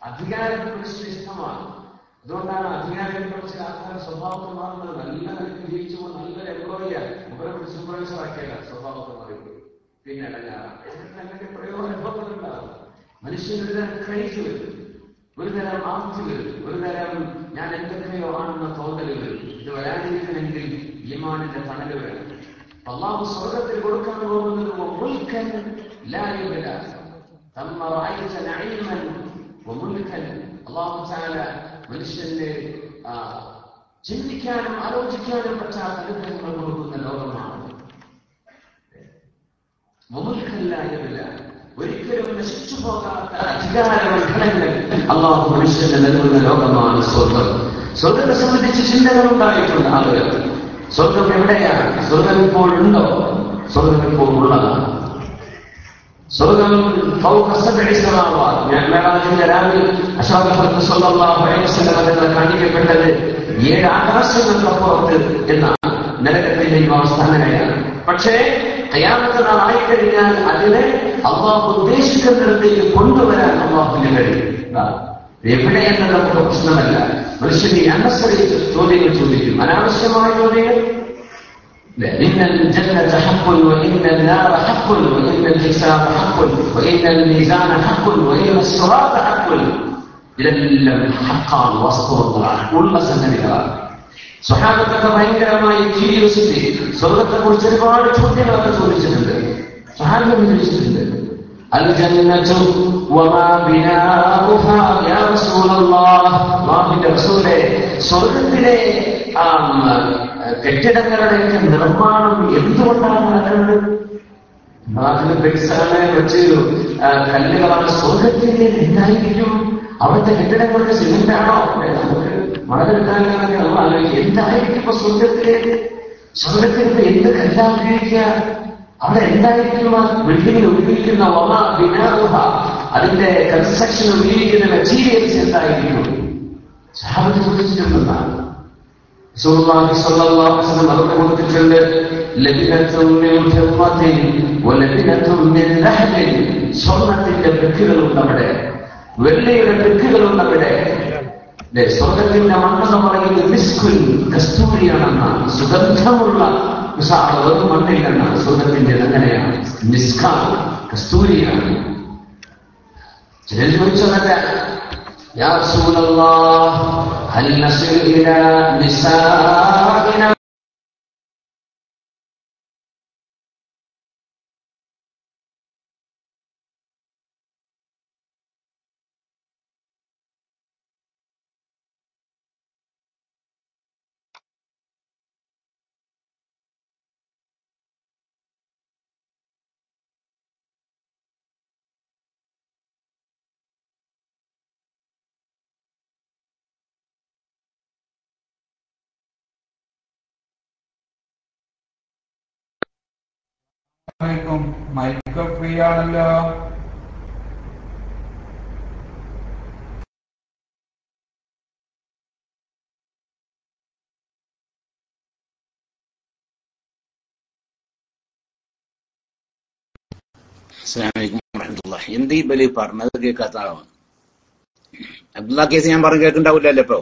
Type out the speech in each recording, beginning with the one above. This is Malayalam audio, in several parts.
അധികാരത്തെ കുറിച്ച് ഇഷ്ടമാണ്. അതുകൊണ്ടാണ് അധികാരത്തെ കുറിച്ച് ആൾക്കാർ സ്വഭാവത്തെ മാറുന്നത്. നല്ല നിലയ്ക്ക് ജീവിച്ചുമ്പോൾ നല്ലൊരു എംപ്ലോയിയാണ്, മുഖരെ സൂപ്പർവൈസറാക്കിയല്ല സ്വഭാവത്തെ മാറിപ്പോയി. പിന്നെ അങ്ങനെ പ്രയോജനങ്ങളുണ്ടാവും. മനുഷ്യന് ഒരുതരം ക്രൈസ് വരും, ഒരുതരം ആർത്തി വരും, ഒരുതരം ഞാൻ എന്തൊക്കെയോ ആണെന്ന തോന്നല് വരും. ഇത് വരാതിരിക്കണമെങ്കിൽ ഈമാനിന്റെ തണല് വേണം. അള്ളാഹു സ്വർഗത്തിൽ കൊടുക്കാൻ പോകുന്നത് അള്ളാഹു തആല മനുഷ്യന്റെ ചിന്തിക്കാനും ആലോചിക്കാനും പറ്റാത്ത അനുഗ്രഹങ്ങൾ കൊടുക്കുന്ന ലോകമാണ്. ഒരിക്കലും നശിച്ചു പോകാത്ത അധികാരങ്ങൾ അള്ളാഹു മനുഷ്യന് നൽകുന്ന ലോകമാണ് സ്വർഗം. സ്വർഗത്തെ സംബന്ധിച്ച് ചിന്തകൾ ഉണ്ടായിട്ടുണ്ട് ആളുകൾ. സ്വർഗം എവിടെയാണ്? സ്വർഗം ഇപ്പോഴുണ്ടോ? സ്വർഗം ഇപ്പോൾ ഉള്ളതാണ്. സ്വർഗം ഞാൻ മേളാജിന്റെ രാവിലെ കാണിക്കപ്പെട്ടത് 7 ആകാശങ്ങൾക്കപ്പുറത്ത് എന്നാണ്. നരകത്തിന്റെ അവസ്ഥ അങ്ങനെയാണ്. പക്ഷേ ഖിയാമത്ത് നാൾ ആയിക്കഴിഞ്ഞാൽ അതിനെ അള്ളാഹു ഉദ്ദേശിക്കുന്നിടത്തേക്ക് കൊണ്ടുവരാൻ അള്ളാഹുവിന് കഴിയും. എവിടെയെന്നത് നമുക്ക് പ്രശ്നമല്ല. മനുഷ്യനെ അനുസരിച്ച് ചോദ്യങ്ങൾ ചോദിക്കും, അനാവശ്യമായ ചോദ്യങ്ങൾ. إن الجنة حق وإن النار حق وإن الحساب حق وإن الميزان حق وإن الصراط حق ഇതെല്ലാം ഹക്കാണ്, വാസ്തവങ്ങളാണ്, ഉള്ള സംഗതികളാണ്. സ്വഹാബത്തൊക്കെ ഭയങ്കരമായി ക്യൂരിയോസിറ്റി, സ്വർഗത്തെ കുറിച്ച് ഒരുപാട് ചോദ്യങ്ങളൊക്കെ ചോദിച്ചിട്ടുണ്ട്. സ്വഹാബത്ത് ചോദിച്ചിട്ടുണ്ട്, അൽ ജന്നത്തു വമാ ബിനാഉഹാ യാ റസൂലല്ലാഹ്, അല്ലാഹുവിന്റെ റസൂലേ, സ്വർഗത്തിലെ കെട്ടിടങ്ങളുടെയൊക്കെ നിർമ്മാണം എന്തുകൊണ്ടാണ് നടക്കുന്നത്? നാട്ടില് ബെക്സാണ് വെച്ച് കല്ലുകളാണ്. സ്വർഗത്തിന്റെ എന്തായിരിക്കും? അവിടുത്തെ കെട്ടിടങ്ങളുടെ സിമെന്റാണോ? നമുക്ക് മണലെടുക്കാനൊക്കെ നമ്മൾ ആലോചിക്കുക, എന്തായിരിക്കും ഇപ്പൊ സ്വർഗത്തിലേക്ക്? സ്വർഗത്തിലേക്ക് എന്ത് കല്ലാ ഉപയോഗിക്കുക? അവിടെ എന്തായിരിക്കും ആ ബിൽഡിങ്ങിൽ ഉപയോഗിക്കുന്ന അതിന്റെ കൺസ്ട്രക്ഷൻ ഉപയോഗിക്കുന്ന മെറ്റീരിയൽസ് എന്തായിരിക്കും? സഹാബത്ത് ചോദിച്ചിട്ടുണ്ടെന്നാണ്. റസൂലുള്ളാഹി സ്വല്ലല്ലാഹു അലൈഹി വസല്ലം അവർക്ക് കൊടുത്തിട്ടുണ്ട്, ലബിനത്തും മിൻ ഫിദ്ദത്തിൻ വലബിനത്തും മിൻ ലഹ്മിൻ, സ്വർണ്ണത്തിന്റെ ബ്രിക്കുകളുണ്ടവിടെ, വെള്ളിയുടെ ബ്രിക്കുകളുണ്ടവിടെ. സ്വർഗത്തിന്റെ മണ്ണെന്ന് പറയുന്നത് മിസ്കുൻ, കസ്തൂരിയാണെന്നാണ്, സുഗന്ധമുള്ള വെറും മണ്ണില്ലെന്നാണ്. സ്വർഗത്തിന്റെ അങ്ങനെയാണ്, മിസ്കാണ്, കസ്തൂരിയാണ്. ചിലർ ചോദിച്ചതല്ല, യാ റസൂലല്ലാഹ് ഹൽ നസിൽ ഇലാ നിസാഇനാ, മൈക്ക് ഫ്രീ ആണല്ലോ. അസ്സലാമു അലൈക്കും വറഹ്മത്തുള്ളാഹി. എന്ത് ഈ ബലി പറഞ്ഞത് കേൾക്കാത്ത ആളാണ്. അബ്ദുള്ള കേസ് ഞാൻ പറഞ്ഞു കേൾക്കുന്നുണ്ടാവില്ലല്ലോ. ഇപ്പൊ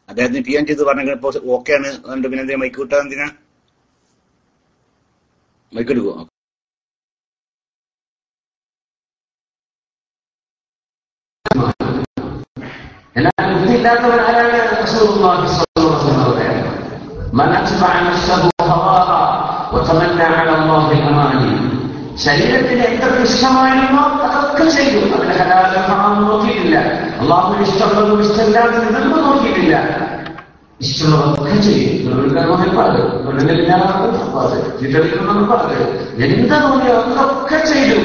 അദ്ദേഹത്തിന് PM ചെയ്ത് പറഞ്ഞ ഇപ്പൊ ഓക്കെയാണ്. അതുകൊണ്ട് പിന്നെ എന്തിനാ മൈക്ക് കിട്ടാൻ? എന്തിനാ മൈക്ക് എടുക്കുമോ? എന്നാൽ ബുദ്ധിയില്ലാത്തവൻ ആരാണ്? റസൂലുള്ളാഹി സ്വല്ലല്ലാഹു അലൈഹി വസല്ലം പറയുന്നു, മൻ അത്ബഅ നഫ്സഹു ഹവാഹ വതമന്ന അല അല്ലാഹി അമാനി, ശരീരത്തിന് എന്തൊക്കെ ഇഷ്ടമായിരുന്നോ അതൊക്കെ ചെയ്തു. അതിന്റെ ഹലാലും ഹറാമും നോക്കിയിട്ടില്ല. അള്ളാഹുവിന് ഇഷ്ടമുള്ളതും ഇഷ്ടമില്ലാത്തതും ഇതൊന്നും നോക്കിയിട്ടില്ല. ഇഷ്ടമുള്ളതൊക്കെ ചെയ്യും. എന്താ തോന്നിയോ അതൊക്കെ ചെയ്തു.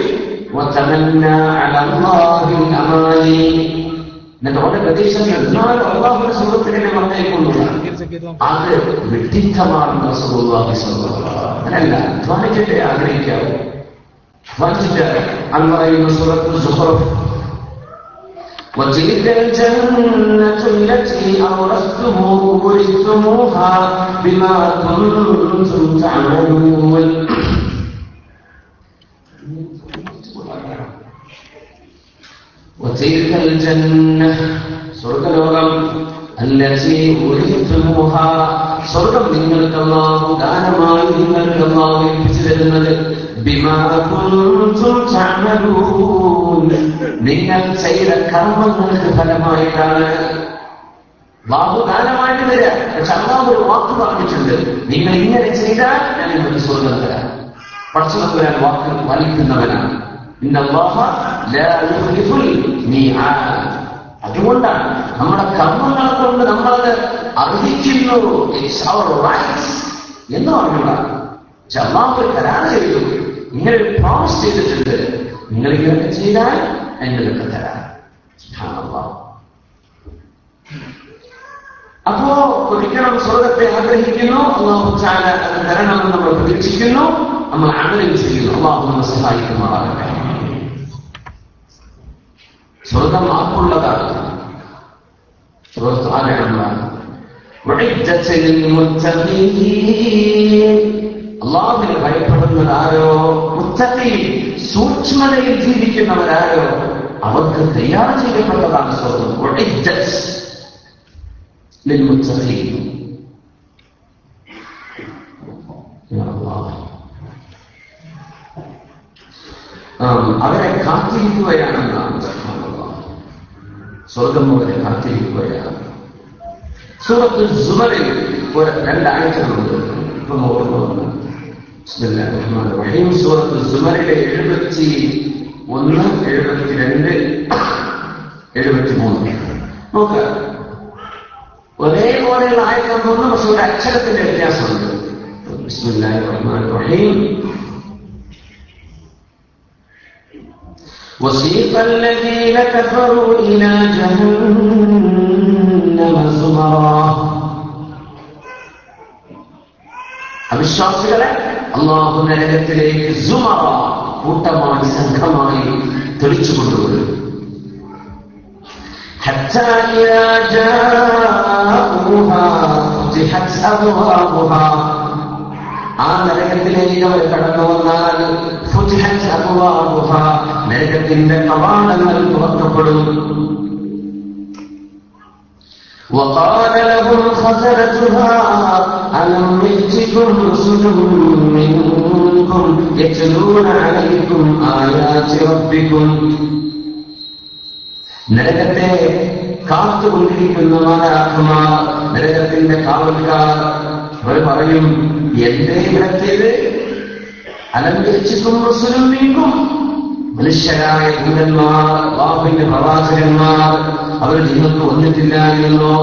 എന്നിട്ട് ഓരോ പ്രതീക്ഷകൾ എന്നാലും അള്ളാഹുവിന്റെ സുഹൃത്തിനെ വന്നേക്കൊള്ളുക. അത് വ്യക്തിത്വമാണെന്ന് റസൂലുള്ളാഹി സ്വല്ലല്ലാഹു അലൈഹി വസല്ലം. അങ്ങനെയല്ല, അധ്വാനിച്ചിട്ടേ ആഗ്രഹിക്കാവൂ. അധ്വാനിച്ചിട്ട് അന്ന് പറയുന്ന സൂറത്തുൽ സുഖ്റഫ്, وتلك الجنة التي أورثتموها بما كنتم تعملون. സ്വർഗലോകം സ്വർഗം നിങ്ങൾക്ക് അല്ലാഹു ദാനമായി നിങ്ങൾക്ക് അല്ലാഹു ഏൽപ്പിച്ചു തരുന്നത് നിങ്ങൾ ചെയ്ത കർമ്മങ്ങൾക്ക് ഫലമായിട്ടാണ്. അല്ലാഹു ദാനമായിട്ട് തരിക. പക്ഷെ അല്ലാഹു ഒരു വാക്ക് പറഞ്ഞിട്ടുണ്ട്, നിങ്ങൾ ഇങ്ങനെ ചെയ്താൽ ഞാൻ നിങ്ങൾക്ക് സ്വർഗം തരാം. പടച്ചവൻ തരാൻ വാക്ക് പാലിക്കുന്നവനാണ്. അതുകൊണ്ടാണ് നമ്മുടെ കർമ്മങ്ങളെ കൊണ്ട് നമ്മളത് അർഹിക്കുന്നു എന്ന് പറഞ്ഞുകൂടാ. പക്ഷെ അല്ലാഹു തരാൻ ചെയ്തു, ഇങ്ങനെ ഒരു പ്രോമിസ് ചെയ്തിട്ടുണ്ട്, നിങ്ങൾ ഇങ്ങനെയൊക്കെ ചെയ്താൽ നിങ്ങൾക്ക് തരാം. അപ്പോ ഒരിക്കലും സ്വർഗത്തെ ആഗ്രഹിക്കുന്നു, അല്ലാഹു തആല അത് തരണമെന്ന് നമ്മൾ പ്രതീക്ഷിക്കുന്നു, നമ്മൾ അമലും ചെയ്യുന്നു. അല്ലാഹു നമ്മെ സഹായിക്കുമാറാകട്ടെ. സ്വർഗം ആർക്കുള്ളതാണ്? അല്ലാഹുവിനെ ഭയപ്പെടുന്നതാരോ, മുത്തഖീൻ സൂക്ഷ്മതയിൽ ജീവിക്കുന്നവരാരോ അവർക്ക് തയ്യാർ ചെയ്യപ്പെട്ടതാണ് സ്വർഗം. അവരെ കാത്തിരിക്കുകയാണെന്നാണ്. സ്വർഗം അവരെ കാത്തിരിക്കുകയാണ്. സൂറത്തുൽ സുമറിൽ ഒരു രണ്ടാഴ്ചകളുണ്ട്. ഇപ്പൊ നോക്കുന്നു സൂറത്തുൽ സുമറിലെ 71, 72, 73 നോക്കുക. ഒരേപോലെയുള്ള ആയത്താണ് തോന്നുന്നു, പക്ഷെ ഒരു അക്ഷരത്തിന്റെ വ്യത്യാസമുണ്ട്. ബിസ്മില്ലാഹിർ റഹ്മാനിർ റഹീം. وسيق الذين كفروا إلى جهنم زمرا. അവിശ്വാസികളെ അല്ലാഹു നരകത്തിലേക്ക് സുമറ കൂട്ടമായി സംഘമായി തെളിച്ചു കൊണ്ടുവരും. حتى إذا جاءوها فتحت أبوابها. ആ നരകത്തിലേക്ക് അവർ കടന്നു വന്നാൽ ഫുതിഹത് അബ്വാബുഹ, നരകത്തിന്റെ കവാടങ്ങൾ തുറക്കപ്പെടും. وقال لهم خزنتها ألم يأتكم رسل منكم يتلون عليكم آيات ربكم. നരകത്തെ കാത്തുകൊണ്ടിരിക്കുന്ന മലാഖമാർ, നരകത്തിന്റെ കാവൽക്കാർ, അവർ പറയും, എന്തേ ഇവിടത്തേത്? അലംഘിച്ചിട്ടും റസൂലും മിൻകും, മനുഷ്യരായ ദൂതന്മാർ, അല്ലാഹുവിന്റെ പ്രവാചകന്മാർ അവർ നിങ്ങൾക്ക് വന്നിട്ടില്ലായിരുന്നോ?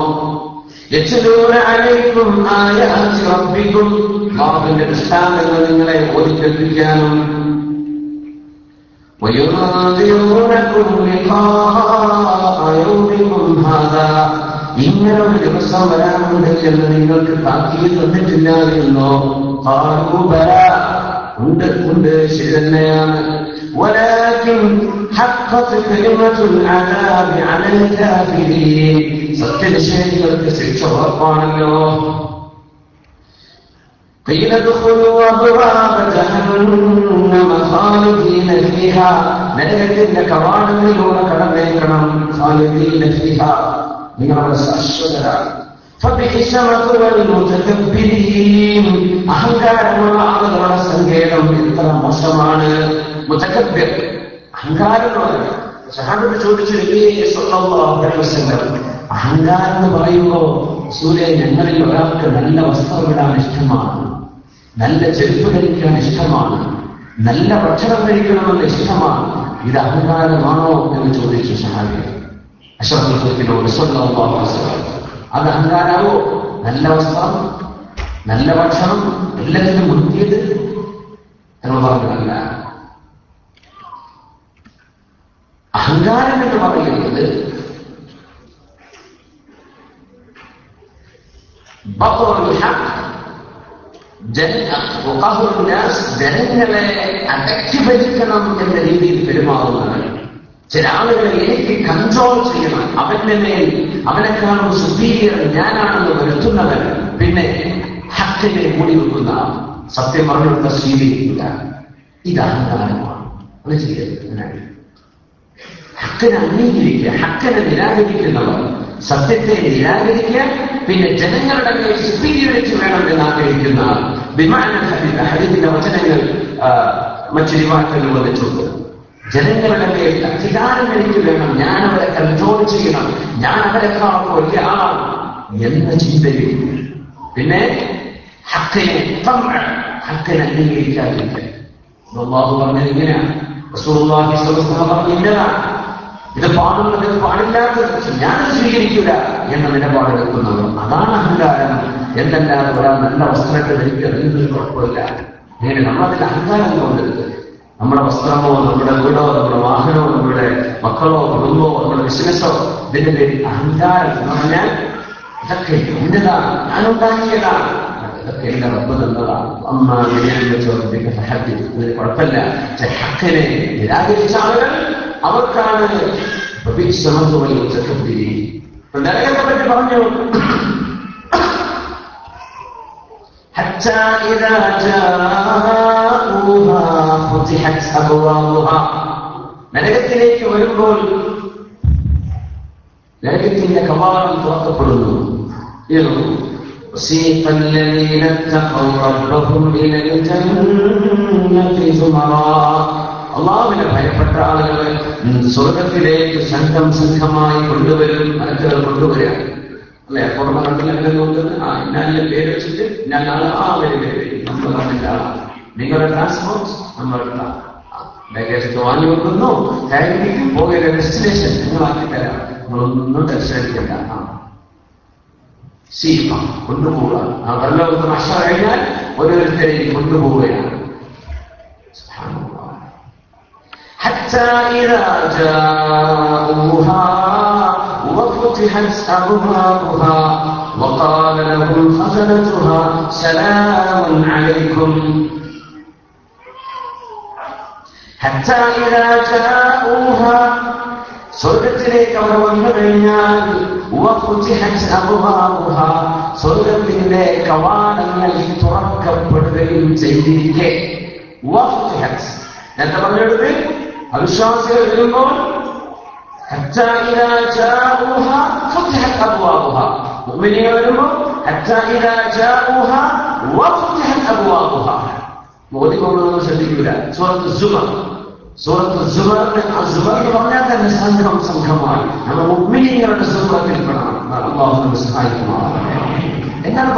യത്ലൂന അലൈക്കും ആയാതി റബ്ബിക്കും, അല്ലാഹുവിന്റെ ദൃഷ്ടാന്തങ്ങൾ നിങ്ങളെ ഓതിക്കേൾപ്പിക്കാനും വയുൻദിറൂനകും ലിഖാഅ യൗമികും ഹാദാ, ഇങ്ങനൊരു ദിവസം വരാനുണ്ട് എന്ന് നിങ്ങൾക്ക് താക്കീത് തന്നിട്ടില്ലായിരുന്നോ? ഖാലൂ ബലാ, ഉണ്ട്, ശരി തന്നെയാണ്. വലാകിൻ ഹഖ്ഖത് കലിമത്തുൽ അദാബി അലൽ കാഫിരീൻ, സത്യനിഷേധികൾക്ക് ശിക്ഷ ഉറപ്പാണല്ലോ. ഖീല ദഖുലൂ അബ്വാബ ജഹന്നമ ഖാലിദീന ഫീഹാ, നരകത്തിന്റെ കവാടങ്ങളിലൂടെ കടന്നേക്കണം. ഖാലിദീന ഫീഹാ, നിങ്ങളുടെ ശാശ്വതരാണ്. അഹങ്കാരമുള്ള ആളുകളുടെ സങ്കേതം എത്ര മോശമാണ്. മുതകബ്ബിർ, അഹങ്കാരമുള്ള സഹാബത്ത് ചോദിച്ചു, അഹങ്കാരം എന്ന് പറയുമ്പോ സൂര്യ, ഞങ്ങളിൽ ഒരാൾക്ക് നല്ല വസ്ത്രം ഇടാൻ ഇഷ്ടമാണ്, നല്ല ചെരുപ്പ് ധരിക്കാൻ ഇഷ്ടമാണ്, നല്ല ഭക്ഷണം കഴിക്കണമെന്ന് ഇഷ്ടമാണ്, ഇത് അഹങ്കാരമാണോ എന്ന് ചോദിച്ചു സഹാബി അഷ്റഫുൽ സ്വല്ലല്ലാഹു അലൈഹി വസല്ലം. അത് അഹങ്കാരാവോ? നല്ല വസ്ത്രം, നല്ല ഭക്ഷണം, എല്ലാത്തിനും മുന്തിയത് എന്ന് പറഞ്ഞതല്ല. അഹങ്കാരം എന്ന് പറയുന്നത് ജനങ്ങളെ അടക്കി ഭരിക്കണം എന്ന രീതിയിൽ പെരുമാറുന്നതാണ്. ചില ആളുകളെ എനിക്ക് കൺട്രോൾ ചെയ്യണം, അവന്റെ മേൽ അവനെക്കാളും സുപ്പീരിയർ ഞാനാണെന്ന് വരുത്തുന്നവൻ, പിന്നെ ഹക്കിനെ മൂടി വെക്കുന്ന, സത്യം പറഞ്ഞുകൊടുത്ത സ്വീകരിക്കുക, ഇത് അഹങ്കാരമാണ്. അത് ചെയ്യരുത്. ഹക്കിനെ അംഗീകരിക്കുക, ഹക്കിനെ നിരാകരിക്കുന്നവർ, സത്യത്തെ നിരാകരിക്കുക, പിന്നെ ജനങ്ങളുടെ മേൽ സുപ്പീരിയോറിറ്റി വേണം എന്ന് ആഗ്രഹിക്കുന്ന ഹദീസിന്റെ വചനങ്ങൾ മറ്റു റിവായത്തുകളിൽ വന്നിട്ടുണ്ട്. ജനങ്ങളുടെ മേൽ അധികാരം എനിക്ക് വേണം, ഞാൻ അവരെ കൺട്രോൾ ചെയ്യണം, ഞാൻ അവരെക്കാൾ വലിയ ആളാണ് എന്ന ചിന്തയിൽ, പിന്നെ ഹക്കിനെ അംഗീകരിക്കാതിരിക്കുക. അല്ലാഹു പറഞ്ഞത് ഇങ്ങനെയാണ്, റസൂലുള്ളാഹി സ്വല്ലല്ലാഹു അലൈഹി വസല്ലം പറഞ്ഞു ഇന്നതാണ്, ഇത് പാടുന്നത് പാടില്ലാത്തത് ഞാൻ സ്വീകരിക്കില്ല എന്ന നിലപാട് എടുക്കുന്നവർ, അതാണ് അഹങ്കാരം. എന്നല്ലാതെ ഒരാൾ നല്ല വസ്ത്രത്തെ ധരിക്കുന്നത് കുഴപ്പമില്ല. ഇങ്ങനെ നമ്മളതിൽ അഹങ്കാരം കൊണ്ടരുത്. നമ്മുടെ വസ്ത്രമോ, നമ്മുടെ വീടോ, നമ്മുടെ വാഹനമോ, നമ്മുടെ മക്കളോ, കുടുംബമോ, നമ്മുടെ ബിസിനസ്സോ, ഇതിന്റെ പേരിൽ അഹങ്കാരം എന്ന് പറഞ്ഞാൽ ഇതൊക്കെ എന്റേതാണ്, ഞാനുണ്ടാക്കിയതാണ്, ഇതൊക്കെ എന്റെ റബ്ബ് തന്നതാണ്. അമ്മ അതിന് കുഴപ്പമില്ല. ഹക്കിനെ നിരാകരിച്ച ആളുകൾ അവർക്കാണ് നരകത്തെ പറ്റി പറഞ്ഞു. നരകത്തിലേക്ക് വരുമ്പോൾ നരകത്തിന്റെ കവാടം തുറക്കപ്പെടുന്നു. وسيق الذين اتقوا ربهم إلى الجنة زمرا. അള്ളാഹുവിനെ ഭയപ്പെട്ട ആളുകൾ സ്വർഗത്തിലേക്ക് സംഘമായി കൊണ്ടുവരും, മലക്കുകൾ കൊണ്ടുവരിക അല്ലെ. പുറമെ കണ്ടില്ല നോക്കുന്നത്, ഇന്നാലിന്റെ പേര് വെച്ചിട്ട് ഞാൻ നാളെ പേര് നമ്മൾ പറഞ്ഞില്ല ആളാണ്. നിങ്ങളുടെ ട്രാൻസ്പോർട്ട് നമ്മളുടെ ബാഗേജൊക്കെ വാങ്ങി വെക്കുന്നു, കഴിഞ്ഞിട്ട് പോകേണ്ട ഡെസ്റ്റിനേഷൻ നിങ്ങൾ ആക്കിത്തരാം, നമ്മളൊന്നും ടെൻഷനടിക്കണ്ട. സീമ കൊണ്ടുപോവുക. ആ വെള്ളമൊക്കെ നഷ്ട കഴിഞ്ഞാൽ ഓരോരുത്തരെയും കൊണ്ടുപോവുകയാണ്. حتى إذا جاءوها وفتحت أبوابها وقال لهم خزنتها سلام عليكم. حتى إذا جاءوها സ്വർഗത്തിലേക്ക് അവർ വന്നു കഴിഞ്ഞാൽ സ്വർഗത്തിന്റെ കവാടങ്ങൾ തുറക്കപ്പെടുകയും ചെയ്തിരിക്കെ, നേരത്തെ പറഞ്ഞെടുത്ത് അവിശ്വാസികൾ വരുമ്പോൾ മുഅ്മിനീങ്ങൾ വരുമ്പോൾ മോദിക്കൊണ്ടൊന്നും ശ്രദ്ധിക്കൂല. സൂറത്ത് സുമർ എന്ന് പറഞ്ഞാൽ തന്നെ സംഘമായി നമ്മൾ മുഅ്മിനീങ്ങളുടെ സൂറത്തിൽപ്പെടണം. അല്ലാഹു നമ്മെ സഹായിക്കുമാറാകട്ടെ. എന്നാണ്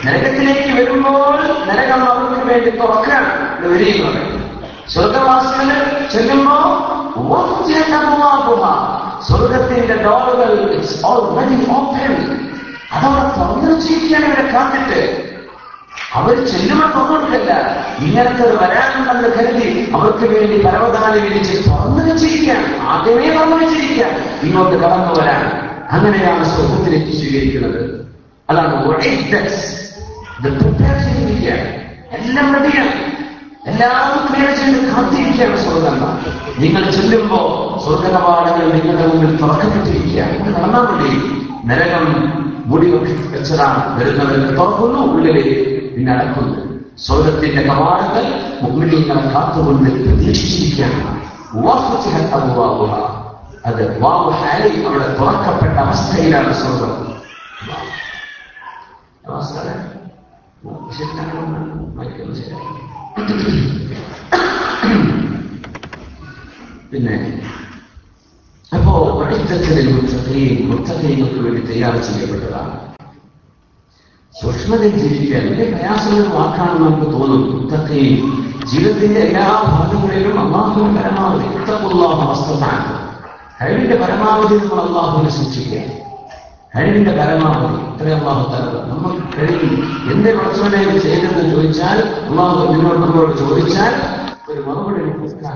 നരകത്തിലേക്ക് വരുമ്പോൾ നരകം അവർക്ക് വേണ്ടി തുറക്കാൻ വരികയാണ്. സ്വർഗവാസികൾ ചെല്ലുമ്പോ സ്വർഗത്തിന്റെ ഡോറുകൾ അതവിടെ തുറന്നു വെച്ചിരിക്കുകയാണ്. ഇവരെ കാത്തിട്ട് അവർ ചെല്ലുമ്പോൾ തുറന്നിട്ടില്ല. ഇങ്ങനത്തെ ഒരു വരാനുണ്ടെന്ന് കരുതി അവർക്ക് വേണ്ടി പരവതാനി വിരിച്ച് തുറന്നു വെച്ചിരിക്കുകയാണ്. ആദ്യമേ തുറന്നു വെച്ചിരിക്കുകയാണ് ഇങ്ങോട്ട് കടന്നു വരാൻ. അങ്ങനെയാണ് സ്വർഗത്തിലേക്ക് സ്വീകരിക്കുന്നത്. അതാണ് പ്രിപ്പയർ ചെയ്തിരിക്കുകയാണ്. എല്ലാം റെഡിയാണ്, എല്ലാവരും ക്ലിയർ ചെയ്ത് കാത്തിരിക്കുകയാണ് സ്വർഗം. നിങ്ങൾ ചെല്ലുമ്പോ സ്വർഗ കവാടങ്ങൾ നിങ്ങളുടെ മുമ്പിൽ തുറക്കപ്പെട്ടിരിക്കുകയാണ്. നിങ്ങൾ നടന്നാൽ മതി. നരകം മുടി വെച്ചതാണ്. വരുന്നവർക്ക് തുറക്കുന്നു, ഉള്ളിലേക്ക് പിന്നെ അടക്കുന്നു. സ്വർഗത്തിന്റെ കവാടങ്ങൾ മുഅ്മിനീങ്ങളെ കാത്തുകൊണ്ട് പ്രതീക്ഷിച്ചിരിക്കുകയാണ്. അത് വാവ് ഹാലി അവിടെ തുറക്കപ്പെട്ട അവസ്ഥയിലാണ് സ്വർഗം. പിന്നെ അപ്പോ മുത്തഖീങ്ങൾക്ക് വേണ്ടി തയ്യാർ ചെയ്യപ്പെട്ടതാണ്. സൂക്ഷ്മതയിൽ ജീവിക്കാൻ വലിയ പ്രയാസങ്ങൾ വാക്കാണെന്ന് നമുക്ക് തോന്നും. മുത്തഖീ ജീവിതത്തിന്റെ എല്ലാ ഭാഗങ്ങളിലും അല്ലാഹുവിന്റെ പരമാവധി കഴിവിന്റെ പരമാവധി നമ്മൾ അല്ലാഹുവിനെ സൂക്ഷിക്കുക. കഴിവിന്റെ പരമാവധി ഇത്രയും അല്ലാഹു തആല നമുക്ക് കഴിയും. എന്റെ പ്രശ്നത്തെ ചെയ്തെന്ന് ചോദിച്ചാൽ അല്ലാഹു നമ്മളോട് ചോദിച്ചാൽ ഒരു മറുപടി കൊടുക്കാൻ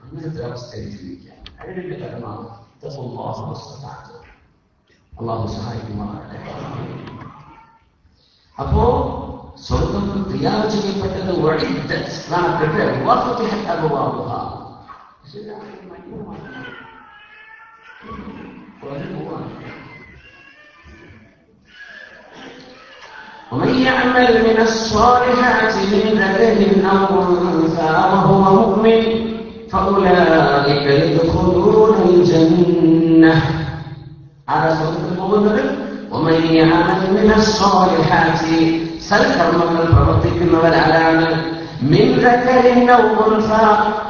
അങ്ങനത്തെ അവസ്ഥയിൽ ജീവിക്കാം. കഴിവിന്റെ പരമാവധി അല്ലാഹു സഹായിക്കുമാറാകട്ടെ. അപ്പോ സ്വർഗം തയ്യാർ ചെയ്യപ്പെട്ടത് ومن يعمل من الصالحات من ذكر أو فأولئك يدخلون الجنة. هذا سورة المؤمنون. ومن يعمل من الصالحات സൽക്കർമ്മങ്ങൾ പ്രവർത്തിക്കുന്നവരാരാണ്? മിൻ ദക്കറിൻ ഔ ഉൻസ,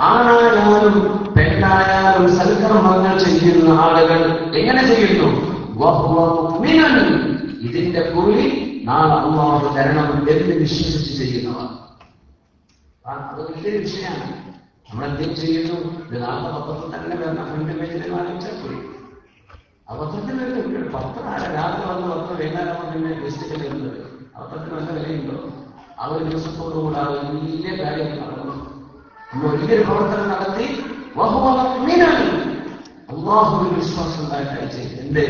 ആണായാലും പെണ്ണായാലും സൽക്കർമ്മങ്ങൾ ചെയ്യുന്ന ആളുകൾ എങ്ങനെ ചെയ്യുന്നു? വഹുവ മുഅ്മിനൻ, ഇതിന്റെ കൂലി നാളെ അല്ലാഹു തരണം എന്ന് വിശ്വസിച്ച് ചെയ്യുന്നവർ. അത് വലിയ വിഷയമാണ്. നമ്മളെന്തെങ്കിലും ചെയ്യുന്നു, ഇത് നാളെ പത്രത്തിൽ തന്നെ വരുന്ന ഫ്രണ്ട് പേജിൽ വാങ്ങിച്ചാൽ പോയി. ആ പത്രത്തിൽ വരുന്ന പത്രം രാത്രി വന്ന് പത്രം വൈകുന്നേരം വന്നെ ലിസ്റ്റിൽ വരുന്നത് പത്രത്തിന് നല്ല വിലയുണ്ടോ? ആ ഒരു ദിവസത്തോടുകൂടെ ആ വലിയ കാര്യം നടന്നു. നമ്മൾ വലിയൊരു പ്രവർത്തനം നടത്തി അള്ളാഹുവിൽ വിശ്വാസം ഉണ്ടായിട്ടായി ചെയ്തു. എന്ത്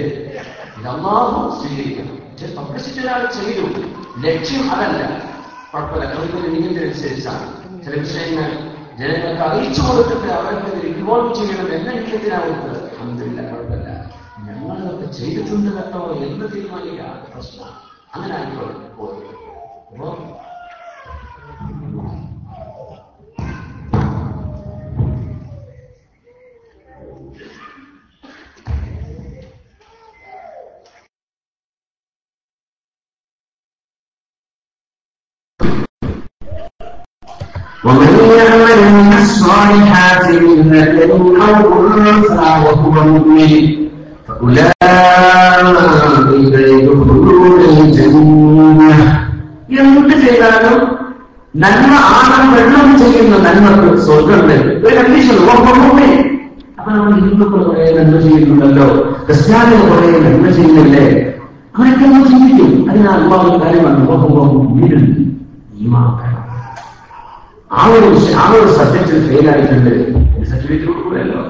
ഇത് അള്ളാഹു സ്വീകരിക്കണം. പബ്ലിസിറ്റി ഒരാൾ ചെയ്തു, ലക്ഷ്യം അതല്ല. കുഴപ്പമില്ല, കവിതയുടെ നീയത്തിനനുസരിച്ചാണ് ചില വിഷയങ്ങൾ ജനങ്ങൾക്ക് അറിയിച്ചു കൊടുത്തിട്ട് അവർക്ക് ഇൻവോൾവ് ചെയ്യണം എന്ന നീയത്തിനാവുന്നത്. അൽഹംദുലില്ലാഹ്, കുഴപ്പമില്ല, ഞങ്ങളതൊക്കെ ചെയ്തിട്ടുണ്ട് കേട്ടോ എന്ന് തീരുമാനിക്കുക പ്രശ്നമാണ്. അങ്ങനെ ആയിക്കോട്ടെ. അപ്പോ ومن يعمل من الصالحات من ذكر أو أنثى وهو مؤمن فأولئك يدخلون الجنة. എന്ത് ചെയ്താലും നന്മ ആണം വെള്ളം ചെയ്യുന്ന നന്മക്ക് സ്വർഗ്ഗമുണ്ട്. ഒരു കണ്ടീഷൻ. അപ്പൊ നമ്മൾ ഹിന്ദുക്കൾ കുറെ നന്മ ചെയ്യുന്നുണ്ടല്ലോ, ക്രിസ്ത്യാനികൾ കുറെ നന്മ ചെയ്യുന്നില്ലേ, അവരൊക്കെ നമ്മൾ ചിന്തിക്കും. അതിനാ അള്ളാഹു കാര്യം വന്നു ആ ഒരു സബ്ജക്റ്റിൽ ഫെയിലായിട്ടുണ്ട്, സർട്ടിഫിക്കറ്റ് കൊടുക്കൂലല്ലോ.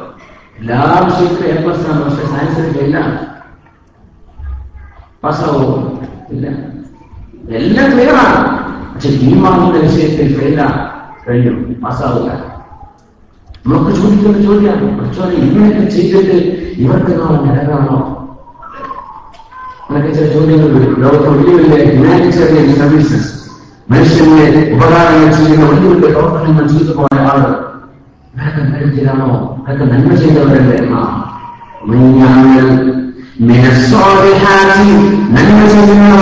എല്ലാ വിഷയത്തിലും A+, പക്ഷെ സയൻസിൽ ഫെയിലാണ്. പാസ്സാവോ? ഇല്ല. എല്ലാം ക്ലിയറാണ്, പക്ഷെ ഈമാനിന്റെ വിഷയത്തിൽ ഫെയിലാണ്. കഴിഞ്ഞു, പാസ്സാവില്ല. നമുക്ക് ചോദിക്കുന്ന ചോദ്യമാണ്, പക്ഷേ ഇങ്ങനെയൊക്കെ ചെയ്തിട്ട് ഇവർക്ക് നാളെ നരകാണോ? അങ്ങനെയൊക്കെ ചില ചോദ്യങ്ങൾ വരും. ലോകത്ത് വലിയ വലിയ ഹ്യൂമാനിറ്റേറിയൻ സർവീസസ്, മനുഷ്യന്റെ ഉപകാരങ്ങൾ ചെയ്യുന്ന വലിയ വലിയ പ്രവർത്തനങ്ങൾ ചെയ്തു പോയ ആളുകൾ ഇവരൊക്കെ നരകത്തിലാണോ? അതൊക്കെ നന്മ ചെയ്തവരല്ലേ? നന്മ ചെയ്യുന്നവർ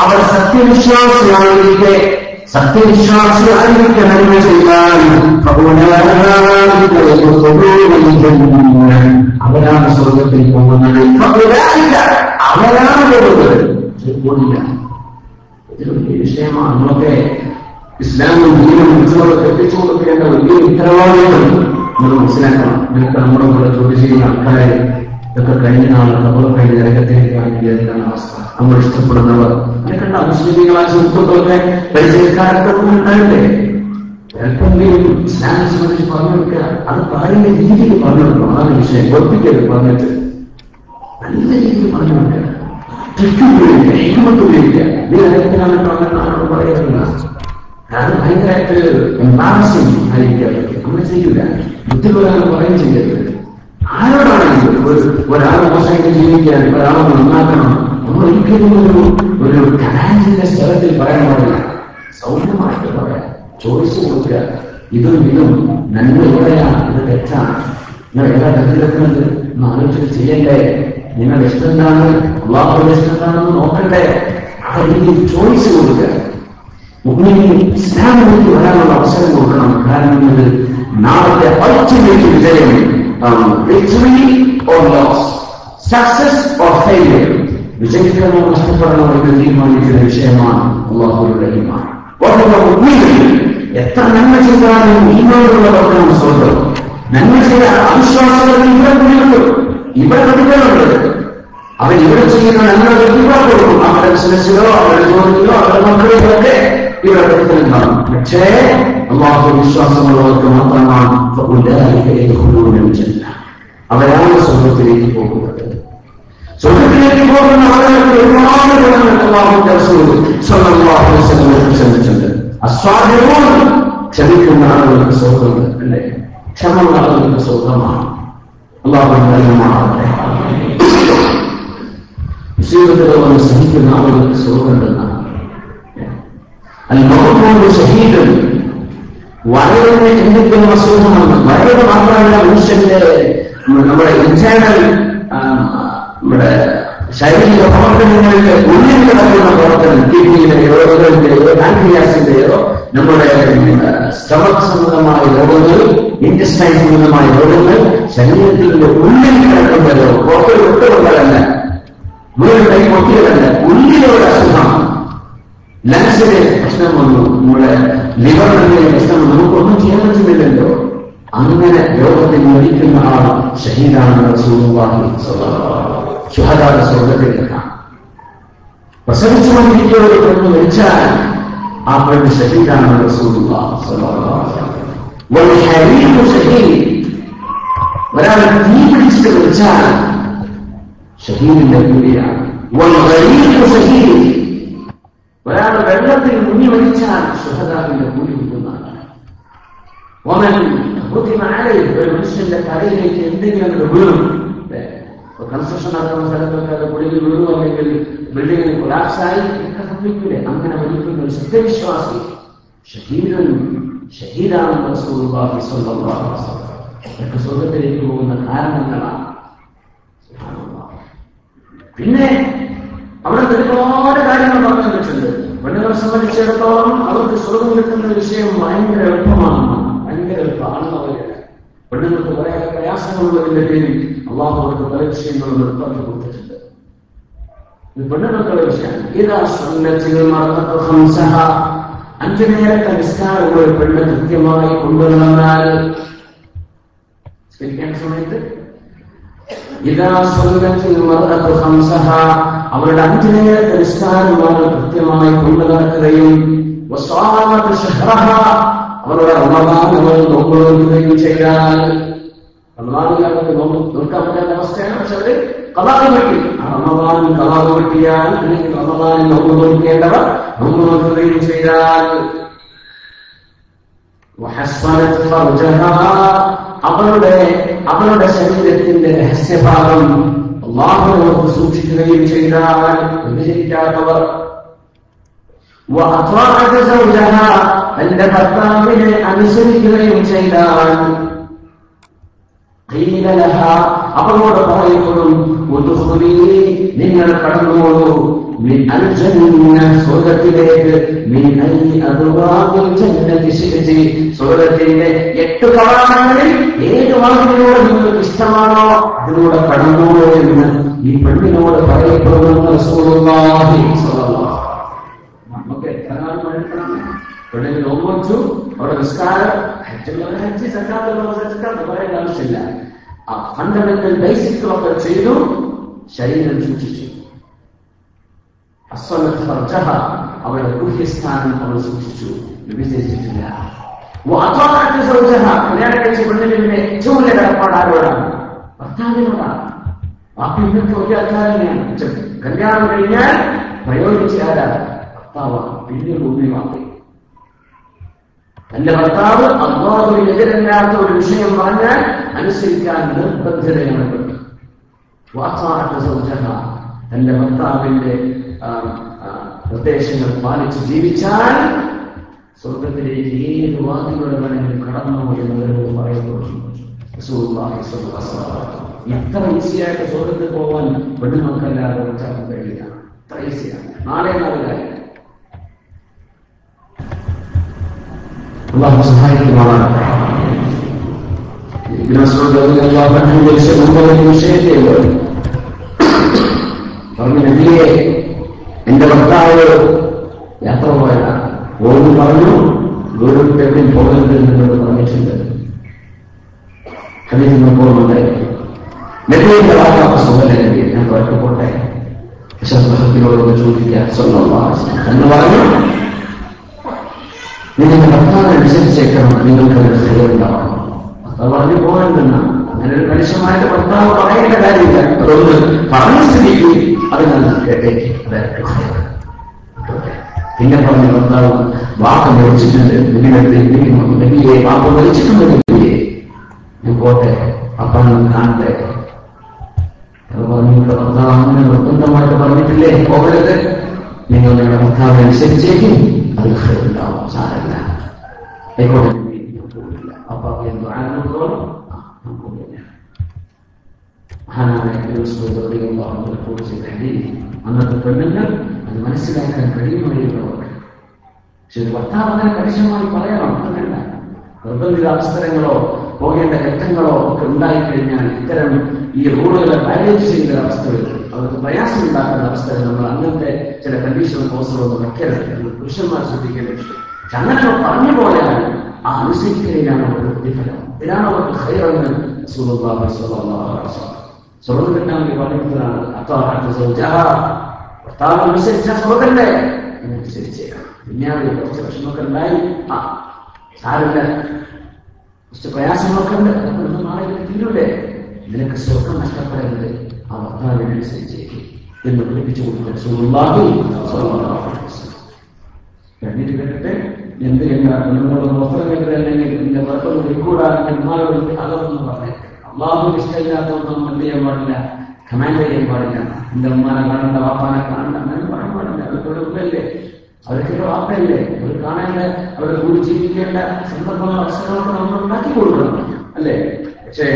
അവർ സത്യവിശ്വാസിയായിരിക്കെ നന്മ ചെയ്യാൻ അവരാണ് സ്വർഗത്തിൽ പോകുന്നത്. അവരാണ് പോകുന്നത്. ഇതൊരു വലിയ വിഷയമാണ്. നമ്മളൊക്കെ ഇസ്ലാമും ദീനും മുസ്ലിമുകളൊക്കെ എത്തിച്ചു കൊടുക്കേണ്ട വലിയ ഉത്തരവാദിത്വം നമ്മൾ മനസ്സിലാക്കണം. ഇതൊക്കെ നമ്മുടെ കൂടെ ജോലി ചെയ്യുന്ന ആൾക്കാരെ ഇതൊക്കെ കഴിഞ്ഞ നാളെ നമ്മൾ കഴിഞ്ഞ നരകത്തിലേക്കാണെങ്കിൽ എന്താണ് അവസ്ഥ? നമ്മൾ ഇഷ്ടപ്പെടുന്നവർ അതൊക്കെ മുസ്ലിങ്ങളായ സുഹൃത്തുക്കളൊക്കെ പരിചയക്കാരൊക്കെ ഉണ്ടായില്ലേ? ചിലപ്പോഴെങ്കിലും ഇസ്ലാമിനെ സംബന്ധിച്ച് പറഞ്ഞു കൊടുക്കുക, അത് പറയുന്ന രീതിയിൽ പറഞ്ഞു കൊടുക്കണം. അതാണ് വിഷയം. ഒപ്പിക്കരുത്, പറഞ്ഞിട്ട് നല്ല രീതിയിൽ പറഞ്ഞു കൊടുക്കുക. ഉപയോഗിക്കുക, ഹിക്മത്ത് ഉപയോഗിക്കുക. നീ നരകത്തിനാണെന്നോ അങ്ങനെയാണോ പറയുന്നില്ല. കാരണം ഭയങ്കരമായിട്ട് എംബാരസിംഗ് ആയിരിക്കുക. അങ്ങനെ ചെയ്യില്ല. ബുദ്ധിപരമായി പറയുകയും ചെയ്യരുത്. ആരോടാണെങ്കിലും ഒരാൾ മോശമായിട്ട് ജീവിക്കാൻ, ഒരാളെ നന്നാക്കണം, നമ്മൾ ഒരിക്കലും ഒരു കമാൻഡിന്റെ സ്ഥലത്തിൽ പറയാൻ പാടില്ല. സൗമ്യമായിട്ട് പറയാം, ചോയ്സ് കൊടുക്കുക. ഇതും നന്മ എവിടെയാണ്, ഇത് തെറ്റാണ്, നിങ്ങൾ ഏതാ തെറ്റിലെത്തുന്നത് എന്ന് ആലോചിച്ചിട്ട് ചെയ്യണ്ടേ? നിങ്ങളുടെ ഇഷ്ടം എന്താണ്, അള്ളാഹുവിന്റെ ഇഷ്ടം എന്താണെന്ന് നോക്കണ്ടേ? ആ രീതിയിൽ ചോയ്സ് കൊടുക്കുക. ഇസ്ലാമിലേക്ക് വരാനുള്ള അവസരം കൊടുക്കണം. കാരണം ഇത് നാളത്തെ അൾട്ടിമേറ്റ് വിജയം, victory or loss, success or failure, വിജയിക്കണമോ നഷ്ടപ്പെടണമോ എന്ന് തീരുമാനിക്കുന്ന വിഷയമാണ് അള്ളാഹുവിന്റെ ഈമാൻ. എത്ര നന്മ ചെയ്താലും ഈമാനുള്ളവർക്കാണ് സ്വർഗം. നന്മ ചെയ്ത അവിശ്വാസികൾ ഇവിടെ പ്രതികളുണ്ട്. അവരിവിടെ ചെയ്യുന്ന നന്മകൾ ഇവിടെ കൊടുക്കും. അവരുടെ ബിസിനസ്സിലോ അവരുടെ ജോലിയിലോ അവരുടെ മക്കളിലൊക്കെ ഇവിടെ പ്രതികളുണ്ടാകും. പക്ഷേ അള്ളാഹു വിശ്വാസമുള്ളവർക്ക് മാത്രമാണ് അവരാണ് സ്വർഗത്തിലേക്ക് പോകുന്നത്. സ്വർഗത്തിലേക്ക് പോകുന്ന ആളുകൾക്ക് ഒരുപാട് ഗുണങ്ങൾ അല്ലാഹുവിന്റെ റസൂൽ സ്വല്ലല്ലാഹു അലൈഹി വസല്ലം ക്ഷമിച്ചിട്ടുണ്ട്. അസ്വാദിഖൂൻ, ക്ഷമിക്കുന്ന ആളുകൾക്ക് സ്വർഗമുണ്ട്, അല്ലേ? ക്ഷമയുള്ള ആളുകൾക്ക് സ്വർഗമാണ്. അല്ലാഹു നൽകുമാറാകട്ടെ. മുസീബത്തുകളൊന്നും സഹിക്കുന്ന ആളുകൾക്ക് സ്വർഗമുണ്ടെന്നാണ്. അൽ-മൗത്ത് ഷഹീദുൻ, വയറിന് എന്തെങ്കിലും അസുഖമാണ്. വയറ് മാത്രമല്ല, മനുഷ്യന്റെ നമ്മുടെ ഇന്റേണൽ നമ്മുടെ ശാരീരിക പ്രവർത്തനങ്ങൾക്ക് ഉള്ളിൽ കിടക്കുന്ന പ്രവർത്തനം, കിഡ്നിയുടെയോ ഹൃദയത്തിന്റെയോ പാൻക്രിയാസിന്റെയോ നമ്മുടെ സ്റ്റമക് സംബന്ധമായ രോഗങ്ങൾ, ഇൻറ്റസ്റ്റൈൻ സംബന്ധമായ രോഗങ്ങൾ ശരീരത്തിന്റെ ഉള്ളിൽ കിടക്കുന്നതോ പുറത്ത് വിട്ടുകൊണ്ടല്ല, വീട് കൈ പൊട്ടിയതല്ല, ഉള്ളിലുള്ള അസുഖം. ലങ്സിന് പ്രശ്നം വന്നു, നമ്മുടെ ലിവറിന്റെ പ്രശ്നം വന്നു, നമുക്കൊന്നും ചെയ്യാൻ പറ്റുന്നില്ലല്ലോ. അങ്ങനെ രോഗത്തിൽ മരിക്കുന്ന ആൾ ഷഹീദാണ്. റസൂലുള്ളാഹി ശുഹദാ സ്വർഗ്ഗത്തിലേക്കാം. പ്രസവിച്ചുകൊണ്ടിരിക്കുന്ന ഒരു പെണ്ണ് മരിച്ചാൽ ആ പെണ്ണ് ഷഹീദാണ്. റസൂലുള്ളാഹി ഷഹീദ്, ഒരാൾ തീ പിടിച്ചിട്ട് മരിച്ചാൽ ഷഹീദിന്റെ കൂലിയാണ്. ഷഹീദ്, ഒരാൾ വെള്ളത്തിൽ മുങ്ങി മരിച്ചാൽ ശുഹദാവിന്റെ കൂലി കിട്ടുന്നതാണ്. ഒരു മനുഷ്യന്റെ കരയിലേക്ക് എന്തെങ്കിലും വീണു, കൺസ്ട്രക്ഷൻ നടക്കുന്ന സ്ഥലത്തൊക്കെ കുടിയിൽ വീണു, അല്ലെങ്കിൽ ബിൽഡിങ്ങിന് കൊലാപ്സായി ഒക്കെ സംഭവിക്കൂലേ? അങ്ങനെ മരിക്കുന്ന ഒരു സത്യവിശ്വാസി ഷഹീദാണ്. റസൂലുള്ളാഹി സ്വല്ലല്ലാഹു അലൈഹി വസല്ലം ഒക്കെ സ്വർഗ്ഗത്തിലേക്ക് പോകുന്ന കാരണങ്ങളാണ്. പിന്നെ അവിടെ ഒരുപാട് കാര്യങ്ങൾ പറഞ്ഞു തന്നിട്ടുണ്ട്. പെണ്ണുങ്ങളെ സംബന്ധിച്ചിടത്തോളം അവർക്ക് സ്വർഗം കിട്ടുന്ന വിഷയം ഭയങ്കര എളുപ്പമാണ്, ഭയങ്കര എളുപ്പമാണെന്ന് അവരുടെ. പെണ്ണുങ്ങൾക്ക് കുറെ പ്രയാസങ്ങളുള്ളതിന്റെ പേരിൽ അള്ളാഹു അവർക്ക് പല വിഷയങ്ങളും നിർത്താക്കി കൊടുത്തിട്ടുണ്ട്. ഇത് പെണ്ണുങ്ങൾക്കുള്ള വിഷയമാണ്. ഇതാ സുന്നത്തിൽ മർഅത്തു ഖംസഹ, 5 നേരത്തെ നിസ്കാരങ്ങൾ പെണ്ണ് കൃത്യമായി കൊണ്ടുവന്നാൽ സമയത്ത് ഇതാ സുന്നത്തിൽ മർഅത്തു ഖംസഹ, അവരുടെ 5 നേരത്തെ നിസ്കാരമാണ് കൃത്യമായി കൊണ്ടു നടക്കുകയും വസാമത്ത് ശഹ്റഹ, അവരുടെ റമദാനുകൾ നോക്കുകയും ചെയ്താൽ, റമദാനിലവർക്ക് നോക്കാൻ പറ്റാത്ത അവസ്ഥയാണ്. പക്ഷെ അവര് ഖളാ പറ്റി, റമദാനിൽ ഖളാ പറ്റിയാൽ, അല്ലെങ്കിൽ റമദാനിൽ നോമ്പ് നോക്കേണ്ടവർ നോമ്പ് നോക്കുകയും ചെയ്താൽ, വഹസ്സനത് ഫർജഹ, അവരുടെ ശരീരത്തിന്റെ രഹസ്യഭാഗം അല്ലാഹുവിനോട് സൂക്ഷിക്കുകയും ചെയ്താൽ, വ്യഭിചരിക്കാത്തവർ, വഅത്വഅത് സൗജഹ, തന്റെ ഭർത്താവിനെ അനുസരിക്കുകയും ചെയ്താൽ, ഖീല ലഹ, അവളോട് പറയപ്പെടും, ഉദ്ഖുലി, നിങ്ങൾ കടന്നോളൂ, മിൻ അൽ ജന്ന, സ്വർഗ്ഗത്തിലേക്ക്, മിൻ ഐ അബ്വാബിൽ ജന്നതി ശിഅതി, സ്വർഗ്ഗത്തിന്റെ 8 കവാടങ്ങളിൽ ഏത് വാതിലിലൂടെ നിങ്ങൾക്ക് ഇഷ്ടമാണോ അതിലൂടെ കടന്നോളൂ എന്ന് ഈ പെണ്ണിനോട് പറയപ്പെടുമെന്ന് റസൂലുള്ളാഹി സ്വല്ലല്ലാഹു അലൈഹി വസല്ലം. നമുക്ക് എത്ര നാൾ പഠിക്കണം? പെണ്ണിന് നോമ്പ് വെച്ചു, അവിടെ നിസ്കാരം, ഹജ്ജ് സക്കാത്ത് പറയേണ്ട ആവശ്യമില്ല. ആ ഫണ്ടമെന്റൽ ബേസിക്കളൊക്കെ ചെയ്തു, ശരീരം സൂക്ഷിച്ചു. അസ്വലത്ത് ഫർജഹ, അവരുടെ ഗുഹ്യസ്ഥാനം അവൾ സൂക്ഷിച്ചു, വിഭജിച്ചിട്ടില്ല. കല്യാണം കഴിച്ച പെണ്ണിന്റെ ഏറ്റവും വലിയ കടപ്പാട് ആരോടാണ്? ഭർത്താവിനോടാണ്. ബാക്കി ഇന്നത്തെ ഒരു അധ്യാപനയാണ്. കല്യാണം കഴിഞ്ഞാൽ പ്രയോഗിച്ച ആരാണ്? ഭർത്താവാണ്. പിന്നെ ഭൂമി മാത്രം. തന്റെ ഭർത്താവ് അല്ലാഹുവിനെതിരല്ലാത്ത ഒരു വിഷയം പറഞ്ഞാൽ അനുസരിക്കാൻ നിർബന്ധിതയാണ്. തന്റെ ഭർത്താവിന്റെ നിർദ്ദേശങ്ങൾ പാലിച്ച് ജീവിച്ചാൽ സ്വർഗത്തിലേക്ക് ഏത് വാതിലൂടെ വേണമെങ്കിലും കടന്നു എന്നവരോട് പറയുന്നു. എത്ര ഈസിയായിട്ട് സ്വർഗത്തിൽ പോകാൻ പെണ്ണുങ്ങൾക്കല്ലാതെ വെച്ചാൽ കഴിയില്ല. എത്ര ഈസിയാണ്. നാളെ കാര്യം അല്ലാഹു സഹായിക്കുമാറാണ്. പറഞ്ഞു, നബിയെ, എന്റെ ഭർത്താവ് യാത്ര പോയതാണ്. ഓർമ്മ പറഞ്ഞു, വീടും പോകരുത് എന്നോട് പറഞ്ഞിട്ടുണ്ട്. ഹദീസിൽ ഓർമ്മയുണ്ടായി. നബിയുടെ വാക്കാത്ത സുഖല നബി, ഞാൻ പോട്ടെ, വിശ്വാസത്തിനോടൊന്ന് ചോദിക്കാൻ എന്ന് പറഞ്ഞു, നിങ്ങളുടെ ഭർത്താവ് അനുസരിച്ചേക്കണം, നിങ്ങൾക്ക് ഒരു സ്ഥിരമുണ്ടാവണം. ഭർത്താവ് പറഞ്ഞു പോകരുതെന്നാണ്. അങ്ങനെ ഒരു കണിശമായിട്ട് ഭർത്താവ് പറയേണ്ട കാര്യമില്ല. അതൊന്ന് പറഞ്ഞ സ്ഥിതിക്ക് അത് ഞാൻ കേട്ടേക്ക്. പിന്നെ പറഞ്ഞ ഭർത്താവ് വാക്ക് മരിച്ചിട്ടുണ്ട്, നബിയെ വാക്ക് മരിച്ചിട്ടുണ്ട്, നബിയെ ഞാൻ പോട്ടെ, അപ്പം കാണട്ടെ. അത് പറഞ്ഞിട്ട് ഭർത്താവ് അങ്ങനെ നിർബന്ധമായിട്ട് പറഞ്ഞിട്ട് പോകരുത്. നിങ്ങൾ നിങ്ങളുടെ ഭർത്താവ് അനുസരിച്ചേക്കും, അത് ഉണ്ടാവും. സാരല്ല, ആയിക്കോട്ടെ, പോകില്ല. അപ്പൊ എന്തോ ആനന്ദത്തോളം പോകില്ല. അന്നത്തെ പെണ്ണുങ്ങൾ അത് മനസ്സിലാക്കാൻ കഴിയുന്നവരുള്ളവർക്ക്. പക്ഷെ ഒരു ഭർത്താവ് അങ്ങനെ കണിശമായി പറയണം, അങ്ങനെയല്ല. നിർബന്ധിത അവസരങ്ങളോ പോകേണ്ട ഘട്ടങ്ങളോ ഒക്കെ ഉണ്ടായിക്കഴിഞ്ഞാൽ ഇത്തരം ഈ റൂളുകളെ വയലേറ്റ് ചെയ്യുന്ന അവസ്ഥകൾ, അവർക്ക് പ്രയാസമുണ്ടാക്കുന്ന അവസ്ഥകൾ നമ്മൾ അങ്ങനത്തെ ചില കണ്ടീഷൻ കോഴ്സുകളൊന്നും വെക്കരുത് എന്ന് പുരുഷന്മാർ ശ്രദ്ധിക്കേണ്ടത്. പക്ഷെ അങ്ങനെ പറഞ്ഞു പോയാൽ ആ അനുസരിക്കലിലാണ് അവർക്ക് പ്രതിഫലം. ഇതാണ് അവർക്ക് ഖൈറെന്ന് റസൂലുള്ളാഹി സ്വല്ലല്ലാഹു അലൈഹി വസല്ലം സ്വർഗ്ഗം കിട്ടാൻ വേണ്ടി പറഞ്ഞതാണ്. ഭർത്താവ് അനുസരിച്ച സ്വർഗ്ഗല്ലേ അനുസരിച്ചേക്കാം. പിന്നെ കുറച്ച് വിഷമമൊക്കെ ഉണ്ടായി, സാരല്ല, കുറച്ച് പ്രയാസങ്ങളൊക്കെ ഉണ്ട്, അതൊക്കെ നാളെ തീരൂലേ. ഇതിനൊക്കെ സ്വർഗം നഷ്ടപ്പെടരുത്, ആ ഭർത്താവിനനുസരിച്ചേക്ക് എന്ന് പഠിപ്പിച്ചു കൊടുത്ത റസൂലുള്ളാഹി സ്വല്ലല്ലാഹു അലൈഹി വസല്ലം. എന്നിട്ട് കേട്ടിട്ട് എന്ത് നിങ്ങളുടെ വസ്ത്രങ്ങൾ അല്ലെങ്കിൽ എന്റെ വർക്കൊന്നും വിൽക്കൂടാതെ ഉമ്മാരോട് അതൊന്നും പറഞ്ഞേക്കാം. അള്ളാഹു ഇഷ്ടമില്ലാത്തതൊന്നും എന്ത് ചെയ്യാൻ പാടില്ല, കമാൻഡ് ചെയ്യാൻ പാടില്ല. എന്റെ ഉമ്മാനെ കാണണ്ട, വാപ്പാനെ കാണണ്ട, അങ്ങനെ പറയാൻ പാടില്ല. അതൊക്കെ ഒരു ഉമ്മല്ലേ, അവർക്ക് വാപ്പയല്ലേ, അവർ കാണേണ്ട, അവരെ കൂടി ജീവിക്കേണ്ട സന്ദർഭങ്ങളും അവസരങ്ങളൊക്കെ നമ്മൾ ഉണ്ടാക്കി കൊടുക്കണം, അല്ലേ? പക്ഷേ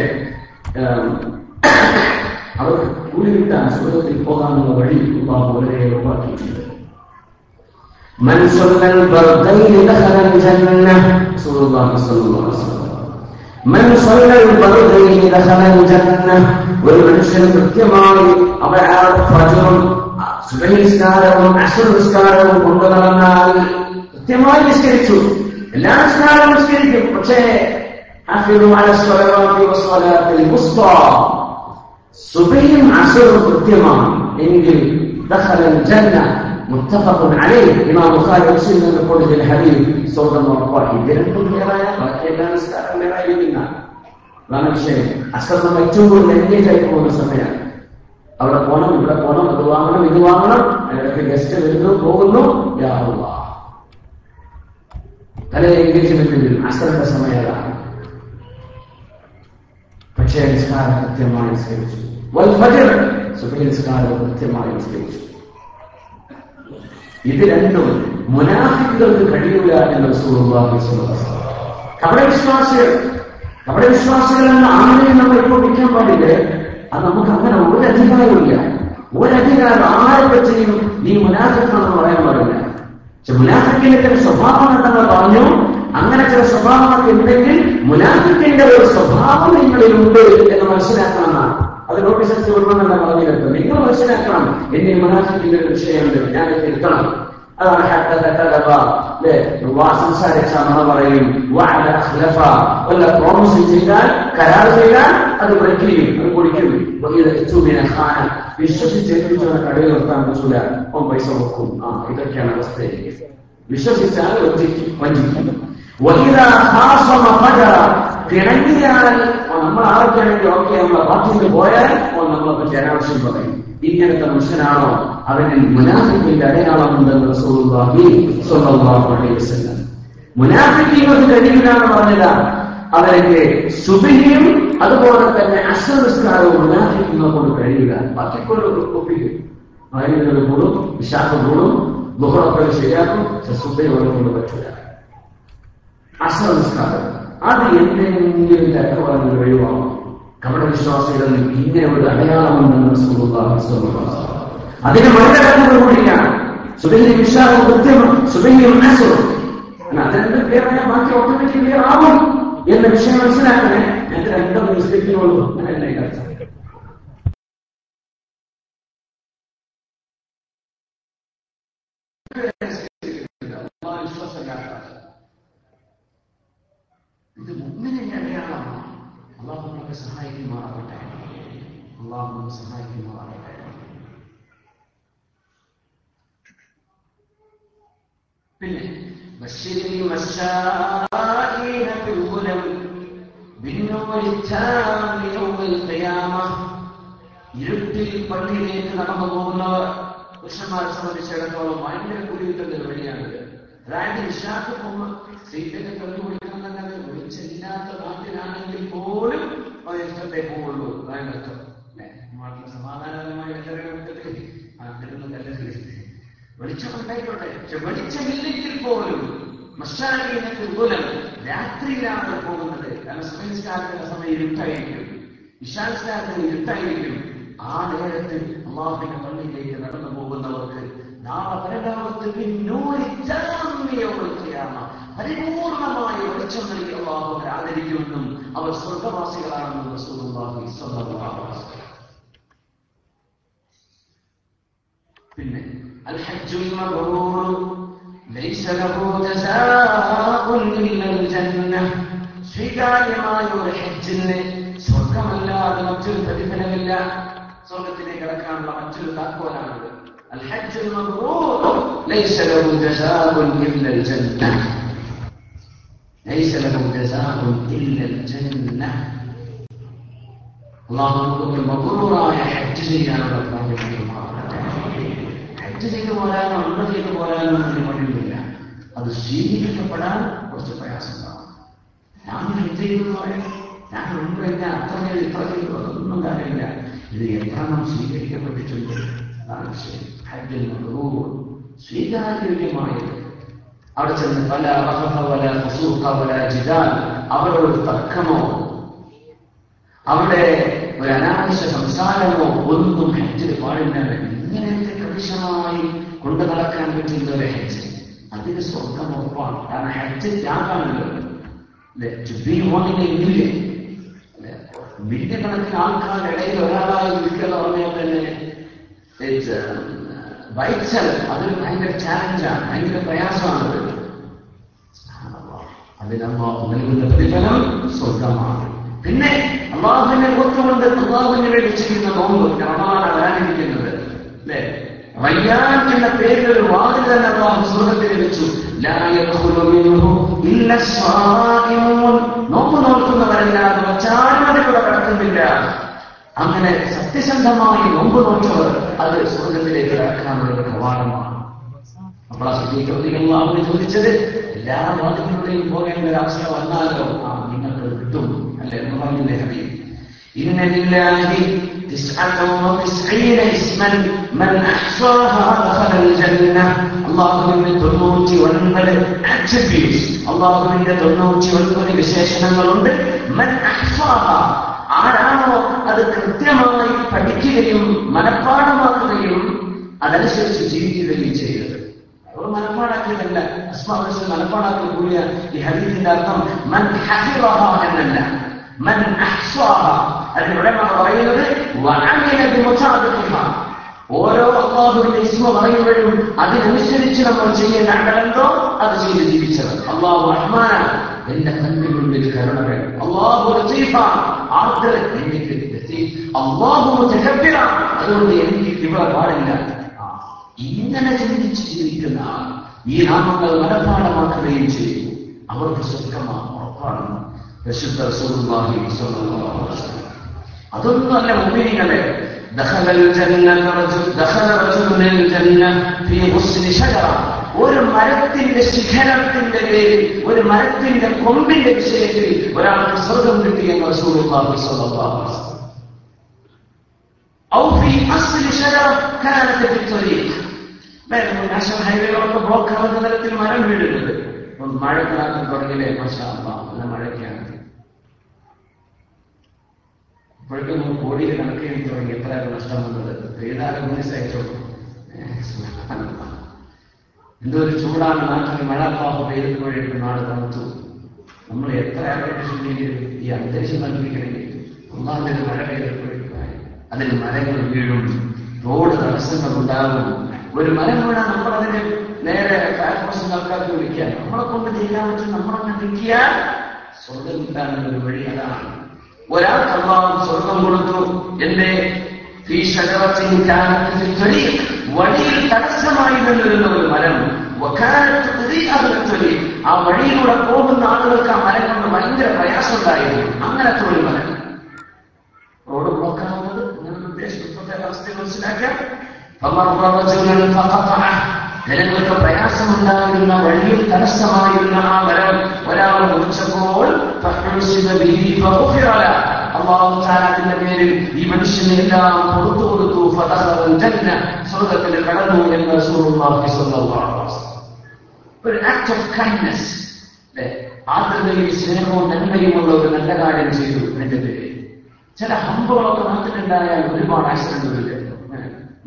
അവർക്ക് കൂടി കിട്ടാൻ സ്വർഗ്ഗത്തിൽ പോകാനുള്ള വഴി അല്ലാഹു വളരെ ഉറപ്പാക്കിയിട്ടുണ്ട്. من صلى البردين دخل الجنة. رسول الله صلى الله عليه وسلم. من صلى البردين دخل الجنة. ഒരു മനുഷ്യൻ കൃത്യമായി ഫജ്റും സുബഹി നിസ്കാരവും അശ്ർ നിസ്കാരവും കൊണ്ടു നടന്നാൽ, കൃത്യമായി നിസ്കരിച്ചു, എല്ലാ നിസ്കാരവും നിസ്കരിക്കും, പക്ഷേ സുബഹിയും അശ്റും കൃത്യമാണ് എങ്കിൽ ദഖലൽ ജന്ന. മുത്തഫഖുൻ അലൈഹി. ഇമാം ബുഖാരി മുസ്ലിം റിപ്പോർട്ട് ചെയ്ത ഹദീസ് സ്വർഗ്ഗം ഉറപ്പാക്കി. ഇത് രണ്ടും ക്ലിയറായ ബാക്കി എല്ലാ നിസ്കാരം ക്ലിയറായിരിക്കുന്ന അതാണ് വിഷയം. അശ്ർ നമ്മൾ ഏറ്റവും കൂടുതൽ എൻഗേജ് ആയി പോകുന്ന സമയമാണ്. അവിടെ പോകണം, ഇവിടെ പോകണം, അത് വാങ്ങണം, ഇത് വാങ്ങണം, അതിനൊക്കെ ഗസ്റ്റ് വരുന്നു പോകുന്നു, യാ അല്ലാഹ് പല എൻഗേജ്മെന്റിൽ അശ്രന്റെ സമയമാണ്. പക്ഷേ നിസ്കാരം കൃത്യമായി നിസ്കരിച്ചു. വൽ ഫജ്ർ, സുബഹി നിസ്കാരം കൃത്യമായി നിസ്കരിച്ചു. ഇത് രണ്ടും മുനാഫിക്കുകൾക്ക് കഴിയൂല എന്ന് റസൂലുള്ളാഹി സ്വല്ലല്ലാഹു അലൈഹി വസല്ലം. കപടവിശ്വാസികൾ എന്ന ആരെയും നമ്മൾ ഇപ്പോൾ വിളിക്കാൻ പാടില്ലേ. അത് നമുക്ക് അങ്ങനെ ഒരധികാരമില്ല. ഒരധികാരം ആരെ പറ്റിയും നീ മുനാഫിക്കാണെന്ന് പറയാൻ പാടില്ല. പക്ഷെ മുനാഫിക്കിന്റെ ചില സ്വഭാവം ഉണ്ടെന്ന് പറഞ്ഞു. അങ്ങനെ ചില സ്വഭാവങ്ങളൊക്കെ ഉണ്ടെങ്കിൽ മുനാഫിക്കിന്റെ ഒരു സ്വഭാവം നിങ്ങളിലുണ്ട് എന്ന് മനസ്സിലാക്കണമെന്നാണ്. അത് നോട്ടീസ് അടിച്ച് വിടണമെന്നല്ല പറഞ്ഞിട്ട് നിങ്ങൾ മനസ്സിലാക്കണം, എന്നെ മുനാഫിക്കിന്റെ ഒരു വിഷയമുണ്ട്, ഞാൻ തിരുത്തണം. അതാണ് സംസാരിച്ച നുണ പറയും, വല്ല പ്രോമിസ് ചെയ്താൽ, കരാർ ചെയ്താൽ അത് ബ്രേക്ക് ചെയ്യും, അത് പൊടിക്കും. വിശ്വസിച്ച് കടയിൽ നിർത്താൻ പറ്റൂല, ഓൻ പൈസ കൊടുക്കും. ഇതൊക്കെയാണ് അവസ്ഥ. വിശ്വസിച്ചാൽ വഞ്ചിക്കും. പിണങ്ങിയാൽ നമ്മൾ ആർക്കാണെങ്കിൽ ഓക്കെ, നമ്മളെ പാർട്ടിയിൽ പോയാൽ നമ്മളെ പറ്റി അനാവശ്യം പറയും. ഇങ്ങനത്തെ മനുഷ്യനാണോ അവനിൽ മുനാഫിക്കിന്റെ അടയാളമുണ്ടെന്ന് റസൂലുള്ളാഹി സ്വല്ലല്ലാഹു അലൈഹി വസല്ലം. മുനാഫിക്കീങ്ങൾക്ക് കഴിയില്ലാന്ന് പറഞ്ഞത് അവർക്ക് സുബഹിയും അതുപോലെ തന്നെ അശ്ർ നിസ്കാരവും മുനാഫിക്കിനെ കൊണ്ട് കഴിയില്ല. ബാക്കിക്കൊരു ഒപ്പിക്കും, മഗ്‌രിബ് കൂടും, ഇശാ കൂടും, ദുഹറൊക്കെ ശരിയാക്കും, സുബഹി കൊണ്ട് പറ്റില്ല. അശ്ർ നിസ്കാരം അത് എന്തെങ്കിലും തക്കവാൻ ഒഴിവാകും. കപടവിശ്വാസികളിൽ ഇങ്ങനെ ഒരു അടയാളമുണ്ടെന്ന് റസൂലുള്ളാഹി സ്വല്ലല്ലാഹു അലൈഹി വസല്ലം. അതിന് മറികടക്കുന്നതുകൂടിയാണ് സുബഹിയും ഇശാഉം കൃത്യമാണ്, സുബഹിയും അശ്റും. അതിന്റെ ക്ലിയറായ ബാക്കി ഓട്ടോമാറ്റിക് ക്ലിയർ ആവും എന്ന വിഷയം മനസ്സിലാക്കണേ. ഞാൻ രണ്ടും നിസ്കരിക്കുന്നുള്ളൂ, അങ്ങനെയല്ല അർത്ഥം. ഇത് മുഅ്മിനിന്റെ അടയാളമാണ്. അല്ലാഹു നമുക്ക് സഹായിക്കുമാറാകട്ടെ. അല്ലാഹു നമുക്ക് സഹായിക്കുമാറാകട്ടെ. പിന്നെ ഇരുട്ടിൽ പള്ളിയിലേക്ക് നടന്നു പോകുന്നവർ പുരുഷന്മാരെ സംബന്ധിച്ചിടത്തോളം ഭയങ്കര കുടിയിട്ടുള്ള വഴിയാണിത്. അതായത് ഇശാക്ക് പോകുമ്പോൾ സ്ത്രീകളെ കണ്ടുപിടിക്കണമെന്നത് വിളിച്ചില്ലാത്ത നാട്ടിലാണെങ്കിൽ പോലും ഇഷ്ടത്തെ പോവുള്ളൂ. അതായത് നാട്ടിൽ സമാധാനപരമായി എല്ലാവരുടെ കിട്ടുന്ന കല്ലറിയ വെളിച്ചമുണ്ടായിക്കോട്ടെ, പക്ഷെ വെളിച്ചമില്ലെങ്കിൽ പോലും മസ്സാലിനൊക്കെ മൂലം രാത്രിയിലാണ് പോകുന്നത്. കാരണം സുബഹിസ്കാരത്തിന്റെ സമയം ഇരുട്ടായിരിക്കും, ഇശാസ്കാരത്തിന് ഇരുട്ടായിരിക്കും. ആ നേരത്ത് അല്ലാഹുവിന്റെ പള്ളിയിലേക്ക് നടന്നു പോകുന്നവർക്ക് നാളെ പരലോകത്ത് പരിപൂർണമായ വെളിച്ചം നൽകി അല്ലാഹു അവരെ ആദരിക്കുമെന്നും അവർ സ്വർഗവാസികളാണെന്നും റസൂലുള്ളാഹി സ്വല്ലല്ലാഹു അലൈഹി വസല്ലം. പിന്നെ അൽ ഹജ്ജുൽ മബ്റൂർ ലൈസ ലഹു ജസാഉൻ ഇല്ലൽ ജന്ന. സ്വീകാര്യമായ ഒരു ഹജ്ജിന് സ്വർഗമല്ലാതെ മറ്റൊരു പ്രതിഫലമില്ല. സ്വർഗത്തിലേക്ക് കടക്കാനുള്ള മറ്റൊരു താക്കോലാണത്. അൽ ഹജ്ജുൽ മബ്റൂർ ലൈസ ലഹു ജസാഉൻ ഇല്ലൽ ജന്ന. ലൈസ ലഹു ജസാഉൻ ഇല്ലൽ ജന്ന. അല്ലാഹു നമുക്ക് മബ്റൂറായ ഹജ്ജ് ചെയ്യാനുള്ള ഭാഗ്യം. ഹജ്ജ് ചെയ്തു പോരാനോ ഉംറ ചെയ്തു പോരാനോ അതിന് പണിയില്ല. അത് സ്വീകരിക്കപ്പെടാൻ കുറച്ച് പ്രയാസമുണ്ടാവും. ഞാൻ ഹജ്ജ് ചെയ്തു പറയാം, ഞാൻ ഉംറയില്ല, അത്ര ഇത്ര ചെയ്തു, അതൊന്നും കാര്യമില്ല. ഇത് എത്രണ്ണം സ്വീകരിക്കപ്പെട്ടിട്ടുണ്ട് അതാണ് വിഷയം. ഹജ്ജുൽ മബ്റൂർ സ്വീകാര്യമായത്. അവിടെ ചെന്ന് പല റഫഖ വല ഫുസൂഖ വല ജിദാൽ, അവിടെ ഒരു തർക്കമോ അവിടെ ഒരു അനാവശ്യ സംസാരമോ ഒന്നും ഹജ്ജിൽ പാടില്ല. ഇങ്ങനത്തെ കൃത്യമായി കൊണ്ടു നടക്കാൻ പറ്റുന്ന ഒരു ഹജ്ജ്, അതിന് സ്വർഗം ഉറപ്പാണ്. കാരണം ഹജ്ജ് ത്യാഗാണല്ലോ. മില്യക്കണക്കിന് ആൾക്കാരുടെ ഇടയിൽ ഒരാളായി നിൽക്കുക പറഞ്ഞാൽ തന്നെ വൈച്ചൽ അതൊരു ഭയങ്കര ചാലഞ്ചാണ്, ഭയങ്കര പ്രയാസമാണത്. അതിന് അല്ലാഹു നൽകുന്ന പ്രതിഫലം സ്വർഗമാണ്. പിന്നെ അല്ലാഹുവിനെ ഓർത്തുകൊണ്ട് അല്ലാഹുവിനെ വേണ്ടി ചെയ്യുന്ന നോമ്പ്, റമളാനാണ് വരാനിരിക്കുന്നത് അല്ലേ? റയ്യാൻ എന്ന പേരിൽ ഒരു വാതിൽ തന്നെ അല്ലാഹു സ്വർഗത്തിൽ വെച്ചു. ലാ യദ്ഖുലു മിൻഹു ഇല്ല സ്വായിമൂൻ. നോമ്പ് നോക്കുന്നവരല്ലാതെ മറ്റാരും അതിലൂടെ കടക്കുന്നില്ല. അങ്ങനെ സത്യസന്ധമായി നോമ്പ് നോറ്റവർ അത് സ്വർഗത്തിലേക്ക് കടക്കാനുള്ള ഒരു കവാടമാണ്. അപ്പോൾ ആ അല്ലാഹുവിനെ ചോദിച്ചത്, എല്ലാ വാതിലുകളിലും പോകേണ്ട ഒരവസ്ഥ വന്നാലോ നിങ്ങൾക്ക് കിട്ടും അല്ലെ എന്ന് പറഞ്ഞില്ലേ ഹബീബ്. ഇന്ന ലില്ലാഹി 99 ഇസ്മൻ മൻ അഹ്സാഹാ ദഖലൽ ജന്ന. അല്ലാഹുവിന്റെ 99 ആട്രിബ്യൂട്ട്സ്, അല്ലാഹുവിന്റെ 99 വിശേഷണങ്ങളുണ്ട്. മൻ അഹ്സാഹാ, ആരാണോ അത് കൃത്യമായി പഠിക്കുകയും മനഃപ്പാഠമാക്കുകയും അതനുസരിച്ച് ജീവിക്കുകയും ചെയ്തത്. അവർ മനഃപ്പാടാക്കിയതല്ല, അസ്മാഉൽ മനഃപ്പാടാക്കി കൂടിയ ഈ ഹദീസിന്റെ അർത്ഥം മൻ ഹഫിളഹ എന്നല്ല, മൻ അഹ്സാഹ. അതിന് ഉലമ പറയുന്നത് വഅമില ബിമുതാബിഖിഹ. ഓരോ അല്ലാഹുവിന്റെ ഇസ്മ പറയുമ്പോഴും അതിനനുസരിച്ച് നമ്മൾ ചെയ്യേണ്ട അമലെന്തോ അത് ചെയ്ത് ജീവിച്ചത്. അല്ലാഹു റഹ്മാനാണ്, എന്റെ കണ്ണിനുള്ളിൽ കരുണകൾ. അല്ലാഹു ലതീഫാണ്, ആർദ്ര എനിക്ക് ലതീഫ്. അല്ലാഹു മുതകബ്ബിറാണ്, അതുകൊണ്ട് എനിക്ക് ഇവിടെ പാടില്ല. ഇങ്ങനെ ചിന്തിച്ച് ജീവിക്കുന്ന ഈ നാമങ്ങൾ മനഃപ്പാഠമാക്കുകയും ചെയ്തു, അവർക്ക് സ്വർഗമാണ് ഉറപ്പാണ്. പരിശുദ്ധ റസൂലുള്ളാഹി സ്വല്ലല്ലാഹു അലൈഹി വസല്ലം അതൊന്നുമല്ല മുഅ്മിനീങ്ങളെ. ഒരു മരത്തിന്റെ ശിഖരത്തിന്റെ പേരിൽ, ഒരു മരത്തിന്റെ കൊമ്പിന്റെ വിഷയത്തിൽ ഒരാൾക്ക് സ്വർഗം കിട്ടിയെന്ന് റസൂലുള്ളാഹി സ്വല്ലല്ലാഹു അലൈഹി വസല്ലം. ഔ ഫീ അസ്ലി ശജറ കാനത് ഫി ത്വരീഖ്. നാഷണൽ ഹൈവേകളൊക്കെ ബ്ലോക്ക് ആവുന്ന തരത്തിൽ മരം വീഴുന്നത്. മഴക്കാലത്ത് തുടങ്ങിയില്ലേ, മാഷാ അല്ലാഹ് നല്ല മഴയ്ക്കാണ്. ഇപ്പോഴേക്കും നമ്മൾ കോടിയിൽ കണക്കെഴുതി തുടങ്ങി എത്രയാണ് നഷ്ടം വന്നത്. ഏതാനും മനസ്സായിട്ടോളൂ. എന്തൊരു ചൂടാണ് നാട്ടിൽ. മഴ പാമ്പ് പെയ്തപ്പോഴേക്കും നാട് തണുത്തു. നമ്മൾ എത്ര അപ്ഡേഷൻ ചെയ്തിരുന്നു ഈ അന്തരീക്ഷം നൽകിക്കണമെങ്കിൽ. ഒന്നാമത് മഴ പെയ്തപ്പോഴേക്കുമായി അതിന് മരങ്ങൾ വീഴും, റോഡ് തടസ്സങ്ങൾ ഉണ്ടാകും. ഒരു മരം വീണാൽ നമ്മളതിന് നേരെ ഫയർഫോഴ്സിന്റെ ആൾക്കാർക്ക് വിളിക്കാൻ നമ്മളെ കൊണ്ട് ചെയ്യാൻ പറ്റും. നമ്മളങ്ങനെ നിൽക്കിയാൽ സ്വർഗം കിട്ടാനുള്ള ഒരു വഴി അതാണ്. ഒരാൾക്ക് അല്ലാഹു സ്വർഗം കൊടുത്തു. എന്റെ വഴിയിൽ തടസ്സമായി നിന്നിരുന്ന ഒരു മരം. ആ വഴിയിലൂടെ പോകുന്ന ആളുകൾക്ക് ആ മരം കൊണ്ട് ഭയങ്കര പ്രയാസം ഉണ്ടായിരുന്നു. അങ്ങനത്തെ ഒരു മരം. റോഡ് ബ്ലോക്കാവുന്നത് നിങ്ങളുടെ ഉദ്ദേശം ഇപ്പോഴത്തെ അവസ്ഥയെ മനസ്സിലാക്കാം. ജനങ്ങൾക്ക് പ്രയാസമുണ്ടായിരുന്ന വഴിയിൽ തടസ്സമായിരുന്ന ആ മരം ഒരാൾ മുറിച്ചപ്പോൾ അല്ലാഹു തആല അതിന്റെ പേരിൽ ഈ മനുഷ്യനെ എല്ലാം പുറത്തു കൊടുത്തു. ഫദഖലൽ ജന്ന, സ്വർഗ്ഗത്തിൽ കടന്നു എന്ന് റസൂലുള്ളാഹി സ്വല്ലല്ലാഹു അലൈഹി വസല്ലം. ഒരു ആക്ട് ഓഫ് കൈൻഡ്നസ്, ആദ്രതയും സ്നേഹവും നന്മയുമുള്ള ഒരു നല്ല കാര്യം ചെയ്തു എന്റെ പേര്. ചില ഹമ്പുകളൊക്കെ നാട്ടിലുണ്ടായാൽ ഒരുപാട് ആക്സിഡന്റ് വരില്ല.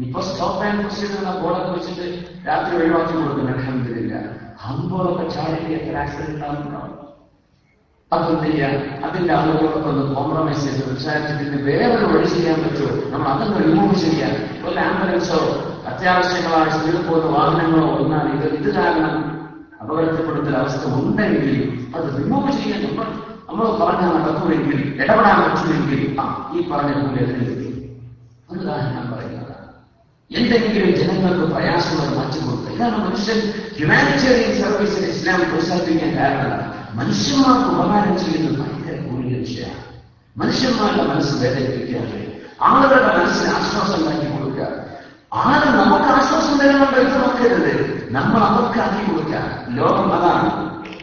ഇപ്പൊ സ്റ്റോപ്പ് ആൻഡ് പ്രൊസീജിയർ ബോർഡൊക്കെ വെച്ചിട്ട് രാത്രി ഒഴിവാക്കി കൊടുക്കുന്നു. അൽഹംദുലില്ലാ. ഹമ്പുകളൊക്കെ ചാടി എത്ര ആക്സിഡന്റ് ഉണ്ടാകുന്നുണ്ടാവും. അതെന്ത് ചെയ്യാൻ, അതിന്റെ ആളുകളൊക്കെ ഒന്ന് കോംപ്രമൈസ് ചെയ്ത് വിചാരിച്ചിട്ട് വേറൊരു വഴി ചെയ്യാൻ പറ്റുമോ, നമ്മൾ അതൊന്ന് റിമൂവ് ചെയ്യാൻ. ഒരു ആംബുലൻസോ അത്യാവശ്യങ്ങളായ സ്പീഡിൽ പോകുന്ന വാഹനങ്ങളോ വന്നാൽ ഇത് കാരണം അപകടത്തിൽപ്പെടുന്ന അവസ്ഥ ഉണ്ടെങ്കിൽ അത് റിമൂവ് ചെയ്യാൻ നമ്മൾ പറഞ്ഞാൽ നടക്കുമെങ്കിൽ, ഇടപെടാൻ പറ്റുമെങ്കിൽ ഈ പറഞ്ഞ പോലെ അതാണ് ഞാൻ പറയുന്നത്. എന്തെങ്കിലും ജനങ്ങൾക്ക് പ്രയാസങ്ങൾ മാറ്റിക്കൊടുക്കുക. ഇതാണ് മനുഷ്യൻ ഹ്യൂമാനിറ്റേറിയൻ സർവീസിൽ ഇസ്ലാം പ്രോത്സാഹിപ്പിക്കാൻ കാരണം. മനുഷ്യന്മാർക്ക് ഉപകാരം ചെയ്യുന്നത് ഭയങ്കര കൂടിയ വിഷയമാണ്. മനുഷ്യന്മാരുടെ മനസ്സ് വേദനിപ്പിക്കാതെ ആളുകളുടെ മനസ്സിന് ആശ്വാസം ഉണ്ടാക്കി കൊടുക്കുക. ആരും നമുക്ക് ആശ്വാസം തരുന്നുണ്ടോ ഇത് നോക്കരുത്, നമ്മൾ അവർക്ക് ആക്കി കൊടുക്കുക. ലോകം അതാണ്,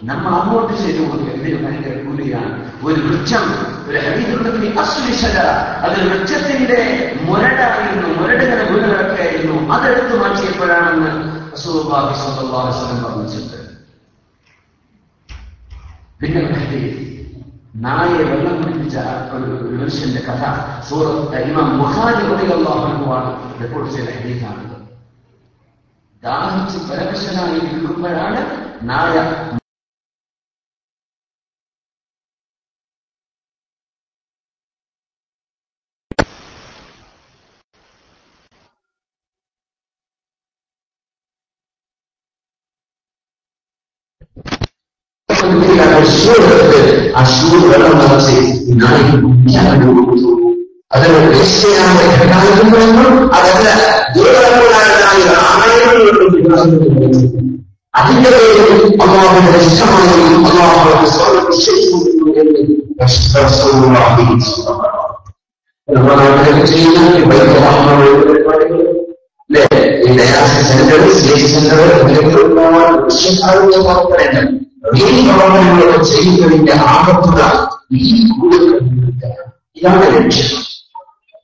നമ്മൾ അങ്ങോട്ട് ചെയ്തു കൊടുക്കുക. ഇതിന് ഭയങ്കര കൂലിയാണ്. ഒരു വൃക്ഷം, ഒരു ഹദീസുണ്ടെങ്കിൽ അസ്ലിശല, അത് വൃക്ഷത്തിന്റെ മുരടായിരുന്നു, മുരടുകളെ വീട് കിടക്കുകയായിരുന്നു. അതെടുത്തു മാറ്റിയപ്പോഴാണെന്ന് റസൂലുള്ളാഹി സ്വല്ലല്ലാഹു അലൈഹി വസല്ലം പറഞ്ഞിട്ടുണ്ട്. പിന്നെ നായയെ വെള്ളം കുടിപ്പിച്ച ഒരു മനുഷ്യന്റെ കഥ സൂറത്ത് ഇമാം ബുഖാരി റളിയല്ലാഹു അൻഹു റിപ്പോർട്ട് ചെയ്ത ഹദീസാണ്. ദാഹിച്ച് പരവശനായി നിൽക്കുമ്പോഴാണ് നായ ആ ഷൂ വെള്ളം നിറച്ച് നായി കുടിക്കാൻ കൊടുത്തു. അതൊരു വേശ്യയായ ഘടനാകുമ്പോഴൊന്നും അതല്ല, അതിന്റെ പേരിൽ അല്ലാഹുവിന്റെ ഇഷ്ടമായും അല്ലാഹുവിന്റെ സ്വർഗ്ഗം നിശ്ചയിക്കുന്നു എന്ന് റസൂലുള്ളാഹി നമ്മുടെ നാട്ടിലൊക്കെ ചെയ്യുന്ന ഈ ഡയാലിസിസ് സെന്റർ, സ്റ്റേജ് സെന്റർ, പ്രവർത്തനങ്ങളൊക്കെ ചെയ്യുന്നതിന്റെ ആകത്തുക ഈ കൂടുതൽ ഇതാണ് ലക്ഷ്യം.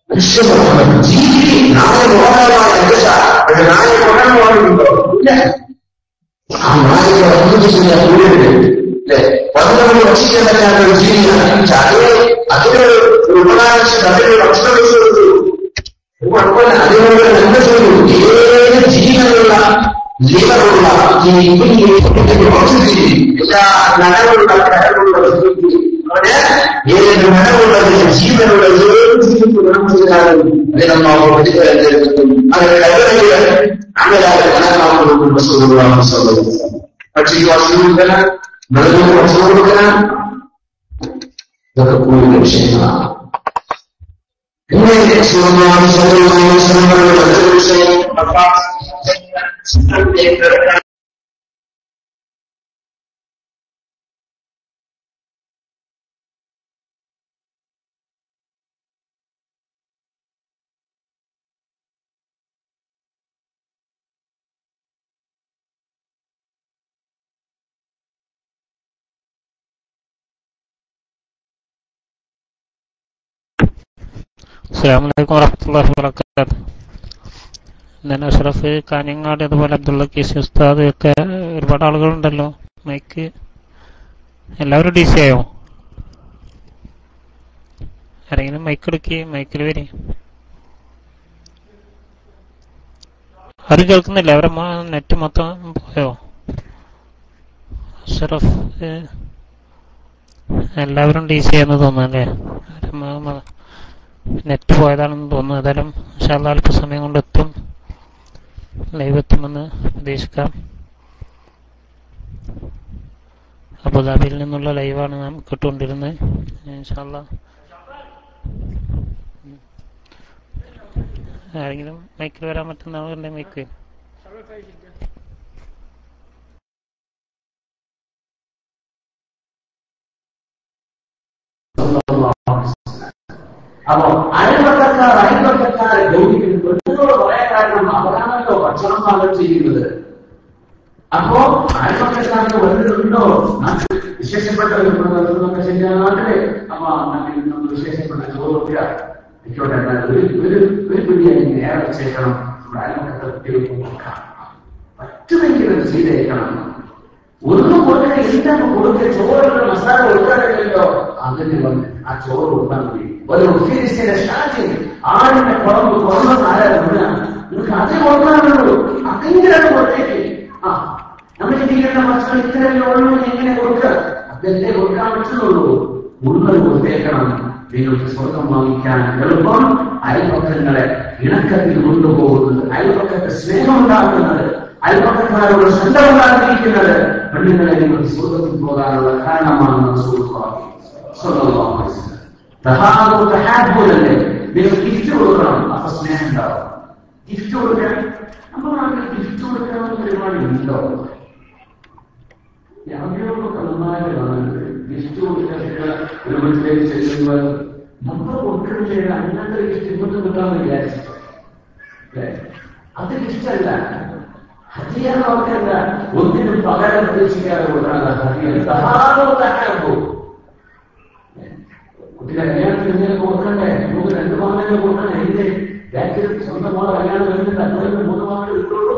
മനുഷ്യബോധം ജീവി നാളെ ബോധമായ നാളെ കൊല്ലാൻ പാടുണ്ടോ? ഇല്ല. ആ നാളെ അനുഭവിക്കുന്ന കൂടുതൽ അല്ലെ 11 ഭക്ഷിക്കാൻ പറ്റാത്ത ഒരു ജീവിയാണ്. അതിന് ഉപകാരം അതിന് ഭക്ഷണം കൊടുത്തു, കുഴപ്പമില്ല, അതിനുള്ള നന്മ ചെയ്തു. ഏത് ജീവനുള്ള ജീവനുള്ള എല്ലാ നനവുള്ള കടകളുള്ള അവന് ഏത് നനവുള്ളത് ജീവനുള്ള ഗുണം ചെയ്താലും അതിനൊന്നും അങ്ങനെ കടകളിൽ അങ്ങനെ പക്ഷിക്ക് ഭക്ഷണം കൊടുക്കണം, മൃഗങ്ങൾക്ക് ഭക്ഷണം കൊടുക്കണം. ഇതൊക്കെ കൂടുതൽ വിഷയങ്ങളാണ്. പിന്നെ വിഷയം അസ്സലാമു അലൈക്കും വറഹ്മത്തുള്ളാഹി വബറകാതുഹു. ഞാൻ അഷ്റഫ് കാഞ്ഞങ്ങാട്, അതുപോലെ അബ്ദുള്ള കീസി ഉസ്താദ് ഒക്കെ ഒരുപാട് ആളുകളുണ്ടല്ലോ. മൈക്ക് എല്ലാവരും ഡി സി ആയോ? ആരെങ്കിലും മൈക്ക് എടുക്കി, മൈക്കിൽ വരി. ആരും കേൾക്കുന്നില്ല, അവരെ നെറ്റ് മൊത്തം പോയോ? അഷ്റഫ് എല്ലാവരും ഡി സി ആയെന്ന് തോന്നുന്നല്ലേ? നെറ്റ് പോയതാണെന്ന് തോന്നുന്നു. ഏതായാലും ഇൻഷാ അല്ലാഹ് അല്പസമയം കൊണ്ട് എത്തും, ലൈവ് എത്തുമെന്ന് പ്രതീക്ഷിക്കാം. അബുദാബിയിൽ നിന്നുള്ള ലൈവാണ് നാം കേട്ടുകൊണ്ടിരുന്നത്. ഇൻഷാ അല്ലാഹ് ആരെങ്കിലും മൈക്കിൽ വരാൻ പറ്റുന്ന ആളുകളുടെ മൈക്ക്. അപ്പോ അയൽവക്കക്കാരെ ഗൗനിക്കുന്നത് പറയാൻ കാരണം അവരാണല്ലോ ഭക്ഷണം പാകം ചെയ്യുന്നത്. അപ്പോ അയൽപക്കക്കാർക്ക് വലുതുണ്ടോ വിശേഷപ്പെട്ട ഒക്കെ ശരിയാ നാട്ടില് അപ്പൊ നമ്മൾ വിശേഷപ്പെട്ട ചോറ് കൊടുക്കുക ആയിക്കോട്ടെ. എന്നാൽ ഒരു പിടിയായി നേരെ വെച്ചേക്കണം. നമ്മുടെ അയൽപക്കത്തെ കുട്ടികൾക്ക് കൊടുക്കാം. പറ്റുമെങ്കിലും ചെയ്തേക്കണം. ഒന്നും കൊടുക്കുക എന്താണ് കൊടുക്കുക? ചോറിന്റെ മസാല കൊടുക്കാറില്ലല്ലോ. അതിന് വന്ന് ആ ചോറ് കൊടുക്കാൻ മതി. ഒരു ഉഫീസിന്റെ ഷാജി ആടിന്റെ കുളമ്പ് കുറഞ്ഞ നിങ്ങൾക്ക് അത് കൊടുക്കാനുള്ളൂ. അതെങ്കിലാണ് കൊടുത്തേക്ക്. ആ നമ്മൾ ജീവിക്കുന്ന ഭക്ഷണം ഇത്രയല്ലേ ഉള്ളൂ, എങ്ങനെ കൊടുക്കുക? അതല്ലേ കൊടുക്കാൻ പറ്റുന്നുള്ളൂ. ഉള്ളത് കൊടുത്തേക്കണം. നിങ്ങൾക്ക് സ്വർഗം വാങ്ങിക്കാൻ എളുപ്പം അയൽപക്കങ്ങളെ ഇണക്കത്തിൽ കൊണ്ടുപോകുന്നത്, അയൽപക്കത്തെ സ്നേഹം ഉണ്ടാക്കുന്നത്, അയൽപക്കക്കാരോട് ശ്രദ്ധ ഉണ്ടാക്കിയിരിക്കുന്നത് പെണ്ണുങ്ങളെ നിങ്ങൾക്ക് സ്വർഗത്തിൽ പോകാനുള്ള കാരണമാണെന്ന് തഹാബുലല്ലേ. നിങ്ങൾ ഗിഫ്റ്റ് കൊടുക്കണം. അപ്പൊ സ്നേഹം ഉണ്ടാവും. ഗിഫ്റ്റ് കൊടുക്കാൻ നമ്മുടെ നാട്ടിൽ ഗിഫ്റ്റ് കൊടുക്കാനുള്ള പരിപാടി ഉണ്ടോ? അവരോടൊക്കെ നന്നായിട്ട് കാണുന്നത് ഗിഫ്റ്റ് കൊടുക്കാൻ ഒരു വീട്ടിലേക്ക് ചെല്ലുമ്പോൾ നമ്മൾ കൊടുക്കുന്നില്ല. അങ്ങനത്തെ ഗിഫ്റ്റ് ഇങ്ങോട്ട് കിട്ടാമെന്ന് വിചാരിച്ചിട്ടോ അല്ലേ? അത് ഗിഫ്റ്റല്ല, ഹദിയാന്നോക്കല്ല. ഒന്നിനും പകരം പ്രതീക്ഷിക്കാതെ കൊടുക്കാതെ ഹദിയ. കുട്ടിയുടെ കല്യാണത്തിന് എന്തെങ്കിലും കൊടുക്കണ്ടേ? നമുക്ക് 2 മാസങ്ങൾ കൊടുക്കണേ. ഇതിന്റെ ബാക്കിൽ സ്വന്തം മോളെ കല്യാണം വരുന്നില്ല. അതുകൊണ്ട് 3 മാസം കിട്ടുള്ളൂ.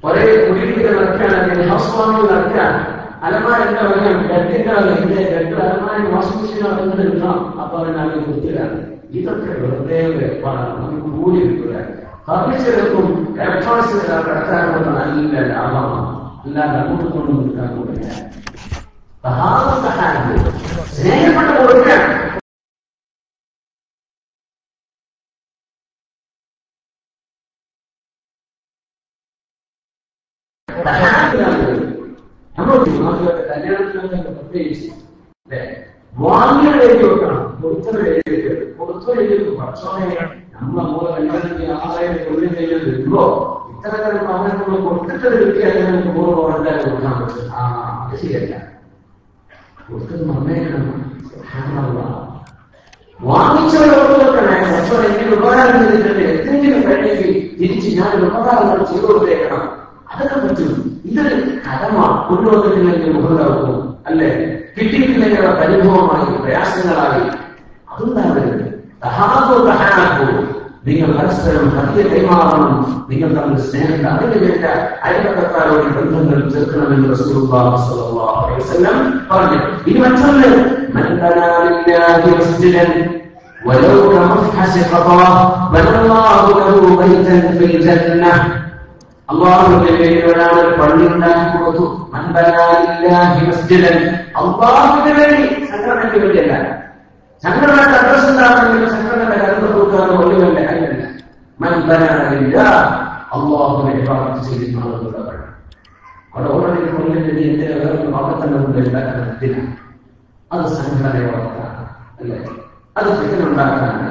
ഒരേ കുടിയിരിക്കൽ നടക്കുകയാണ്, ഹൗസ് വാമിംഗ് നടക്കാൻ അലമാര എന്താ പറയാം, ഗട്ടിന്റെ ഗട്ട് അലമാര വാഷിംഗ് മെഷീൻ നടക്കുന്നത് കിട്ടണം. അപ്പൊ അതിനാണ് കുത്തിലാണ്. ഇതൊക്കെ വെറുതെ നമുക്ക് കൂടി കിട്ടില്ല. ഫർണിച്ചറും ഇലക്ട്രോണിക്സ് കടത്താനുള്ള നല്ല ലാഭമാണ്. അല്ലാതെ അങ്ങോട്ട് കൊണ്ടു നിൽക്കാൻ കൂടില്ല. സ്നേഹപ്പെട്ട് കൊടുക്കാൻ കല്യാണത്തിനൊക്കെ പ്രത്യേകിച്ച് വാങ്ങിയുടെ എഴുതി വെക്കണം. കൊടുത്തവരെ ഭക്ഷണം നമ്മളെ മൂല കല്യാണത്തിന് ആളെ തൊഴിൽ ചെയ്യുന്നത് വരുമ്പോ ഇത്തരക്കാരും അവരെ നമ്മൾ കൊടുത്തിട്ടത് കിട്ടിയാൽ നമുക്ക് പൂർവ്വം കൊടുക്കാൻ പറ്റും. അത് ശരിയല്ല. കൊടുത്തത് നന്നേക്കണം. വാങ്ങിച്ചവരോടൊക്കെ ഭക്ഷണം എന്തെങ്കിലും ഉപകാരം ചെയ്തിട്ടുണ്ട്, എന്തെങ്കിലും കഴിഞ്ഞെങ്കിൽ തിരിച്ച് ഞാനൊരു ഉപകാരങ്ങൾ ചെയ്തു കൊടുത്തേക്കണം. അതൊക്കെ പറ്റും. ഇതൊരു കടമാണ്. കൊണ്ടുവന്നിട്ടില്ലെങ്കിൽ മുഖതാവും അല്ലെ? കിട്ടിയിട്ടില്ലെങ്കിൽ പരിഭവമായി പ്രയാസങ്ങളായി അതുണ്ടാവരുത്. നിങ്ങൾ പരസ്പരം ഹത്യ കൈമാറണം. നിങ്ങൾ തമ്മിൽ സ്നേഹം അതിന് വേണ്ട അയൽപക്കക്കാരോട് ബന്ധങ്ങൾ ചേർക്കണമെന്ന് റസൂലുള്ളാഹി സ്വല്ലല്ലാഹു അലൈഹി വസല്ലം പറഞ്ഞു. ഇനി മറ്റൊന്ന്, മൻ ബനാ ലില്ലാഹി മസ്ജിദൻ വലൗ കമഫ്ഹസി ഖതാ ബനല്ലാഹു ലഹു ബൈതൻ ഫിൽ ജന്നah. അല്ലാഹുവിന്റെ പേരിൽ ഒരാൾ പള്ളി ഉണ്ടാക്കി കൊടുത്തു. മൻ ബനാ ലില്ലാഹി മസ്ജിദൻ, അല്ലാഹുവിന്റെ പേരിൽ, സംഘടനയ്ക്ക് വേണ്ടിയല്ല. സംഘടനയുടെ അഡ്രസ് ഉണ്ടാകുന്നെങ്കിൽ സംഘടനയുടെ കരുത്ത് കൊടുക്കാതെ ഒഴിവല്ല. അല്ലല്ല, മനസ്സിലാകില്ല. അള്ളാഹുവിനെ ഇബാദത്ത് ചെയ്യുന്ന ആളുകളാണ്. അവിടെ ഓൾറെഡി കൊല്ലുന്നത് എന്തിനാ വേറെ ഭാഗത്തന്നെ ഉണ്ടാക്കുന്നതിന് അത് സംഘടനയോടൊക്കെയാണ് അല്ലേ? അത് ഫിത്നയുണ്ടാക്കാനാണ്.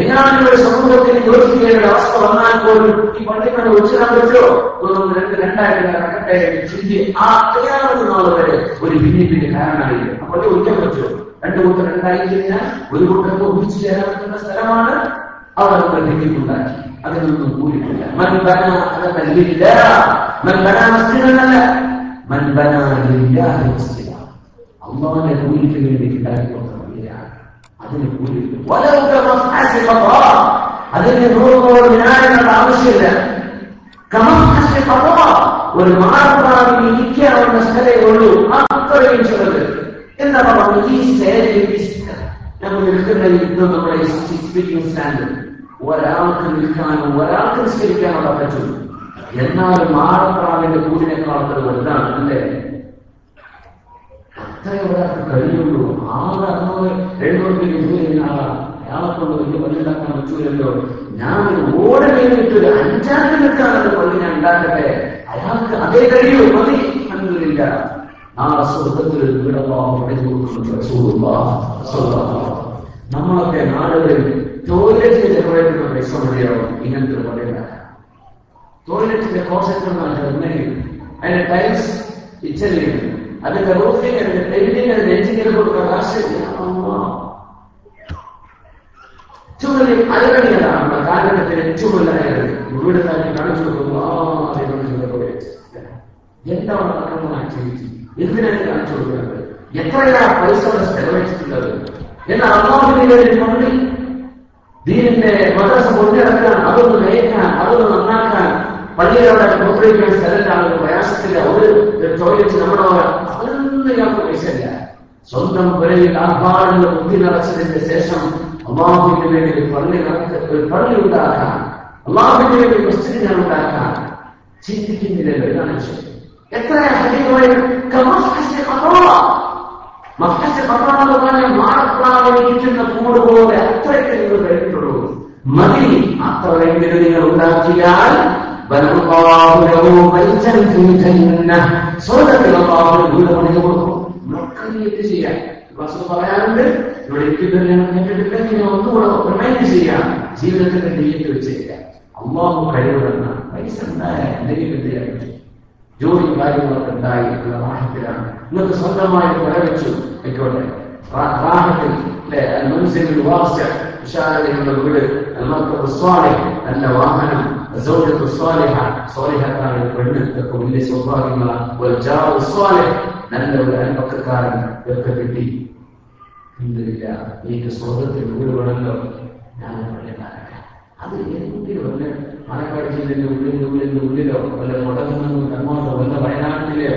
എങ്ങാനും ഒരു സമൂഹത്തിന് യോജിക്കേണ്ട അവസ്ഥ വന്നാൽ പോലും ഈ പള്ളികൾ ഒഴിച്ചിടാൻ പറ്റുമോ? രണ്ടായിട്ട് നടക്കട്ടെ ചിന്തി ആ തയ്യാറുന്ന നാൾ വരെ ഒരു ഭിന്നിപ്പിന് കാരണമായില്ല. ആ പള്ളി ഒഴിക്കാൻ പറ്റുമോ? 2 കൂട്ടർ രണ്ടായി കഴിഞ്ഞാൽ ഒരു കൂട്ടർക്ക് ഒന്നിച്ചു ചേരാൻ പറ്റുന്ന സ്ഥലമാണ്. അവർ നമ്മൾ ഭിന്നിപ്പുണ്ടാക്കി. അതിനൊന്നും കൂടിയിട്ടില്ല. അതല്ല അള്ളാഹുവിന്റെ കൂലിക്ക് വേണ്ടി ഉണ്ടാക്കിക്കൊടുത്ത പള്ളിയാണ്. അതിന് കൂലിയില്ല. അതിന് 100 ന്യായങ്ങളുടെ ആവശ്യമില്ല. ഒരു മാർപ്പാവിൽ ഇരിക്കാവുന്ന സ്ഥലമേ ഉള്ളൂ. അത്രയും ചെറുത്. എന്താ പറയുന്നത്? ഈ സ്റ്റേജിൽ നമ്മൾ നിൽക്കുന്ന ഇന്ന് നമ്മുടെ സ്പീക്കിംഗ് സ്റ്റാൻഡ് ഒരാൾക്ക് നിൽക്കാനും ഒരാൾക്ക് നിസ്കരിക്കാനുള്ള പറ്റും. എന്നാൽ മാറപ്രാവിന്റെ കൂടിനേക്കാളത്തിൽ വലുതാണ് അല്ലേ? അത്രയും ഒരാൾക്ക് കഴിയുള്ളൂ. 600, 700 രൂപ അയാളെ കൊണ്ട് വലിയ പള്ളിയുണ്ടാക്കാൻ പറ്റൂലല്ലോ. ഞാൻ ഓടെ കഴിഞ്ഞിട്ട് 5 നിൽക്കാനത് പള്ളി ഞാൻ ഉണ്ടാക്കട്ടെ. അയാൾക്ക് അതേ കഴിയൂ. മതി. അൽഹംദുലില്ലാ. നാളെ സ്വർഗത്തിൽ നമ്മളൊക്കെ നാടുകളിൽ ടോയ്ലറ്റിൽ ചെലവഴിക്കുന്ന പൈസ മതിയാവും ഇങ്ങനത്തെ ഒരു പള്ളിയുണ്ടാക്കാൻ. ടോയ്ലറ്റിന്റെ കോൺസെപ്റ്റ് അതിന്റെ ടൈൽസ് ഇറ്റലിയും അതിന്റെ റൂഫിംഗ്, അതിന്റെ പെയിന്റിംഗ്, അതിന്റെ എഞ്ചിനീയർ കൊടുക്കുന്ന രാഷ്ട്രീയ ചുമലിൽ അലകളികളാണ്. കാലഘട്ടത്തിൽ ഏറ്റവും വലിയ അലകൾ. വീട് തന്നെ കാണിച്ചു കൊടുക്കുന്നു. എന്താണ് നടക്കുന്ന ആക്ടിവിറ്റി? എന്തിനാണ് കാണിച്ചു കൊടുക്കുന്നത്? എത്രയാ പൈസ ചെലവഴിച്ചിട്ടുള്ളത്? എന്നാൽ അള്ളാഹുവിന്റെ പള്ളി ദീനിന്റെ മദ്രസ കൊണ്ടുനടക്കാൻ, അതൊന്ന് നയിക്കാൻ, അതൊന്ന് നന്നാക്കാൻ, പള്ളികളുടെ ഉപയോഗിക്കാൻ സ്ഥലത്താണ് പ്രയാസത്തില്ല. ഒരു ടോയ്ലറ്റ് നമ്മുടെ അതൊന്നും ഇയാൾക്ക് പൈസയില്ല. സ്വന്തം പുരയിൽ ആർഭാടങ്ങൾ ബുദ്ധി നിറച്ചതിന് ശേഷം അള്ളാഹുവിന് വേണ്ടി ഒരു പള്ളി ഉണ്ടാക്കാൻ, അള്ളാഹുവിന് വേണ്ടി മസ്ജിദിനെ ഉണ്ടാക്കാൻ ചിന്തിക്കുന്നില്ലല്ലോ. ഇതാണ് വിഷയം. എത്രയാ മാറപ്രാവിരിക്കുന്ന കൂട് പോലെ അത്രയ്ക്ക് നിങ്ങൾ കഴിഞ്ഞിട്ടുള്ളൂ. മതി, അത്രയെങ്കിലും നിങ്ങൾ ഉണ്ടാക്കിയാൽ സ്വർഗത്തിൽ അള്ളാഹുവിന് വീട് പണിഞ്ഞു കൊടുക്കും. നമ്മളൊക്കെ ചെയ്യാം. പറയാറുണ്ട്, ഇവിടെ കേട്ടിട്ടില്ല, ഇങ്ങനെ ഒന്നുകൂടെ റിമൈൻഡ് ചെയ്യാം. ജീവിതത്തിന്റെ നീട്ടി വെച്ചേക്കാം. അള്ളാഹു കഴിവുന്ന പൈസ ഉണ്ടായാൽ എന്തെങ്കിലും ചെയ്യാൻ പറ്റും. ജോലി കാര്യങ്ങളൊക്കെ ഉണ്ടായി ഉള്ള റാഹത്തിലാണ്. നിങ്ങൾക്ക് സ്വന്തമായി പരവച്ചു ആയിക്കോട്ടെ, റാഹത്തിൽ അല്ലെ, മനസ്സിൽ വിശാലതയുള്ള വീട്, നല്ല വാഹനം, സ്വാലിഹാണ് പെണ്ണ്, ഇതൊക്കെ വലിയ സൗഭാഗ്യങ്ങളാണ്. നല്ല ഒരു അയൽപക്കക്കാരൻ ഇതൊക്കെ കിട്ടി. ഇല്ല, എനിക്ക് സ്വർഗത്തിൽ വീട് വേണമല്ലോ, ഞാൻ അത് എന്തെങ്കിലും വല്ല പാലക്കാട് ജില്ലയിലെ ഉള്ളിലോ വല്ല മുടങ്ങുന്നോ അങ്ങോട്ടോ വല്ല വയനാട്ടിലെയോ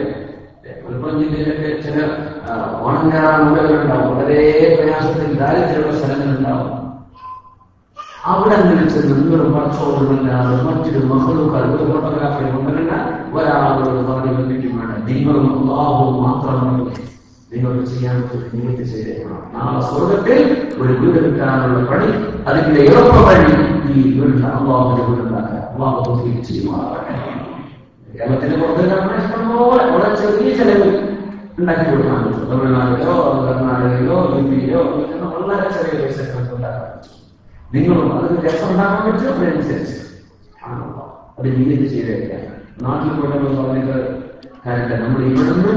മലപ്പുറം ജില്ലയിലൊക്കെ ചില ഓണങ്ങാറാൻ മുടകളുണ്ടാവും. വളരെ പ്രയാസത്തിൽ ദാരിദ്ര്യമുള്ള സ്ഥലങ്ങളുണ്ടാവും. അവിടെ ചെന്ന് നിങ്ങളും ഭക്ഷണമില്ലാതെ മറ്റൊരു മഹളുകൾ ഒരു ഫോട്ടോഗ്രാഫി കൊണ്ടുവരുന്ന ഒരാളോട് പറഞ്ഞു വന്നിട്ടും വേണം. നിങ്ങളും അല്ലാഹുവും മാത്രമാണ് നിങ്ങൾ ചെയ്യാൻ നിയത്ത് ചെയ്തേക്കണം. നാളെ സ്വർഗത്തിൽ ഒരു വീട് കിട്ടാനുള്ള പണി, അതിന്റെ എളുപ്പ വഴി ഈ വീട് അള്ളാഹുവിന്റെ വീടുണ്ടാക്കാൻ അള്ളാഹു ചെയ്യുമാറാകട്ടെ. കേരളത്തിന്റെ പുറത്ത് ഇഷ്ടംപോലെ വളരെ ചെറിയ ചെലവ് ഉണ്ടാക്കി കൊടുക്കാൻ പറ്റും. തമിഴ്നാട്ടിലോ കർണാടകയിലോ ഹിന്ദിയിലോ വളരെ ചെറിയ പൈസ ഉണ്ടാക്കാൻ പറ്റും. നിങ്ങളും അതിന് രസം ഉണ്ടാക്കാൻ പറ്റും. അതിനനുസരിച്ച് ആണല്ലോ അത് നിയത്ത് ചെയ്തേക്കാം. നാട്ടിൽ കൊണ്ടുവന്ന് പറഞ്ഞിട്ട് കാര്യമില്ല. നമ്മൾ ഇവിടുന്ന്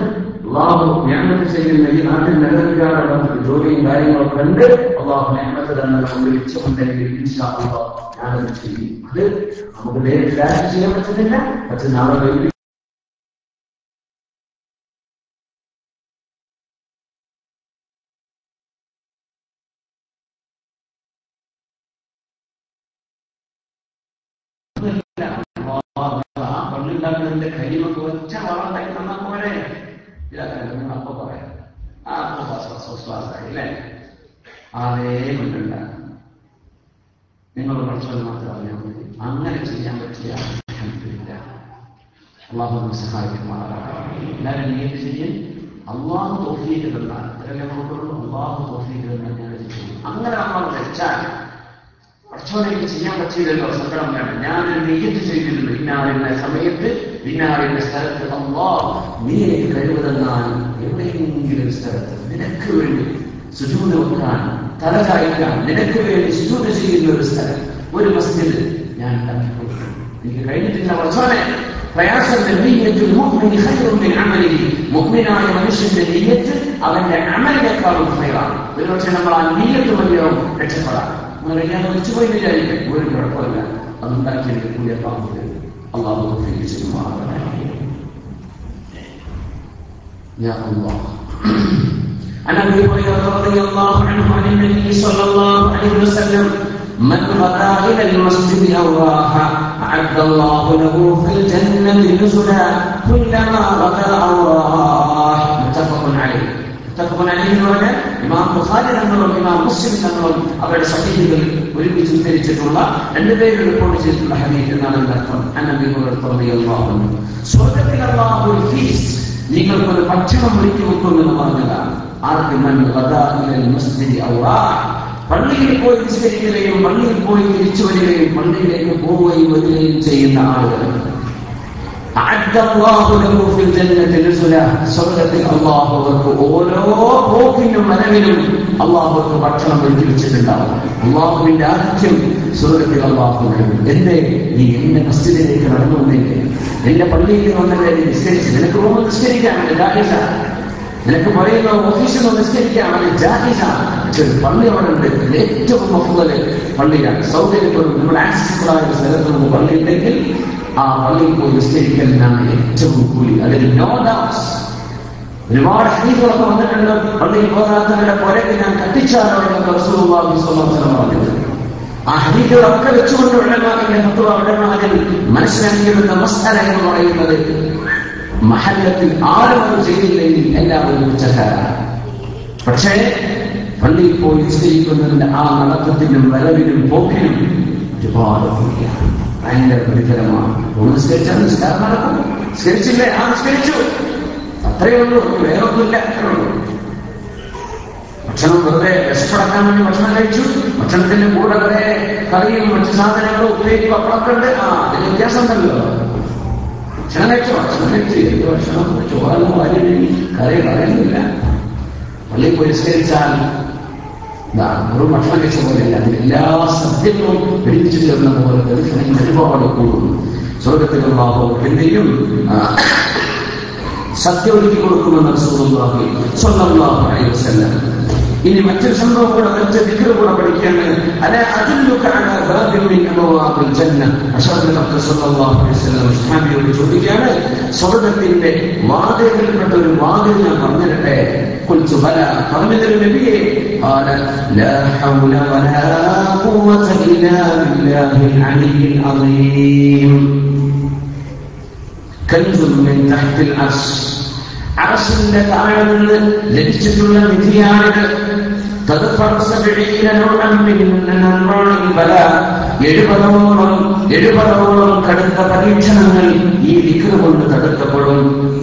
അള്ളാഹു നിഅമത്ത് ചെയ്യുന്ന ഈ നാട്ടിൽ നിലനിൽക്കാനുള്ള ജോലിയും കാര്യങ്ങളൊക്കെ കണ്ട് അള്ളാഹു നിഅമത്ത് തന്നെ നമ്മൾ ഇച്ഛമുണ്ടെങ്കിൽ ഇൻഷാ അല്ലാഹ് ഞാനത് ചെയ്യും. അത് നമുക്ക് നേരിട്ട് ചെയ്യാൻ പറ്റുന്നില്ല, പക്ഷെ നാളെ പള്ളിണ്ടാക്കുന്നതിന്റെ കയ്യിലൊക്കെ ഒറ്റ വളർത്തായി തന്നാൽ പോലെ അപ്പൊ പറയാം. അല്ലേ, അതേ കൊണ്ടുണ്ട നിങ്ങൾ പഠിച്ചത് മാത്രം അറിയാൻ മതി. അങ്ങനെ ചെയ്യാൻ പറ്റിയ അള്ളാഹു സഹായിക്കുമാറാണ്. എല്ലാവരും നീതി ചെയ്യും. അള്ളാഹു തൗഫീഖ് തന്നാൽ ഇത്രയല്ലേ നോക്കുള്ളൂ. അള്ളാഹു തൗഫീഖ് തന്നാൽ ഞാൻ ചെയ്യും. അങ്ങനെ നമ്മൾ വെച്ചാൽ പഠിച്ചോനെനിക്ക് ചെയ്യാൻ പറ്റിയില്ലല്ലോ, സങ്കടം വേണം. ഞാനൊരു നീയത്ത് ചെയ്തിരുന്നു, ഇന്നാറിന്റെ സമയത്ത് ഇന്നാറിന്റെ സ്ഥലത്ത് അല്ലാഹ് നീ എനിക്ക് കഴിവ് തന്നാൽ എവിടെയെങ്കിലും സ്ഥലത്ത് നിനക്ക് വേണ്ടി സുജൂദ് വെക്കാൻ, തല ചായ്ക്കാൻ, നിനക്ക് വേണ്ടി സുജൂദ് ചെയ്യുന്ന ഒരു സ്ഥലം, ഒരു മസ്ജിദ് ഞാൻ ഉണ്ടാക്കി കൊടുക്കും. എനിക്ക് കഴിഞ്ഞിട്ടില്ല പഠിച്ചോനെ. പ്രയാസം മുഅ്മിനായ മനുഷ്യന്റെ നീയത്ത് അവന്റെ അമലിനേക്കാളും ഹൈറാണ്. ഒരുപക്ഷെ നമ്മൾ ആ നീയത്ത് മതിയോ രക്ഷപ്പെടാം. ഞാൻ വെച്ചുപോയി വിചാരിക്കും, ഒരു കുഴപ്പമില്ല. അതുണ്ടാക്കിയെടുത്ത് കൂടിയ പാമ്പ് അള്ളാഹു ചെയ്യുമാറാകട്ടെ. യാ അല്ലാഹ്. عن ابي هريره رضي الله عنه عن النبي صلى الله عليه وسلم من غدا الى المسجد او راح اعد الله له في الجنه نزلا كلما غدا او راح. متفق عليه. എന്ന് പറഞ്ഞാൽ ഇമാം ബുഖാരി തങ്ങളും ഇമാം മുസ്ലിം തങ്ങളും അവരുടെ സഹീഹുകളിൽ ഒരുമിച്ച് ഉദ്ധരിച്ചിട്ടുള്ള രണ്ടുപേരും റിപ്പോർട്ട് ചെയ്തിട്ടുള്ള ഹദീസ് എന്നാണ് അർത്ഥം. സ്വർഗത്തിൽ അല്ലാഹു ഒരു ഫീസ്റ്റ്, നിങ്ങൾക്കൊരു ഭക്ഷണം ഒരുക്കി വെക്കുമെന്ന് പറഞ്ഞതാണ്. ആർക്ക്? മൻ ഗദാ ഇലൽ മസ്ജിദി ഔ റാഹ. പള്ളിയിൽ പോയി നിസ്കരിക്കുകയും പള്ളിയിൽ പോയി തിരിച്ചു വരികയും പള്ളിയിലേക്ക് പോവുകയും വരികയും ചെയ്യുന്ന ആളുകൾ സ്വർഗത്തിൽ അള്ളാഹുവർക്ക് ഓരോ പോക്കിനും വരവിലും അള്ളാഹുവർക്ക് ഭക്ഷണം ഒരുക്കി വെച്ചിട്ടുണ്ടാവും. അള്ളാഹുവിന്റെ ആദ്യം സ്വർഗത്തിൽ അള്ളാഹു എന്തേ നീ എന്റെ മസ്ജിദിലേക്ക് നടന്നു വന്നേക്ക്, എന്റെ പള്ളിയിൽ വന്നവരെ നിസ്കരിച്ച് നിനക്ക് പോകുമ്പോൾ നിസ്കരിക്കാമല്ലോ. നിനക്ക് പറയുന്ന ഓഫീസിൽ നിന്ന് നിസ്കരിക്കാം, അത് ജാഹിസാണ്. പക്ഷെ ഒരു പള്ളി അവിടെ ഉണ്ട്, ഏറ്റവും മഫ്ളല് പള്ളിയാണ്. സൗകര്യത്തോടും നമ്മുടെ ആക്സസിബിളായ സ്ഥലത്ത് നമുക്ക് പള്ളി ഉണ്ടെങ്കിൽ ആ പള്ളിയിൽ പോയി നിസ്കരിക്കലിനാണ് ഏറ്റവും കൂലി. അതിൽ നോ ഡൗട്ട്സ്. ഒരുപാട് ഹദീസുകളൊക്കെ വന്നിട്ടുണ്ട്, പള്ളിയിൽ പോകാത്തവരുടെ പുരക്ക് ഞാൻ കത്തിച്ചാലോ എന്നൊക്കെ റസൂലുള്ളാഹി സ്വല്ലല്ലാഹു അലൈഹി വസല്ലം പറഞ്ഞത്. ആ ഹദീസുകളൊക്കെ വെച്ചുകൊണ്ട് ഉലമാഇന്റെ ഫത്വ ഉലമാഇൽ മനസ്സിലാക്കിയെടുത്ത മസ്അല എന്ന് പറയുന്നത് മഹല്ലത്തിൽ ആരും അത് ചെയ്തില്ലെങ്കിൽ എല്ലാവരും കുറ്റക്കാരാണ്. പക്ഷേ പള്ളിയിൽ പോയി നിസ്കരിക്കുന്നതിന്റെ ആ നടത്തത്തിനും വരവിനും പോക്കിനും ഒരുപാട് കൂലിയാണ്, ഭയങ്കര പ്രതിഫലമാണ്. നിസ്കരിച്ചാൽ നിസ്കാരം നടക്കും, നിസ്കരിച്ചില്ലേ ആ നിസ്കരിച്ചു, അത്രയേ ഉള്ളൂ, വേറൊന്നുമില്ല. ഭക്ഷണം വെറുതെ വിശപ്പടക്കാൻ വേണ്ടി ഭക്ഷണം കഴിച്ചു, ഭക്ഷണത്തിന്റെ കൂടെ കുറെ കറിയും മറ്റു സാധനങ്ങളും ഉപ്പേരി പപ്പടമൊക്കെ ഉണ്ട്, അതിന് വ്യത്യാസം ഉണ്ടല്ലോ. ഭക്ഷണം കഴിച്ചു എന്ത് ഭക്ഷണം ചോറൊന്നും വാരി കറി പറയുന്നില്ല. പള്ളിയിൽ പോയി നിസ്കരിച്ചാൽ ഒരു ഭക്ഷണം കഴിച്ച പോലെയല്ല, അതിന് എല്ലാ സത്യങ്ങളും ഒരുമിച്ച് ചേർന്ന പോലെ പ്രതിഫലങ്ങൾ ഒരുപാട് കൂടുന്നു. സ്വർഗത്തിലുള്ള എന്തെയും സത്യം ഒരുക്കി കൊടുക്കുമെന്ന് റസൂലുള്ളാഹി സ്വല്ലല്ലാഹു അലൈഹി വസല്ലം. ഇനി മറ്റൊരു സംഭവം കൂടെ, മറ്റൊരു ദിക്ർ കൂടെ പഠിക്കാണ്. അലാ അദുല്ലുക അലാ ബാബിൻ മിൻ അബ്വാബിൽ ജന്ന. അഷ്റഫുൽ ഖൽഖ് സ്വല്ലല്ലാഹു അലൈഹി വസല്ലം സ്വഹാബിയോട് ചോദിക്കുകയാണ്, സ്വർഗ്ഗത്തിന്റെ വാതിലുകളിൽപ്പെട്ട ഒരു വാതിൽ ഞാൻ പറഞ്ഞിരട്ടെ? ഖുൽതു ബലാ, പറഞ്ഞു തരും നബിയേ. ഖാല ലാ ഹൗല വലാ ഖുവത ഇല്ലാ ബില്ലാഹിൽ അലിയിൽ അദീം. കൻസുൻ മിൻ തഹ്തിൽ അർശ്. അർശിന്റെ താഴെ നിന്ന് ലഭിച്ചിട്ടുള്ള നിധിയാണിത്. 70ഓളം കടുത്ത പരീക്ഷണങ്ങൾ ഈ ദിക്ർ കൊണ്ട് തടുക്കപ്പെടും.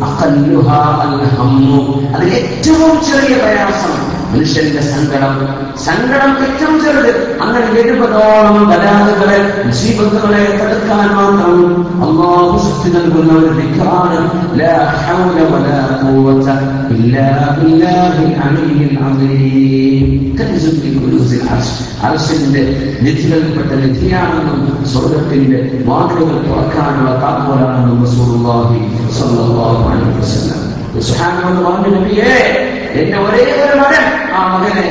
അഖല്ലുഹാ അൽ ഹമ്മു, അതിൽ ഏറ്റവും ചെറിയ പ്രയാസം മനുഷ്യന്റെ സങ്കടം ഏറ്റവും ചെറുത്. അങ്ങനെ 70ഓളം ബലാഹുകളെ മുസീബത്തുകളെ തടുക്കാൻ മാത്രം അല്ലാഹു ശക്തി നൽകുന്ന ഒരു ദിക്റാണ് ലാ ഹൗല വലാ ഖുവത ഇല്ലാ ബില്ലാഹിൽ അലിയിൽ അദീം. കൻസുൻ മിൻ കുനൂസിൽ അർശ്. അർശിന്റെ നിധികളിൽപ്പെട്ട നിധിയാണെന്നും സ്വർഗ്ഗത്തിന്റെ വാതിലുകൾ തുറക്കാനുള്ള താക്കോലാണെന്നും റസൂലുള്ളാഹി സ്വല്ലല്ലാഹു അലൈഹി വസല്ലം. സുബ്ഹാനല്ലാഹ് പറഞ്ഞു, നബിയേ എന്റെ ഒരേ ഒരു മകൻ, ആ മകനെ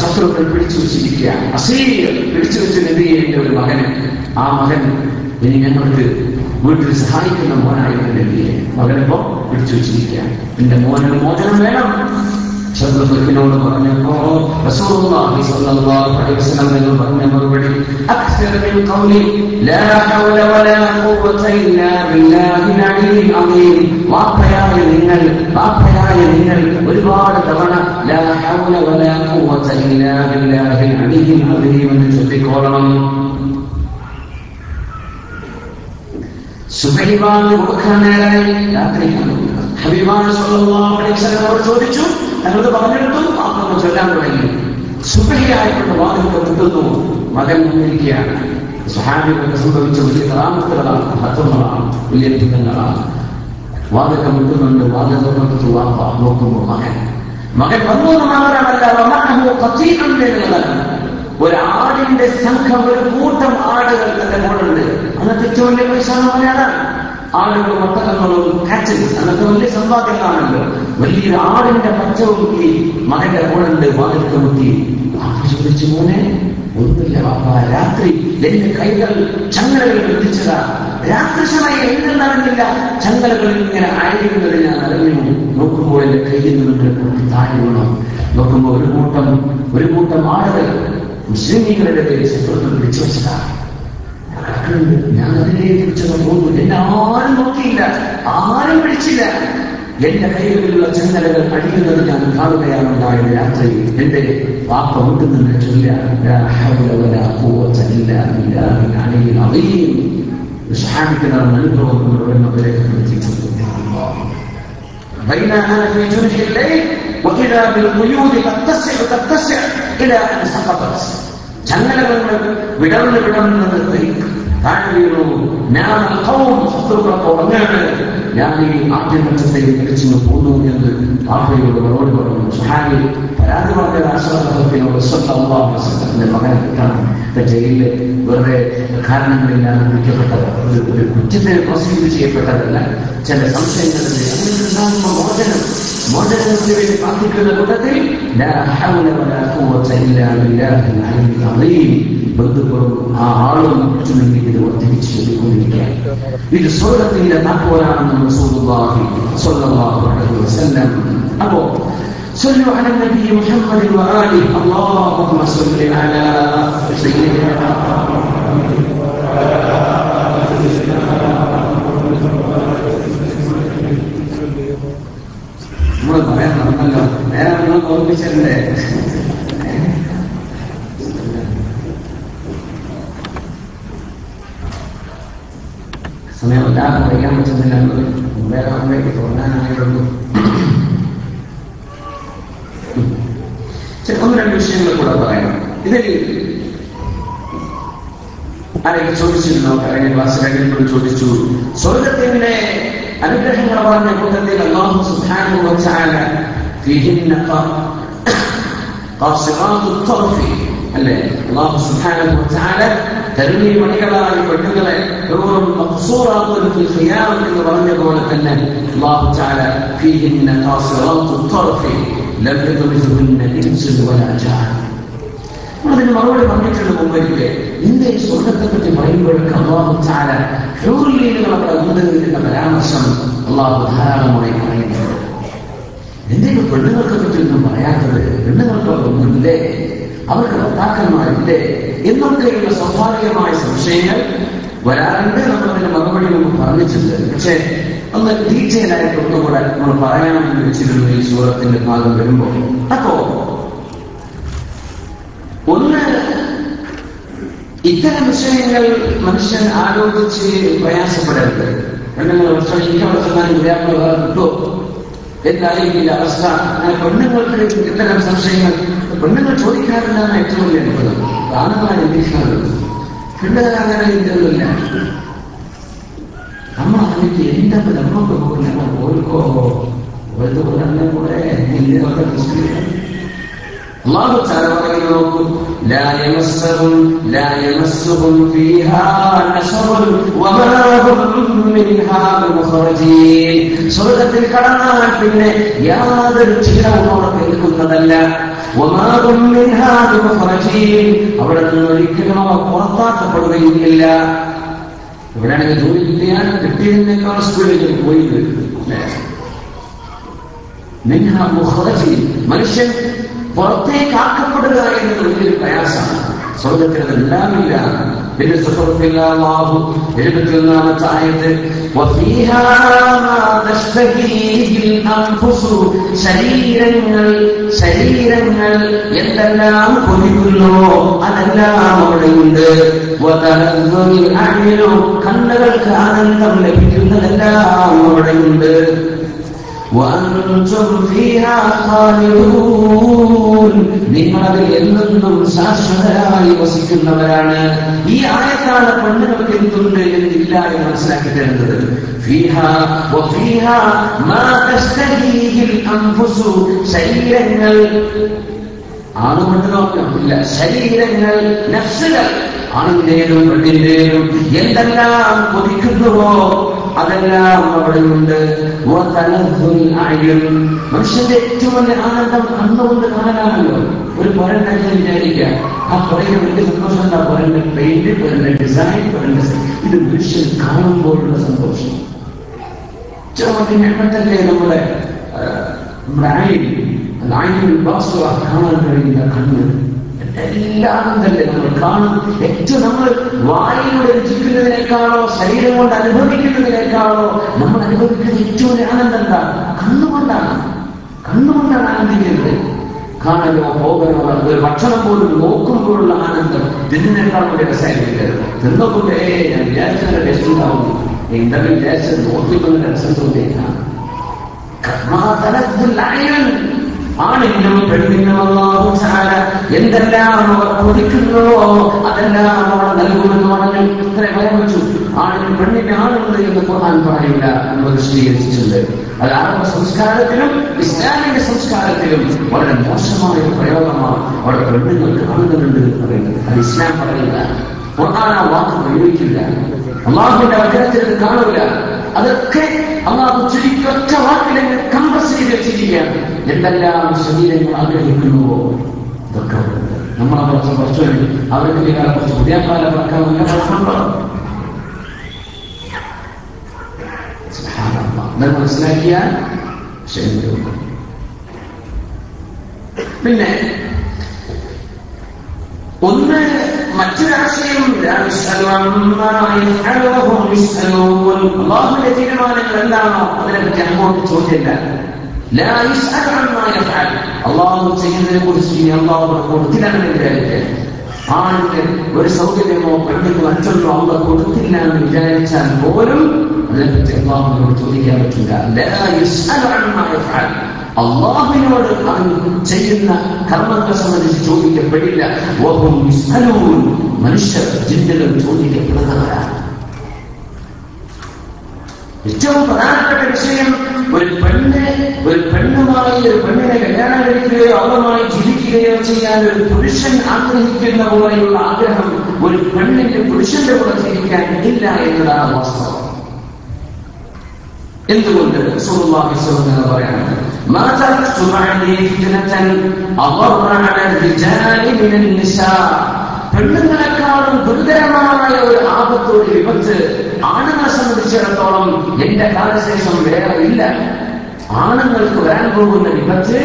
ശത്രുക്കൾ പിടിച്ചു വെച്ചിരിക്കുകയാണ്, അസീർ പിടിച്ചു വെച്ച നബിയെ എന്റെ ഒരു മകന്, ആ മകൻ ഇനി ഞങ്ങൾക്ക് വീട്ടിൽ സഹായിക്കുന്ന മോനായിരുന്നു നബിയെ. മകനിപ്പോ പിടിച്ചു വെച്ചിരിക്കുകയാണ്, എന്റെ മോനൊരു മോചനം വേണം. ശത്രുക്കളോട് പറഞ്ഞപ്പോ റസൂലുള്ളാഹി സ്വല്ലല്ലാഹു അലൈഹി വസല്ലം പറഞ്ഞ മറുപടി അക്സർ മിൻ ഖൗലി ലാ ഹൗല വലാ ഖുവത ഇല്ലാ ബില്ലാഹിൽ അലിയിൽ അദീം. വാപ്പയായ നിങ്ങൾ ഒരുപാട് തവണ ലാ ഹൗല വലാ ഖുവത ഇല്ലാ ബില്ലാഹിൽ അലിയിൽ അദീം എന്ന് ചൊല്ലിക്കോളണം. സുബഹി ബാങ്ക് കൊടുക്കാൻ നേരായി രാത്രി ഹബീബാണ് സ്വല്ലല്ലാഹു അലൈഹി വസല്ലം ചോദിച്ചു, ഞങ്ങളത് പറഞ്ഞെടുത്തു, മാത്രം ചൊല്ലാൻ തുടങ്ങി. സുബഹിയായിക്കൊണ്ട് വാതിലൊക്കെ മുട്ടുന്നു, മകൻ മുന്നിരിക്കുകയാണ്. സ്വഹാബികൾക്ക് സംഭവിച്ച വലിയ കറാമത്തുകളാണ്, മഹത്വങ്ങളാണ്, വലിയ അത്ഭുതങ്ങളാണ്. വാതിലൊക്കെ മുട്ടുന്നുണ്ട്, വാതിൽ തുറന്നിട്ട് വാപ്പ നോക്കുമ്പോൾ മകൻ വന്നു എന്ന് മാത്രമല്ല ഒരാടിന്റെ സംഘം, ഒരു കൂട്ടം ആടുകൾ തന്റെ മോളുണ്ട്. അന്നത്തെ ഏറ്റവും വലിയ പൈസയാണ് ആളുകളും ഒട്ടകങ്ങളും കാറ്റസ്, അന്നത്തെ വലിയ സമ്പാദ്യങ്ങളാണല്ലോ. വലിയൊരു ആടിന്റെ പച്ചവും ഈ മകന്റെ മോളുണ്ട്. വാതിലൊക്കെ മുട്ടി ചോദിച്ചു, മോനെ ഒന്നുമില്ല വാപ്പ, രാത്രി എന്റെ കൈകൾ ചങ്ങലകൾ ബന്ധിച്ചതാ, രാത്രി സമയം എന്തെന്നറിഞ്ഞില്ല, ചങ്ങലകളിൽ ഇങ്ങനെ അഴിയുന്നത് ഞാൻ അറിഞ്ഞു. നോക്കുമ്പോൾ എന്റെ കയ്യിൽ നിന്ന് താഴെ വീണു. നോക്കുമ്പോൾ ഒരു കൂട്ടം ആളുകൾ മുസ്ലിമീങ്ങളുടെ പേര് ശത്രുക്കൾ പിടിച്ചു വെച്ചതാണ്. ഞാൻ അതിലേക്ക് പിടിച്ചത് തോന്നുന്നു. എന്നെ ആരും നോക്കിയില്ല, ആരും പിടിച്ചില്ല. എന്റെ കൈകളിലുള്ള ചങ്ങലകൾ അടിയുന്നത് ഞാൻ കാണുകയാണ് ഉണ്ടായത്. രാത്രി എന്റെ വാപ്പ മുട്ടുന്ന ചൊല്ല സഹായിക്കുന്ന അനുഭവം بين أنا في جنح الليل وإذا بالقيود تتسع إلى أن سقطت. ചങ്ങലകൾ വിടർന്ന് താഴെ വീണു. ഞാൻ ശത്രുക്കളൊക്കെ ഉറങ്ങാണ്, ഞാൻ ഈ ആദ്യപക്ഷത്തെ തിരിച്ചു പോന്നു എന്ന് ആഫയോട് മറുപടി പറഞ്ഞു. സുഹാബി പരാതി പറഞ്ഞ രാഷ്ട്രപതിയോട് സ്വന്തത്തിന്റെ മകനെ കിട്ടാണ് ജയിലിൽ വെറുതെ കാരണങ്ങളില്ലാതെ പിടിക്കപ്പെട്ടത്, ഒരു കുറ്റത്തെ പ്രോസിക്യൂട്ട് ചെയ്യപ്പെട്ടതല്ല, ചില സംശയങ്ങളിൽ അങ്ങനെയുണ്ടാകുമ്പോൾ മോചനത്തിന് വേണ്ടി പ്രാർത്ഥിക്കുന്ന കൂട്ടത്തിൽ ബന്ധുക്കളും ആ ആളും ചുമങ്ങി ഇത് വർദ്ധിപ്പിച്ചു ചൊല്ലിക്കൊണ്ടിരിക്കുകയാണ്. ഇത് സ്വർഗ്ഗത്തിന്റെ താക്കോലാണെന്ന് റസൂലുള്ളാഹി സ്വല്ലല്ലാഹു അലൈഹി വസല്ലം. അപ്പോ صلوا على النبي محمد وآله. اللهم صل على سيدنا നമ്മൾ പറയാൻ നടന്നല്ലോ, നേരെ നിങ്ങൾ ഓർമ്മിച്ചല്ലേ. സമയം വല്ലാതെ പറയാൻ പറ്റുന്നില്ല എന്നത് വേറെ അമ്മയ്ക്ക് തോന്നാനായിട്ടുള്ളൂ. ഒന്ന് രണ്ട് വിഷയങ്ങൾ കൂടെ പറയണം. ഇതിൽ ആരെങ്കിലും ചോദിച്ചിരുന്നോ? കഴിഞ്ഞ ക്ലാസ് കഴിഞ്ഞപ്പോൾ ചോദിച്ചു, സ്വർഗത്തിന്റെ അനുഗ്രഹങ്ങൾ പറഞ്ഞ കൂട്ടത്തിൽ അല്ലാഹു സുബ്ഹാനഹു വ തആല ഫീഹിന്ന ഖാസിറാത്തു ത്വർഫി അല്ലേ? അല്ലാഹു സുബ്ഹാനഹു വ തആല തരുണി മണികളായ പെണ്ണുങ്ങളെ മഖ്സൂറാത്തുൻ ഫിൽ ഖിയാം എന്ന് പറഞ്ഞതുപോലെ തന്നെ അല്ലാഹു തആല ഫീഹിന്ന ഖാസിറാത്തു ത്വർഫി ലം യദ്മിസുഹുന്ന ഇൻസുൻ വലാ ജാൻ. അതിന് മറുപടി പറഞ്ഞിട്ടുണ്ട് മുമ്പൊരിക്കൽ. ഇന്ത്യ സ്വർഗത്തെ പറ്റി പറയുമ്പോഴൊക്കെ അല്ലാഹു തആല ഹൂറിയീനുകളെ ഉന്നതിക്കുന്ന പരാമർശം അല്ലാഹു ധാരാളമായി പറയുന്നുണ്ട്. എന്തെങ്കിലും പെണ്ണുങ്ങൾക്ക് പറ്റിയൊന്നും പറയാത്തത്? പെണ്ണുങ്ങൾക്കൊന്നുമില്ലേ? അവർക്ക് ഭർത്താക്കന്മാരില്ലേ? എന്നൊക്കെയുള്ള സ്വാഭാവികമായ സംശയങ്ങൾ വരാറുണ്ട്. നമ്മളതിന് മറുപടി മുമ്പ് പറഞ്ഞിട്ടുണ്ട്. പക്ഷേ ഒന്ന് ഡീറ്റെയിലായിട്ട് ഒന്നുകൂടെ നമ്മൾ പറയാമെന്ന് വെച്ചിരുന്നു ഈ സൂറത്തിന്റെ ഭാഗം വരുമ്പോൾ. അപ്പോ ഒന്ന്, ഇത്തരം വിഷയങ്ങൾ മനുഷ്യൻ ആലോചിച്ച് പ്രയാസപ്പെടരുത്. പെണ്ണുങ്ങൾ വർഷം ഇന്ത്യ വർഷമായി വ്യാപാരം വേറെ കിട്ടുമോ എന്തായിരിക്കില്ല അവസ്ഥ. പെണ്ണുങ്ങൾക്ക് ഇത്തരം സംശയങ്ങൾ പെണ്ണുങ്ങൾ ചോദിക്കാറില്ലെന്ന് ഏറ്റവും വലിയ അത്ഭുതം. ആണുങ്ങളാണ് ചിന്തിക്കാറുള്ളത്. പെണ്ണുകൾ അങ്ങനെ ചിന്തയൊന്നുമില്ല. അമ്മ അതിലേക്ക് എന്റെ നമ്മൾക്ക് പോകില്ല, ഓർക്കോ ഓരോ കൂടെ അല്ലാഹു തആല പറയുന്നു, ലാ യമസ്സുഹും ഫീഹാ നസബുൻ വമാ ഹും മിൻഹാ ബിമുഖ്റജീൻ. സ്വർഗ്ഗത്തിൽ കടന്നാൽ പിന്നെ യാതൊരു ക്ഷീണവും അവർക്ക് ഏൽക്കുന്നതല്ല. വമാ ഹും മിൻഹാ ബിമുഖ്റജീൻ. അവിടെ നിന്ന് ഒരിക്കലും അവർ പുറത്താക്കപ്പെടുകയില്ല. ഇവിടെയാണെങ്കിൽ ജോലി കിട്ടിയതിനേക്കാൾ സ്കൂളിലേക്ക് പോയി മിൻഹാ മുഖ്റജീൻ. മനുഷ്യൻ പുറത്തേക്കാക്കപ്പെടുക എന്നത് വലിയൊരു പ്രയാസമാണ്. സ്വർഗത്തിൽ അതെല്ലാമില്ല. പിന്നെ സുഹൃത്തുക്കളാഹു 71-ാമത്തെ ആയത്ത്, വഫീഹാ മാ തശ്തഹീഹിൽ അൻഫുസു. ശരീരങ്ങൾ എന്തെല്ലാം കൊതിക്കുന്നു അതെല്ലാം അവിടെയുണ്ട്. വതലദ്ദുൽ അഅ്യുനു. കണ്ണുകൾക്ക് ആനന്ദം ലഭിക്കുന്നതെല്ലാം അവിടെയുണ്ട്. وأنتم فيها خالدون. നിങ്ങളതിൽ എന്നെന്നും ശാശ്വതരായി വസിക്കുന്നവരാണ്. ഈ ആയത്താണ് പെണ്ണുങ്ങൾക്ക് എന്തുണ്ട് എന്നില്ല എന്ന് മനസ്സിലാക്കി തരുന്നത്. ഫീഹാ വഫീഹാ മാ തസ്തഹീഹിൽ അൻഫുസു. ശരീരങ്ങൾ ആണുകൊണ്ട് നോക്കില്ല, ശരീരങ്ങൾ നഫ്സുകൾ ആണിന്റേതും പെണ്ണിന്റേതും എന്തെല്ലാം കൊതിക്കുന്നുവോ അതെല്ലാം അവിടെയുണ്ട്. മനുഷ്യന്റെ ഏറ്റവും വലിയ ആനന്ദം കണ്ണുകൊണ്ട് കാണാനാണല്ലോ. ഒരു പുരണ്ടാക്കി വിചാരിക്കുക, ആ പുറയുടെ വലിയ സന്തോഷം എന്താ? പുരന്റെ പെയിന്റ്, പുരന്റെ ഡിസൈൻ, പുരന്റെ ഇത് മനുഷ്യൻ കാണുമ്പോഴുള്ള സന്തോഷം. ഏറ്റവും നമ്മുടെ കാണാൻ കഴിയുന്ന കണ്ണ് എല്ലാം തന്നെ നമ്മൾ കാണും. ഏറ്റവും നമ്മൾ വായിലൂടെ രുചിക്കുന്നതിനേക്കാളോ ശരീരം കൊണ്ട് അനുഭവിക്കുന്നതിനേക്കാളോ നമ്മൾ അനുഭവിക്കുന്ന ഏറ്റവും വലിയ ആനന്ദം എന്താ? കണ്ണുകൊണ്ടാണ്. കണ്ണുകൊണ്ടാണ് ആനന്ദിക്കുന്നത്. കാണലോ പോകലോ ഒരു ഭക്ഷണം പോലും നോക്കുമ്പോഴുള്ള ആനന്ദം തിന്നതിനേക്കാൾ വലിയ രസമായിരിക്കരുത്. തിന്നോക്കുമ്പോ ഞാൻ വിചാരിച്ചതിന്റെ ടേസ്റ്റ് ഉണ്ടാവുന്നു, എന്തെങ്കിലും വിചാരിച്ചത് നോക്കിക്കൊണ്ട രസം തോന്നിയേക്കാം. ആണിനും പെണ്ണിനും അല്ലാഹു തആല എന്തെല്ലാം അവർ കൊതിക്കുന്നുവോ അതെല്ലാം അവർ നൽകുമെന്ന് പറഞ്ഞു. ഇത്രയും പറയാൻ പറ്റൂ. ആണിനും വാക്കുകളുണ്ട് എന്ന് ഖുർആൻ പറയില്ല എന്ന് വിശദീകരിച്ചിട്ടുണ്ട്. അത് അറബ് സംസ്കാരത്തിലും ഇസ്ലാമിക സംസ്കാരത്തിലും വളരെ മോശമായ പ്രയോഗമാണ്. അവിടെ പെണ്ണുങ്ങൾ കാണുന്നുണ്ട് എന്ന് പറയുന്നത് അത് ഇസ്ലാം പറയില്ല. ഖുർആൻ ആ വാക്ക് പ്രയോഗിക്കില്ല. അള്ളാഹുവിന്റെ വചനത്തിൽ അത് കാണൂല. അതൊക്കെ അള്ളാഹു ചുരുക്കി ഒറ്റ വാക്കിലെങ്കിൽ കംപ്രസ് ചെയ്ത് വെച്ചിരിക്കുകയാണ്. എന്തെല്ലാം ശരീരങ്ങൾ ആഗ്രഹിക്കുന്നുവോ ഇതൊക്കെ നമ്മളെ കുറച്ച് അവർക്ക് കുറച്ച് പുതിയ കാലം വെക്കാനുള്ള പ്രശ്നമുണ്ടോ മനസ്സിലാക്കിയാൽ ശരിയുണ്ട്. പിന്നെ ഒന്ന് മറ്റൊരാശയം അല്ലാഹുവിന്റെ തീരുമാനങ്ങൾ എന്താണോ അതിനെപ്പറ്റി അങ്ങോട്ട് ചോദ്യമില്ല. അള്ളാഹു ചെയ്യുന്നതിനെ കുറിച്ച് അള്ളാഹുടെ കൊടുത്തില്ലാന്ന് വിചാരിക്കുക. ആണിന് ഒരു സൗകര്യമോ പെണ്ണിന് മറ്റൊന്നോ അള്ളാഹ് കൊടുത്തില്ല എന്ന് വിചാരിച്ചാൽ പോലും അതിനെപ്പറ്റി അള്ളാഹുവിനോട് ചോദിക്കാൻ പറ്റില്ല. അള്ളാഹുവിനോട് അവൻ ചെയ്യുന്ന കർമ്മത്തെ സംബന്ധിച്ച് ചോദിക്കപ്പെടില്ല. മനുഷ്യർ ജിന്നുകൾ ചോദിക്കപ്പെടുന്നവരാണ്. ഏറ്റവും പ്രധാനപ്പെട്ട വിഷയം ഒരു പെണ്ണുമായി ഒരു പെണ്ണിനെ കല്യാണം കഴിക്കുകയോ അവളുമായി ജീവിക്കുകയോ ചെയ്യാൻ ഒരു പുരുഷൻ ആഗ്രഹിക്കുന്ന പോലെയുള്ള ആഗ്രഹം ഒരു പെണ്ണിന്റെ പുരുഷന്റെ കൂടെ ജീവിക്കാൻ ഇല്ല എന്നതാണ് വാസ്തവം. എന്തുകൊണ്ട് റസൂലുള്ളാഹി സ്വല്ലല്ലാഹു അലൈഹി വസല്ലം പറയുന്നത് മാ തറക്തു ബഅദി ഫിത്നതൻ അദറ അല റിജാലി മിനൻ നിസാ, പെണ്ണുങ്ങളെക്കാളും ഗുരുതരമായ ഒരു ആപത്ത്, ഒരു വിപത്ത് ആണുങ്ങളെ സംബന്ധിച്ചിടത്തോളം എന്റെ കാലശേഷം വേറെ ഇല്ല. ആണുങ്ങൾക്ക് വരാൻ പോകുന്ന വിപത്ത്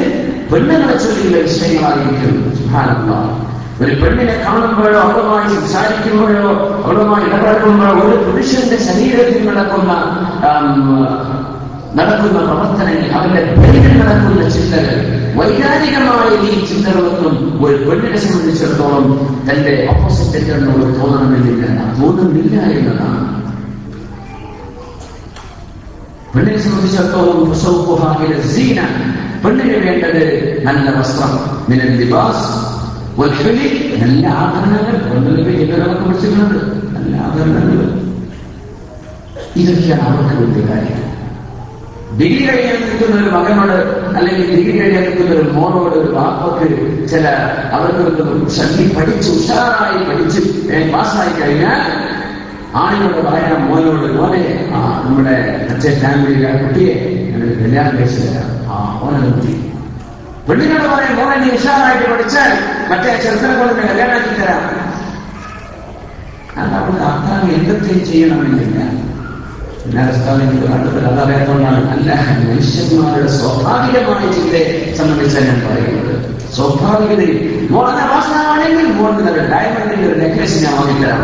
പെണ്ണുങ്ങളെ ചൊല്ലിയുള്ള വിഷയങ്ങളായിരിക്കും. സുബ്ഹാനല്ലാഹ്. ഒരു പെണ്ണിനെ കാണുമ്പോഴോ അവളുമായി സംസാരിക്കുമ്പോഴോ അവളുമായി ഇടപെടുമ്പോഴോ ഒരു പുരുഷന്റെ ശരീരത്തിൽ നടക്കുന്ന പ്രവർത്തനങ്ങൾ, അവന്റെ പേരിൽ നടക്കുന്ന ചിന്തകൾ, വൈകാരികമായ ഈ ചിന്തകളൊന്നും ഒരു പെണ്ണിനെ സംബന്ധിച്ചിടത്തോളം തന്റെ ഓപ്പോസിറ്റിനോട് തോന്നുന്നില്ല എന്നതാണ്. പെണ്ണിനെ സംബന്ധിച്ചിടത്തോളം പെണ്ണിന് വേണ്ടത് നല്ല വസ്ത്രം, മിനൽ ലിബാസ് വൽഹുലി, നല്ല ആഭരണങ്ങൾ. പെണ്ണുങ്ങൾക്ക് ചിലരൊക്കെ പഠിച്ചിട്ടുണ്ട് നല്ല ആഭരണങ്ങൾ. ഇതൊക്കെയാണ് അവർക്ക് വേണ്ടിയ കാര്യം. ഡിഗ്രി കഴിയാൻ നിൽക്കുന്ന ഒരു മകനോട് അല്ലെങ്കിൽ ഡിഗ്രി കഴിയാൻ നിൽക്കുന്ന ഒരു മോനോട് ഒരു വാപ്പക്ക് ചില അവർക്ക് ശക്തി പഠിച്ച് ഉഷാറായി പഠിച്ച് പാസ്സായി കഴിഞ്ഞാൽ ആണിനോട് പറയാം മോനോട്, മോനെ നമ്മുടെ മറ്റേ ഫാമിലിയിലെ കുട്ടിയെ കല്യാണം കഴിച്ചു തരാം, ഓനെ നിർത്തി. പെണ്ണിനോട് പറയാം മോനെ നീ ഉഷാറായിട്ട് പഠിച്ചാൽ മറ്റേ ചെറുക്കനെ പോലെ കല്യാണമാക്കി തരാം. അത് അവിടെ ആർക്കാണ് എന്തൊക്കെയും ചെയ്യണമെന്നില്ല. അതറിയാത്തതുകൊണ്ടാണ്. അല്ല, മനുഷ്യന്മാരുടെ സ്വാഭാവികമായ ചിന്തയെ സംബന്ധിച്ചാണ് ഞാൻ പറയുന്നത്. സ്വാഭാവികതയിൽ മോളെ വാസനമാണെങ്കിൽ മോളുടെ ഡയമണ്ടിന്റെ ഒരു നെക്ലസ് ഞാൻ വാങ്ങിത്തരാം.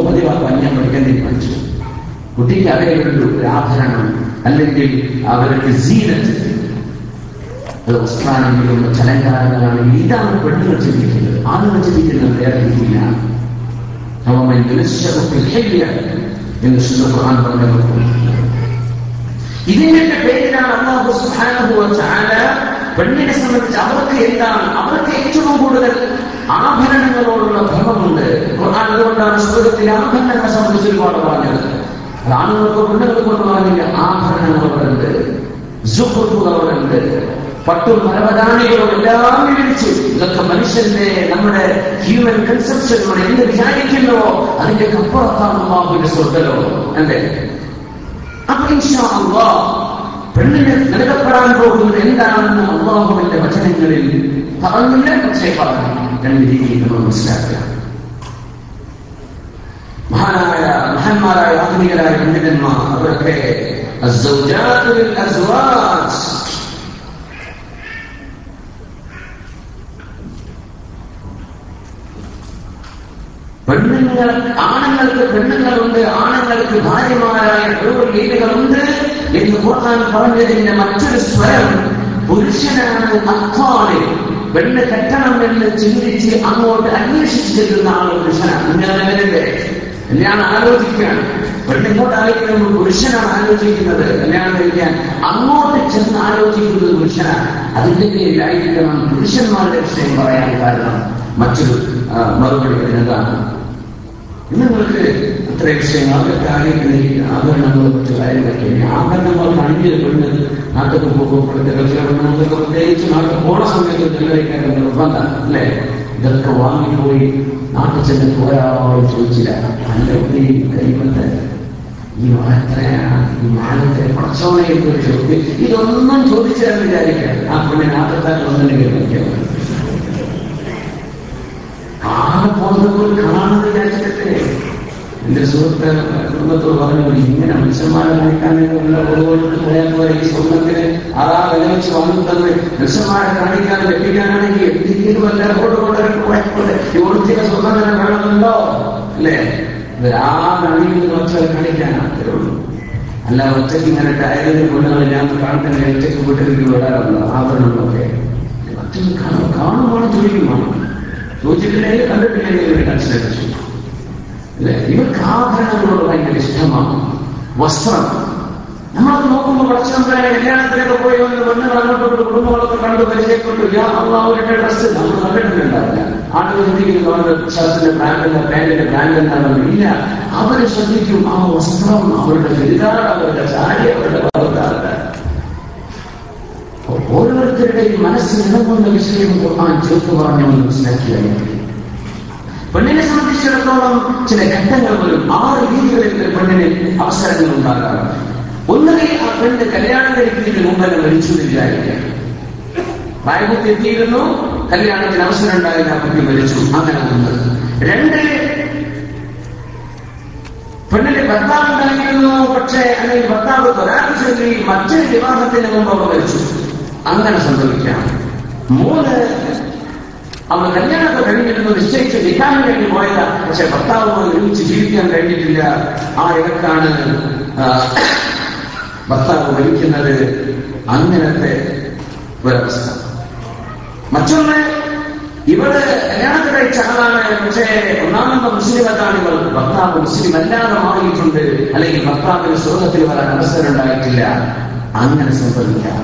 മതിവാക്കാൻ ഞാൻ പഠിക്കാൻ തീരുമാനിച്ചു. കുട്ടിക്ക് അവരെയുണ്ട് ഒരു ആഭരണം, അല്ലെങ്കിൽ അവർക്ക് സീനത്ത്, അത് വസ്ത്രാണെങ്കിലും ചലങ്കാരങ്ങളാണെങ്കിലും. ഇതാണ് പെണ്ണുങ്ങൾ ചിന്തിക്കുന്നത്. ആളുകൾ ചിന്തിക്കുന്നത് വേറെ രീതിയിലാണ്. എന്ന് ഖുർആൻ പറഞ്ഞു. ഇതിന്റെ പേരിലാണ് അല്ലാഹു സുബ്ഹാനഹു വ തആല പെണ്ണിനെ സംബന്ധിച്ച് അവർക്ക് എന്താണ്, അവർക്ക് ഏറ്റവും കൂടുതൽ ആഭരണങ്ങളോടുള്ള ഭ്രമമുണ്ട്. ഖുർആൻ അതുകൊണ്ടാണ് സ്വർഗ്ഗത്തിലെ ആഭരണങ്ങളെ സംബന്ധിച്ച് ഒരുപാട് പറഞ്ഞത്. ആണുങ്ങൾക്ക് പെണ്ണുങ്ങൾക്ക് കൊണ്ട് പറഞ്ഞില്ല. ആഭരണങ്ങളോടുണ്ട്, സുഖുകളുണ്ട്, പട്ടും പരവതാനികളും എല്ലാം വിവരിച്ചു. ഇതൊക്കെ മനുഷ്യന്റെ നമ്മുടെ ഹ്യൂമൻ കൺസെപ്ഷൻ നമ്മൾ എന്ത് വിചാരിക്കുന്നുവോ അതിന്റെ അപ്പുറത്താണ് അല്ലാഹുവിന്റെ സ്വർഗ്ഗലോകം. അല്ലേ? അപ്പൊ ഇൻഷാ അല്ലാഹ് പെണ്ണിന് നൽകപ്പെടാൻ പോകുന്നത് എന്താണെന്ന് അല്ലാഹുവിന്റെ വചനങ്ങളിൽ പറഞ്ഞില്ല, പക്ഷേ പറഞ്ഞു. രണ്ട് രീതിയിൽ നമ്മൾ മനസ്സിലാക്കുക. മഹാന്മാരായ ആധുനികരായ പണ്ഡിതന്മാർ അവരൊക്കെ പെണ്ണുങ്ങൾ, ആണുങ്ങൾക്ക് പെണ്ണുങ്ങളുണ്ട്, ആണുങ്ങൾക്ക് ഭാര്യമാരായ ലീലകളുണ്ട് എന്ന് ഖുർആൻ പറഞ്ഞതിന്റെ മറ്റൊരു സ്വരം പുരുഷനാണ്. അഖ്വാല്, പെണ്ണ് കെട്ടണമെന്ന് ചിന്തിച്ച് അങ്ങോട്ട് അന്വേഷിച്ചു ചെല്ലുന്ന ആൾ പുരുഷനാണ്. ഇങ്ങനെ കല്യാണം ആലോചിക്കുകയാണ്. പെണ്ണിങ്ങോട്ട് ആലോചിക്കുമ്പോൾ പുരുഷനാണ് ആലോചിക്കുന്നത്. കല്യാണം കഴിക്കാൻ അങ്ങോട്ട് ചെന്ന് ആലോചിക്കുന്നത് പുരുഷനാണ്. അതിന്റെ പേരിലായിരിക്കണം പുരുഷന്മാരുടെ വിഷയം പറയാൻ കാരണം. മറ്റൊരു മറുപടി എന്താണ്? നിങ്ങൾക്ക് ഇത്ര വിഷയങ്ങൾ കാര്യങ്ങളിലേക്ക് ആഭരണങ്ങളെ കുറിച്ച് കാര്യങ്ങളൊക്കെ ആഭരണങ്ങൾ അണിഞ്ഞൊരു പെണ്ണ് നാട്ടിൽ പോകുമ്പോഴത്തെ പ്രത്യേകിച്ച് നാട്ടിൽ പോണ സമയത്ത് ചെലവഴിക്കാൻ നിർബന്ധം അല്ലേ? ഇതൊക്കെ വാങ്ങിപ്പോയി നാട്ടിൽ ചെന്നിട്ട് ഒരാളും ചോദിച്ചില്ല. നല്ല ഉള്ളിയും കൈമത്തെ ഈ എത്രയാണ് ഈ മാനത്തെ പടച്ചോണയെ ചോദിച്ചു ഇതൊന്നും ചോദിച്ചാൽ വിചാരിക്കാം ആ പെണ്ണിന് ആദ്യത്താൽ ഒന്നുണ്ടെങ്കിൽ ആകെ പോകുന്നപ്പോൾ കാണാമെന്ന് വിചാരിച്ചിട്ടേ. എന്റെ സുഹൃത്ത് കുടുംബത്തോട് പറഞ്ഞു, ഇങ്ങനെ മനുഷ്യന്മാരെ കാണിക്കാനുള്ള പോയാൽ ഈ സ്വർണ്ണത്തിന് അതാ വില വെച്ച് വാങ്ങിത്തന്ന് മനുഷ്യന്മാരെ കാണിക്കാൻ ലഭിക്കാനാണെങ്കിൽ എന്തെങ്കിലും വല്ല കൊണ്ടുകൊണ്ടേ യോജിച്ച സ്വർണ്ണം തന്നെ വേണമെന്നുണ്ടോ അല്ലേ? ആകണിയിൽ ഒറ്റ കാണിക്കാനേ ഉള്ളൂ. അല്ല ഒറ്റയ്ക്ക് ഇങ്ങനെ ടയറിന് കൊണ്ടുവന്ന് ഞാൻ കാണിക്കാൻ ഒറ്റയ്ക്ക് വീട്ടിലേക്ക് വിടാറുണ്ട് ആഭരണങ്ങളൊക്കെ. മറ്റൊന്ന് കാണുമ്പോൾ ചോദിക്കുമാണ്, ചോദിച്ചിട്ടില്ലെങ്കിൽ കണ്ടിട്ടില്ലെങ്കിൽ കൺസിഡറേഷൻ അല്ലെ? ഇവർക്ക് ആഭരണങ്ങളോട് ഭയങ്കര ഇഷ്ടമാണ്. വസ്ത്രം നമ്മളത് നോക്കുമ്പോൾ ഭക്ഷണത്തിനെ കല്യാണത്തിനൊക്കെ പോയി വന്ന് പെണ്ണുകൾ അങ്ങോട്ട് കുടുംബങ്ങളൊക്കെ കണ്ടു പരിചയപ്പെട്ടു അവരുടെ ഡ്രസ്സ് നമ്മൾ കണ്ടിട്ടുണ്ടാവില്ല. ആളുകൾ ചിന്തിക്കുന്നു ഷർട്ടിന്റെ ബ്രാൻഡല്ല പാന്റിന്റെ ബ്രാൻഡ് എന്താണെന്ന് ഇല്ല. അവര് ശ്രദ്ധിക്കും ആ വസ്ത്രം, അവരുടെ ചുരിദാർ, അവരുടെ സാരി, അവരുടെ ഭർത്താവ്. ഓരോരുത്തരുടെയും മനസ്സിൽ ഇണങ്ങുന്ന വിഷയം ഖുർആൻ ചേർത്ത് പറഞ്ഞു മനസ്സിലാക്കിയാൽ പെണ്ണിനെ സംബന്ധിച്ചിടത്തോളം ചില ഘട്ടങ്ങൾ വരും. 6 രീതികളിൽ പെണ്ണിന് അവസരങ്ങൾ ഉണ്ടാകാറുണ്ട്. ഒന്നുകിൽ ആ പെണ്ണ് കല്യാണം കഴിക്കുന്നതിന് മുമ്പ് തന്നെ മരിച്ചു വിചാരിക്കുക. പ്രായപൂർത്തി എത്തിയിരുന്നു, കല്യാണത്തിന് അവസരം ഉണ്ടായില്ല, ആ കുട്ടി മരിച്ചു. അങ്ങനെ ഒന്ന്. 2, പെണ്ണിന്റെ ഭർത്താവ് ഉണ്ടായിരുന്നു, പക്ഷേ അല്ലെങ്കിൽ ഭർത്താവ് തൊരാൾക്ക് ചൊല്ലി മറ്റൊരു വിവാഹത്തിന് മുമ്പ് അവർ മരിച്ചു. അങ്ങനെ സംഭവിക്കാം. 3, അവർ കല്യാണമൊക്കെ കഴിഞ്ഞിരുന്നു, നിശ്ചയിച്ച് നിൽക്കാൻ വേണ്ടി പോയതാ, പക്ഷെ ഭർത്താവുമായി ഒരുമിച്ച് ജീവിക്കാൻ കഴിഞ്ഞിട്ടില്ല. ആ ഇടക്കാണ് ഭർത്താവ് മരിക്കുന്നത്. അങ്ങനത്തെ ഒരവസ്ഥ. മറ്റൊന്ന്, ഇവള് കല്യാണത്തിൽ കഴിച്ച ആളാണ്, പക്ഷേ ഒന്നാമത്തെ മുസ്ലിമത്താണ് ഇവൾ. ഭർത്താവ് മുസ്ലിം അല്ലാതെ മാറിയിട്ടുണ്ട്, അല്ലെങ്കിൽ ഭർത്താവിന് സ്വർഗത്തിൽ വരാൻ അവസരം ഉണ്ടായിട്ടില്ല. അങ്ങനെ സംഭവിക്കാം.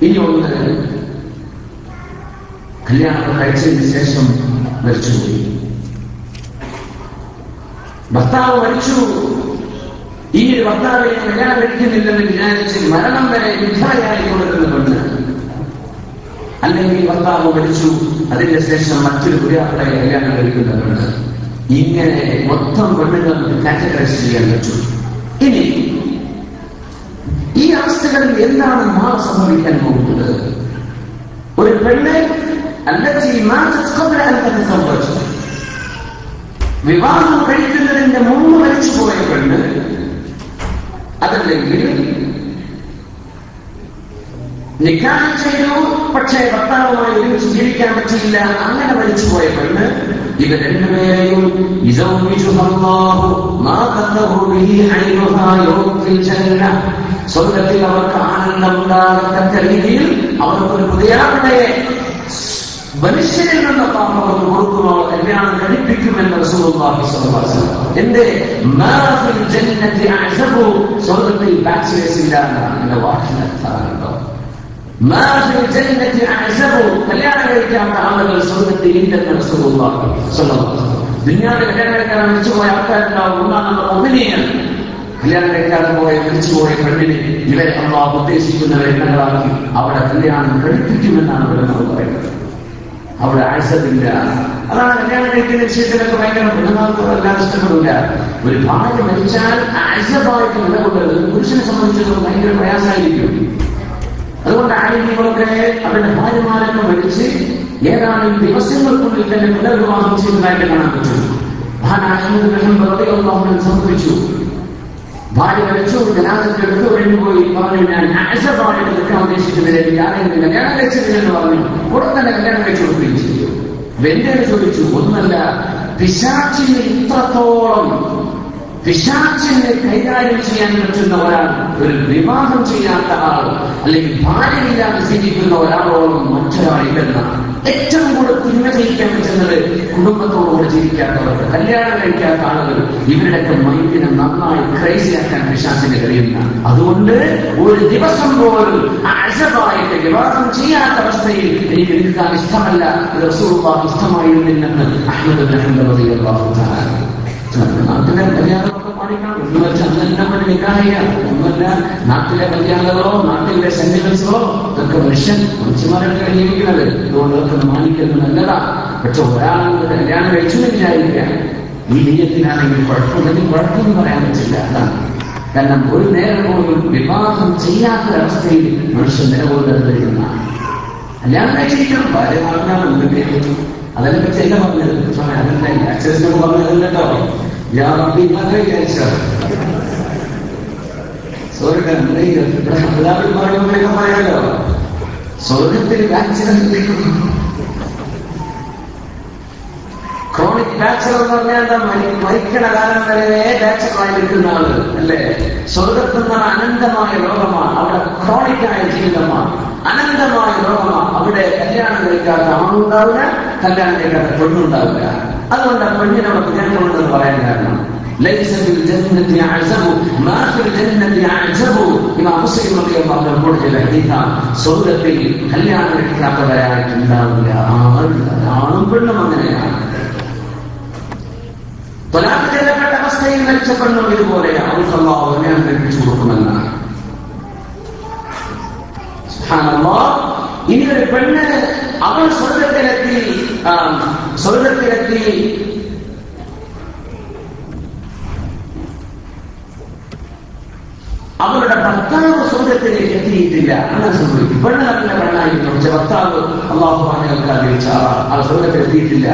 ഇനി ഒന്ന്, കല്യാണം കഴിച്ചതിന് ശേഷം മരിച്ചുപോയി. ഭർത്താവ് മരിച്ചു, ഈ ഒരു ഭർത്താവിനെ കല്യാണം കഴിക്കുന്നില്ലെന്ന് വിചാരിച്ച് മരണം വരെ വിധവയായി കൊടുക്കുന്ന പെണ്ണ്. അല്ലെങ്കിൽ ഭർത്താവ് മരിച്ചു, അതിന്റെ ശേഷം മറ്റൊരു പുരാപ്പളെ കല്യാണം കഴിക്കുന്ന പെണ്ണ്. ഇങ്ങനെ മൊത്തം പെണ്ണുകൾ കാറ്റഗറൈസ് ചെയ്യാൻ പറ്റും. ഇനി ഈ അവസ്ഥകളിൽ എന്താണ് നാളെ സംഭവിക്കാൻ പോകുന്നത്? ഒരു പെണ്ണ് വിവാഹം കഴിക്കുന്നതിന്റെ മുമ്പ് മരിച്ചുപോയ പെണ്ണ്, അതല്ലെങ്കിൽ നിക്കാഹ് ചെയ്തു പക്ഷേ ഭർത്താവുമായി ഒരുമിച്ച് ജീവിക്കാൻ പറ്റിയില്ല, അങ്ങനെ മരിച്ചുപോയ പെണ്ണ്, ഇത് രണ്ടുപേരെയും സ്വർഗത്തിൽ അവർക്ക് ആനന്ദം ഉണ്ടാകത്തക്ക രീതിയിൽ അവർക്കൊരു പുതിയാളുടെ മനുഷ്യരിൽ നിന്ന് അവർക്ക് കൊടുക്കുമോ കല്യാണം കഴിപ്പിക്കുമെന്ന് റസൂലുള്ളാഹി സ്വല്ലല്ലാഹു അലൈഹി വസല്ലം. എന്റെ സ്വർഗത്തിൽ ബാച്ചിലേഴ്സ് ഇല്ല എന്ന വാക്കിനർത്ഥമുണ്ടോ? കല്യാണം കഴിക്കാത്ത ആളുകൾ സ്വർഗത്തിൽ ഇല്ലെന്ന് റസൂലുള്ളാഹി സ്വല്ലല്ലാഹു അലൈഹി വസല്ലം. ദുനിയാവിൽ കല്യാണം കഴിക്കാൻ മരിച്ചുപോയ ആൾക്കാരുണ്ടാവും. ഒന്നാം മുഅ്മിനീൻ കല്യാണം കഴിക്കാതെ പോയ മരിച്ചുപോയ പെണ്ണിനെ ഇവരെ അല്ലാഹു ഉദ്ദേശിക്കുന്നവരെ എണ്ണങ്ങളാക്കി അവിടെ കല്യാണം കഴിപ്പിക്കുമെന്നാണ് ഇവിടെ നമ്മൾ പറയുന്നത്. അവിടെ ആഴ്ചയില്ല. അതാണ് കല്യാണം കഴിക്കുന്ന വിഷയത്തിലൊക്കെ ഭയങ്കര പെണ്ണുങ്ങൾക്കെല്ലാം ഇഷ്ടപ്പെടില്ല. ഒരു ഭാര്യ മരിച്ചാൽ ആഴ്ചമായിട്ട് നിലകൊണ്ടത് പുരുഷനെ സംബന്ധിച്ചിടത്തോളം ഭയങ്കര പ്രയാസമായിരിക്കും. അതുകൊണ്ട് ആരെങ്കിലുമൊക്കെ അവരുടെ ഭാര്യമാരൊക്കെ മരിച്ച് ഏതാനും ദിവസങ്ങൾക്കുള്ളിൽ തന്നെ പുനർവിവാഹം ചെയ്തതായിട്ട് കാണാൻ പറ്റും. സംഭവിച്ചു. ഭാര്യ മരിച്ചു, ജനാസത്തെടുത്ത് ഒഴിഞ്ഞുപോയി പറഞ്ഞു, ഞാൻ ആഴ്ചമായിട്ട് നിൽക്കാൻ ഉദ്ദേശിക്കുന്നില്ല, എനിക്ക് ആരെങ്കിലും കല്യാണം കഴിച്ചിട്ടില്ലെന്ന് പറഞ്ഞു. ഉടൻ തന്നെ കല്യാണം കഴിച്ചു കൊടുക്കുകയും ചെയ്തു. വെന്തേനെ ചോദിച്ചു, ഒന്നല്ല, പിശാചിന് ഇത്രത്തോളം പിശാചിനെ കൈകാര്യം ചെയ്യാൻ പറ്റുന്ന ഒരാൾ, ഒരു വിവാഹം ചെയ്യാത്ത ആൾ അല്ലെങ്കിൽ ഭാര്യയില്ലാതെ ജീവിക്കുന്ന ഒരാളോളം മറ്റൊരാളില്ലെന്നാണ്. ഏറ്റവും കൂടുതൽ തിന്മ ചെയ്യിക്കാൻ പറ്റുന്നത് കുടുംബത്തോടുകൂടെ ജീവിക്കാത്തവർക്ക്, കല്യാണം കഴിക്കാത്ത ആളുകൾ, ഇവരുടെയൊക്കെ മൈൻഡിനെ നന്നായി ക്രൈസിയാക്കാൻ പിശാചിന് കഴിയുന്ന. അതുകൊണ്ട് ഒരു ദിവസം പോലും അസബായിട്ട് വിവാഹം ചെയ്യാത്ത അവസ്ഥയിൽ എനിക്ക് നിൽക്കാൻ ഇഷ്ടമല്ല. റസൂലുള്ളാഹി ഇഷ്ടമായിരുന്നില്ലെന്ന് അഹ്മദ് ബിൻ ഹംബൽ റളിയല്ലാഹു തആല. നാട്ടിലെ മര്യാദകളൊക്കെ പാലിക്കണം. എന്ന് വെച്ചാൽ അന്നെന്നെ നിക്കാഹിയ ഒന്നുമല്ല. നാട്ടിലെ മര്യാദകളോ നാട്ടിലെ സെന്റിമെന്റ്സോ ഇതൊക്കെ മനുഷ്യന്മാരൊക്കെ ജീവിക്കുന്നത്. അതുകൊണ്ട് അതൊക്കെ മാനിക്കുന്നത് നല്ലതാണ്. പക്ഷെ ഒരാളുടെ കല്യാണം കഴിച്ചു വിചാരിക്കുക, ഈ നീയത്തിനാണെങ്കിൽ കുഴപ്പമില്ലെങ്കിൽ കുഴപ്പമൊന്നും പറയാൻ പറ്റില്ല. അതാണ് കാരണം ഒരു നേരം പോലും വിവാഹം ചെയ്യാത്തൊരവസ്ഥയിൽ മനുഷ്യൻ നിലകൊണ്ടത് കഴിയുന്നതാണ്. കല്യാണം കഴിച്ചിരിക്കണം, ഭാര്യ പറഞ്ഞാൽ എന്തൊക്കെ അതിനെ പറ്റി എല്ലാം പറഞ്ഞത്. അതല്ല അച്ഛനൊക്കെ പറഞ്ഞതല്ലോ. ഞാൻ വിചാരിച്ചോ സ്വർഗം പറയാലോ, സ്വർഗത്തിൽ ക്രോണിക് ബാച്ചലർ എന്ന് പറഞ്ഞാൽ എന്താ? മരിക്കണ കാലം വരെ ബാച്ചലറായി നിൽക്കുന്ന ആള് അല്ലേ? സ്വർഗത്തിൽ നിന്നാണ് അനന്തമായ ലോകമാണ്. അവിടെ ക്രോണിക്കായ ജീവിതമാണ്, അനന്തമായ ലോകമാണ്. അവിടെ കല്യാണം കഴിക്കാത്ത ആണുണ്ടാവില്ല, കല്യാണം കഴിക്കാത്ത പെണ്ണുണ്ടാവില്ല. അതുകൊണ്ട് ആ പെണ്ണിനോട് വിജയമുണ്ടെന്ന് പറയാൻ കാരണം സ്വർഗത്തിൽ കല്യാണം കഴിക്കാത്തവരായിട്ടുണ്ടാവില്ല ആണും പെണ്ണും. അങ്ങനെയാണ് തൊലാഖ് ചെയ്യപ്പെട്ട അവസ്ഥയിൽ മരിച്ച പെണ്ണും ഇതുപോലെയാണ്. അവർക്ക് അല്ലാഹു കല്യാണം കഴിപ്പിച്ചു കൊടുക്കുമെന്നാണ്. ഇനി ഒരു പെണ്ണ് അവൾ സ്വർഗത്തിലെത്തി അവരുടെ ഭർത്താവ് സ്വർഗത്തിലേക്ക് എത്തിയിട്ടില്ല. അങ്ങനെ സംഭവിക്കും. പെണ്ണ് നല്ല പെണ്ണായിരുന്നു, പക്ഷെ ഭർത്താവ് അല്ലാഹു അറിയിച്ച ആ സ്വർഗത്തിൽ എത്തിയിട്ടില്ല.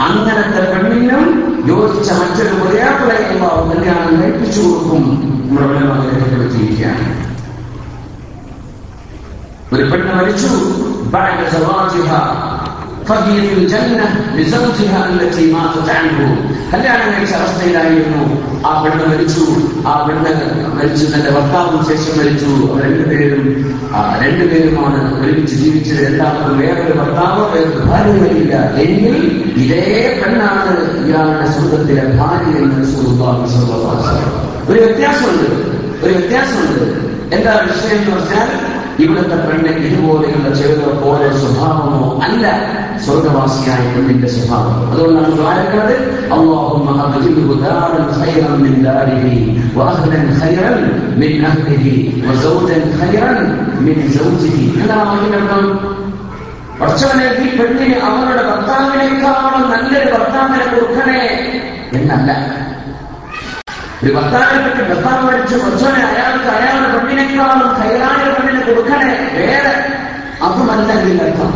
അങ്ങനത്തെ പെണ്ണിനും യോജിച്ച മറ്റൊരു പുതിയാപ്പിളയെ അല്ലാഹു കല്യാണം കഴിപ്പിച്ചു കൊടുക്കും. നമ്മുടെ രേഖപ്പെടുത്തിയിരിക്കുകയാണ്. ഒരു പെണ്ണ് മരിച്ചു, بعد زواجها فهي في الجنة لزوجها التي ماتت عنه. കല്യാണം കഴിച്ച അവസ്ഥയിലായിരുന്നു ആ പെണ്ണ് മരിച്ചു. ആ പെണ്ണ് മരിച്ചു, തന്റെ ഭർത്താവിന് ശേഷം മരിച്ചു. രണ്ടുപേരുമാണ് ഒരുമിച്ച് ജീവിച്ചത്. രണ്ടാമത് വേറൊരു ഭർത്താവോ വേറൊരു ഭാര്യയില്ല എങ്കിൽ ഇതേ പെണ്ണാണ് ഇയാളുടെ സ്വർഗത്തിലെ ഭാര്യ എന്ന് റസൂലുള്ളാഹി സ്വല്ലല്ലാഹു അലൈഹി വസല്ലം. ഒരു വ്യത്യാസമുണ്ട്. എന്താ വിഷയം എന്ന് പറഞ്ഞാൽ, ഇവിടുത്തെ പെണ്ണ് ഇതുപോലെയുള്ള ചെറുതോ പോലെ സ്വഭാവമോ അല്ല സ്വർഗവാസിയായ പെണ്ണിന്റെ സ്വഭാവം. അതുകൊണ്ടാണ് പറയുന്നത്, അല്ലാഹുമ്മ അബ്ദിൽഹു ദാറൻ ഖൈറൻ മിൻ ദാരിഹി വഅഹ്ലൻ ഖൈറൻ മിൻ അഹ്ലിഹി വസൗജൻ ഖൈറൻ മിൻ സൗജിഹി. എന്താണ് പടച്ചവനെ, ഈ പെണ്ണിന് അവരുടെ ഭർത്താവിനേക്കാളും നല്ലൊരു ഭർത്താവിനെ കൊടുക്കണേ എന്നല്ല. ഒരു ഭർത്താവിനെ പറ്റി ഭർത്താവ് മരിച്ചു, പടച്ചവനെ അയാൾക്ക് അയാളുടെ പെണ്ണിനേക്കാളും ഖൈറായ പെണ്ണിനെ കൊടുക്കണേ, വേറെ അതുമല്ല ഇതിനർത്ഥം.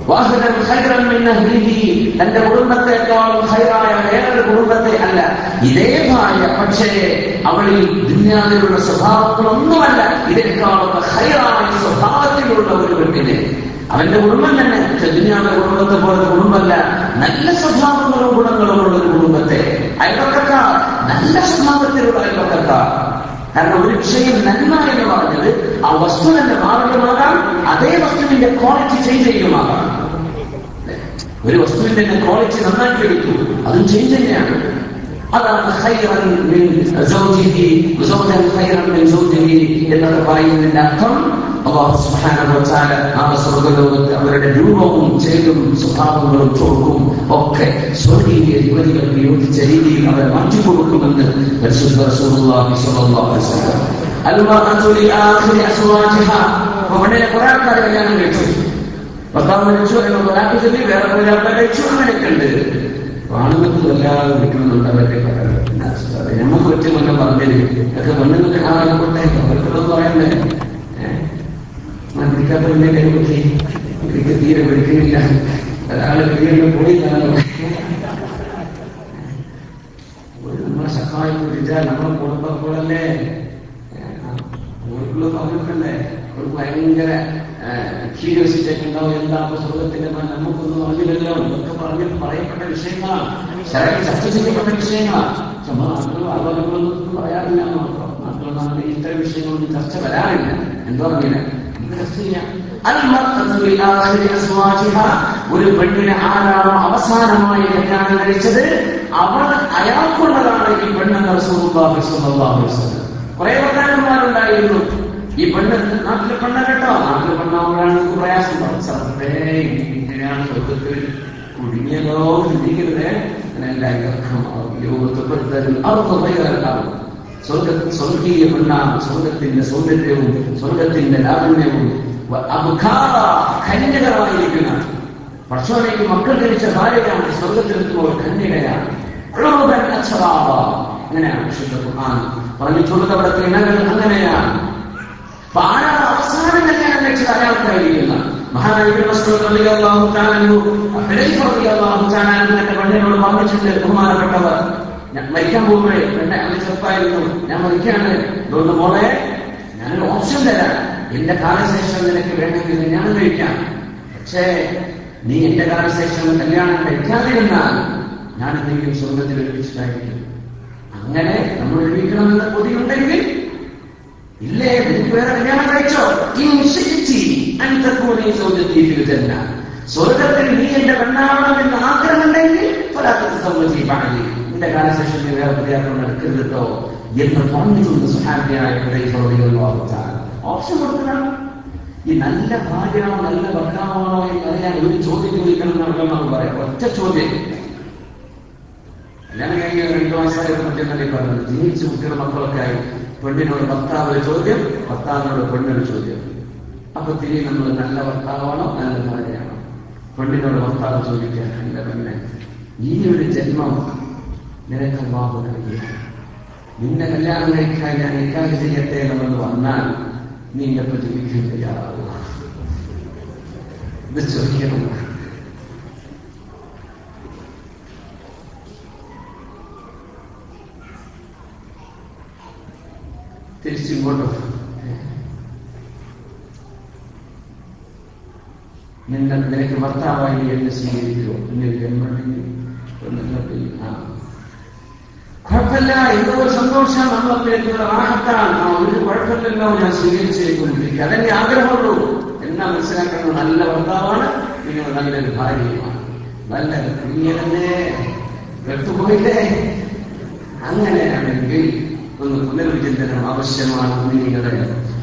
വാഹനം ഖൈറൻ മിൻ അഹ്ലിഹി, തന്റെ കുടുംബത്തെക്കാളും ഖൈറായ വേറൊരു കുടുംബത്തെ അല്ല. ഇതേ ഭാര്യ, പക്ഷേ അവളിൽ ദുനിയാവിലുള്ള സ്വഭാവങ്ങളൊന്നുമല്ല, ഇതിനേക്കാളൊക്കെ ഖൈറായ സ്വഭാവത്തിലുള്ള ഒരു പെണ്ണിനെ. അവന്റെ കുടുംബം തന്നെ, പക്ഷെ ദുനിയാവിലെ കുടുംബത്തെ പോലത്തെ കുടുംബമല്ല, നല്ല സ്വഭാവങ്ങളും ഗുണങ്ങളും ഉള്ള ഒരു കുടുംബത്തെ. അയൽപക്കക്കാർ, നല്ല സ്വഭാവത്തിലുള്ള അയൽപക്കക്കാർ. കാരണം ഒരു വിഷയം നന്മ എന്ന് പറഞ്ഞത് ആ വസ്തു തന്നെ മാറുകയുമാകാം, അതേ വസ്തുവിന്റെ ക്വാളിറ്റി ചേഞ്ച് ചെയ്യുമാകാം. ഒരു വസ്തുവിന്റെ ക്വാളിറ്റി നന്നാക്കി എടുത്തു, അതും ചേഞ്ച് തന്നെയാണ്. അതാണ് ഖൈറൻ മിൻ സൗജിഹി വസൗജൻ ഖൈറൻ മിൻ സൗജിഹി എന്നൊക്കെ പറയുന്നതിന്റെ അർത്ഥം. അല്ലാഹു സുബ്ഹാനഹു വ തആല ആ സ്വർഗ്ഗലോകത്ത് അവരുടെ രൂപവും ചെയ്തും സ്വഭാവങ്ങളും ചോർക്കും ഒക്കെ സ്വർഗീയ യുവതികൾക്ക് യോജിച്ച രീതിയിൽ അവരെ മാറ്റിക്കൊടുക്കുമെന്ന് റസൂലുള്ളാഹി സ്വല്ലല്ലാഹു അലൈഹി വസല്ലം. അൽമർഅതു ലിആഖിരി അസ്വാജിഹാ. പെണ്ണിനെ കുറെ ആൾക്കാർ കല്യാണം കഴിച്ചു, ഭർത്താവ് മരിച്ചു എന്ന് തൊലാഖ് ചൊല്ലി വേറെ കുറെ ആൾക്കാർ കഴിച്ചു. അങ്ങനെയൊക്കെ ഉണ്ട്. ആണുങ്ങൾക്ക് വല്ലാതെ വിളിക്കുന്നുണ്ട് അവരുടെ നമുക്ക് പറ്റുമെന്ന് പറഞ്ഞത് ഒക്കെ പെണ്ണുങ്ങൾക്ക് കാണാനപ്പെട്ടെ അവർക്കുള്ളത് പറയണ്ടേ. പിടിക്കാത്തവന്റെ കൈപറ്റി എനിക്ക് തീരെ പിടിക്കുന്നില്ല, ഒരാളെ പിടിക്കുന്ന പോയില്ലാണോ. നമ്മളെ സഹായം പിടിച്ചാൽ നമ്മളെ കുടുംബപ്പോഴല്ലേ അവർക്കുള്ള പറഞ്ഞിട്ടല്ലേ. അവർക്ക് ഭയങ്കര ക്യൂരിയോസിറ്റി ഉണ്ടാവും. എന്താ സ്വർഗത്തിന്റെ നമുക്കൊന്നും അറിഞ്ഞില്ലല്ലോ. ഇതൊക്കെ പറയപ്പെട്ട വിഷയങ്ങളാണ്, ചർച്ച ചെയ്യപ്പെട്ട വിഷയങ്ങളാണ്. നാട്ടിലും ആലോചനകളൊന്നും പറയാറില്ല മാത്രം. നാട്ടിൽ ഇത്തരം വിഷയങ്ങളൊന്നും ചർച്ച വരാറില്ല. എന്താ പറഞ്ഞില്ല, നമുക്ക് ചർച്ച ചെയ്യാം. ഒരു പെണ്ണിനെ ആരാണോ അവസാനമായി കല്യാണം കഴിച്ചത് അയാൾക്കുള്ളതാണ് ഈ പെണ്ണെന്ന് റസൂലുള്ളാഹി സ്വല്ലല്ലാഹു അലൈഹി വസല്ലം. കുറെ ഭർത്താക്കന്മാരുണ്ടായിരുന്നു. ഈ പെണ്ണ് നാട്ടിലെ പെണ്ണ കേട്ടോ, നാട്ടിലെ പെണ്ണാകുമ്പോഴാണ് നമുക്ക് പ്രയാസം ഉണ്ടാവും. സത്വേ ഇങ്ങനെയാണ് സ്വർഗത്തിൽ കുടുങ്ങിയതോ ചിന്തിക്കരുതേ. സ്വർഗീയ പെണ്ണാണ്. സ്വർഗത്തിന്റെ സൗന്ദര്യവും സ്വർഗത്തിന്റെ ലാവണ്യവും കന്യകരായിരിക്കുന്ന പക്ഷോലേക്ക് മക്കൾ ജനിച്ച ഭാര്യയാണ്. സ്വർഗത്തിലെത്തുമ്പോൾ കന്യകയാണ്. അങ്ങനെയാണ് വിശുദ്ധ ഖുർആൻ പറഞ്ഞിട്ടുള്ളത്. അവിടുത്തെ ഇണകൾ അങ്ങനെയാണ്. അപ്പൊ ആരാണ് അവസാനം കല്യാണം കഴിച്ചത് അയാൾക്കായിരിക്കുന്ന മഹാനായ ഇബ്നു മസ്ഊദ് റളിയല്ലാഹു തആല അൻഹു ഹുദൈഫ റളിയല്ലാഹു തആല അൻഹുവിന്റെ പെണ്ണിനോട് പറഞ്ഞിട്ടുണ്ട്, ബഹുമാനപ്പെട്ടവർ, ഞാൻ മരിക്കാൻ പോകുമ്പോഴേ എന്റെ അന്ന് ചെറുപ്പായിരുന്നു, ഞാൻ മരിക്കാണ്, അതുകൊണ്ട് മോളെ ഞാനൊരു ഓപ്ഷൻ തരാം, എന്റെ കാലശേഷം നിനക്ക് വേണമെങ്കിൽ ഞാൻ കഴിക്കാം, പക്ഷേ നീ എന്റെ കാലശേഷം കല്യാണം കഴിക്കാതിരുന്നാൽ ഞാൻ എന്തെങ്കിലും സ്വർഗത്തിൽ ഒരുമിച്ചിട്ടായിരിക്കും. അങ്ങനെ നമ്മൾ ഒരുമിക്കണമെന്ന കൊതിയുണ്ടെങ്കിൽ ഇല്ലേ, നിനക്ക് വേറെ കല്യാണം കഴിച്ചോ, സ്വർഗത്തിൽ നീ എന്റെ പെണ്ണാവണമെന്ന് ആഗ്രഹമുണ്ടെങ്കിൽ നിന്റെ കാലശേഷം നീ വേറെ വിദ്യാർത്ഥം നടക്കരുത് കേട്ടോ എന്ന് പറഞ്ഞിട്ടുണ്ട് സുഹാബിയായ ഓപ്ഷൻ കൊടുക്കുന്നതാണ്. ഈ നല്ല ഭാര്യയാണോ നല്ല ഭർത്താവാണോ എന്ന് അറിയാൻ ഒരു ചോദ്യം ചോദിക്കണം എന്നാണ് പറയാം. ഒറ്റ ചോദ്യം. കല്യാണം കഴിഞ്ഞ 2 മാസമായിട്ട് മറ്റേ പറഞ്ഞത് ജീവിച്ചു കുട്ടിയുടെ മക്കളൊക്കെ ആയി. പെണ്ണിനോട് ഭർത്താവ് ഒരു ചോദ്യം, ഭർത്താവിനോട് പെണ്ണൊരു ചോദ്യം. അപ്പൊ തിരി നമ്മൾ നല്ല ഭർത്താവാണോ നല്ല ഭാര്യയാണോ? പെണ്ണിനോട് ഭർത്താവ് ചോദിക്കാൻ, എന്റെ പെണ്ണെ, ഈ ഒരു ജന്മം നിനക്ക് അല്ലാഹു നൽകിയ, നിന്നെ കല്യാണം കഴിക്കാൻ ഞാൻ നിക്കാഹ് ചെയ്യട്ടെ എന്ന് വന്നാൽ നീ എന്നെ ജീവിക്കാൻ തയ്യാറാവുക? ഇത് ചോദിക്കണം. തിരിച്ചിങ്ങോട്ടോ നിനക്ക് ഭർത്താവായി എന്നെ സ്വീകരിക്കുമോ? ഇങ്ങനെ ജന്മണ്ടെങ്കിൽ കുഴപ്പമില്ല, എന്തോ ഒരു സന്തോഷം നമ്മളെത്തിയിട്ടുള്ള ആഹത്താണ്, ഒരു കുഴപ്പമില്ലല്ലോ, ഞാൻ സ്വീകരിച്ചേക്കൊണ്ടിരിക്കുക, അതെന്നെ ആഗ്രഹമുള്ളൂ എന്നാ മനസ്സിലാക്കുന്നത്. നല്ല ഭർത്താവാണ്, നിങ്ങൾ നല്ലൊരു ഭാര്യയുമാണ്, നല്ല കുഞ്ഞിനെ വെട്ടുപോയില്ലേ. അങ്ങനെയാണെങ്കിൽ ഒന്ന് പുനർവിചിന്തനം ആവശ്യമാണ് കുഞ്ഞികളെ.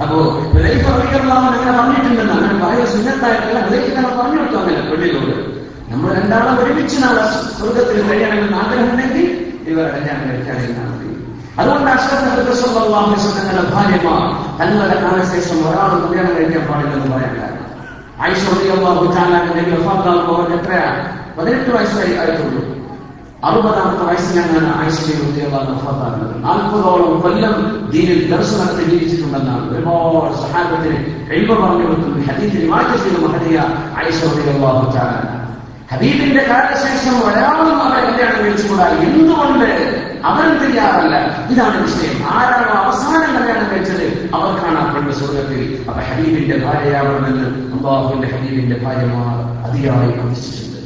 അപ്പോ അങ്ങനെ പറഞ്ഞിട്ടുണ്ടെന്ന്, അങ്ങനെ ഭാര്യ സുന്നത്തായിട്ടല്ല, ഹൃദയത്തിനെ പറഞ്ഞു കൊടുത്തു അങ്ങനെ പെണ്ണിനോട്. നമ്മൾ രണ്ടാളും ഒരുമിച്ച് നാളെ സ്വർഗത്തിൽ കഴിയണമെന്ന് ആഗ്രഹമുണ്ടെങ്കിൽ ഇവർ കല്യാണം കഴിക്കാതിരുന്നാൽ മതി. അതുകൊണ്ട് അഷ്റഫുൽ ഭാര്യമാർ തങ്ങളുടെ കാലശേഷം ഒരാൾ കല്യാണം കഴിക്കാൻ പാടില്ലെന്ന് പറയാൻ കാരണം, ആയിഷ റളിയല്ലാഹു തആല അൻഹ എത്രയാണ്? 18 വയസ്സായി ആയിട്ടുള്ളൂ. 60ാമത്തെ വയസ്സിലാണ് ആയിഷ റളിയല്ലാഹു വഫാത്താകുന്നത്. 40ഓളം കൊല്ലം ദീനിൽ ദർസ് നടത്തി ജീവിച്ചിട്ടുണ്ടെന്നാണ് ഒരുപാട് സഹാബത്തിന് ഇൽമ പറഞ്ഞു കൊടുത്തു. ഹദീസിൽ റിവായത്ത് ചെയ്ത മഹദിയ ആയിഷ റളിയല്ലാഹു തആല. ഹബീബിന്റെ കാലശേഷം ഒരാളും അവരെ കല്യാണം കഴിച്ചുകൂടാ. എന്തുകൊണ്ട് അവർ തയ്യാറല്ല? ഇതാണ് വിഷയം. ആരാണോ അവസാനം കല്യാണം കഴിച്ചത് അവർക്കാണ് ആ പെണ്ണ് സ്വർഗത്തിൽ. അപ്പൊ ഹബീബിന്റെ ഭാര്യയാവണമെന്ന് അല്ലാഹുവിന്റെ ഹബീബിന്റെ ഭാര്യമാർ അതിയായി പ്രതീക്ഷിച്ചിട്ടുണ്ട്.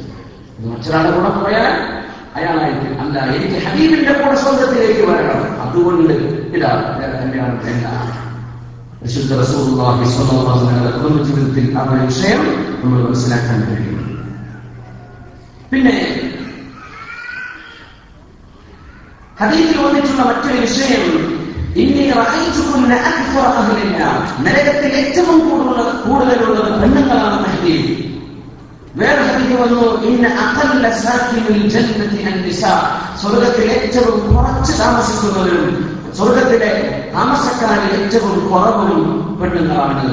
മറ്റൊരാളുടെ കൂടെ പോയാൽ അയാളായിരിക്കും, അല്ല എനിക്ക് ഹബീബിന്റെ കൂടെ സ്വർഗത്തിലേക്ക് വരണം, അതുകൊണ്ട് ഇതാ കല്യാണം വേണ്ട. വിശുദ്ധ റസൂലുള്ളാഹി സ്വല്ലല്ലാഹു അലൈഹി വസല്ലം കുടുംബ ജീവിതത്തിൽ ആ ഒരു വിഷയം നമ്മൾ മനസ്സിലാക്കാൻ കഴിയും. പിന്നെ ഹദീസിൽ വന്നിട്ടുള്ള മറ്റൊരു വിഷയം, നരകത്തിൽ ഏറ്റവും കൂടുതലുള്ളത് പെണ്ണുങ്ങളാണ് ഹദീസ്. വേറെ ഹദീസ് വന്നു, സ്വർഗത്തിൽ ഏറ്റവും കുറച്ച് താമസിക്കുന്നവരും സ്വർഗത്തിലെ താമസക്കാരിൽ ഏറ്റവും കുറവും പെണ്ണുങ്ങളാണ്.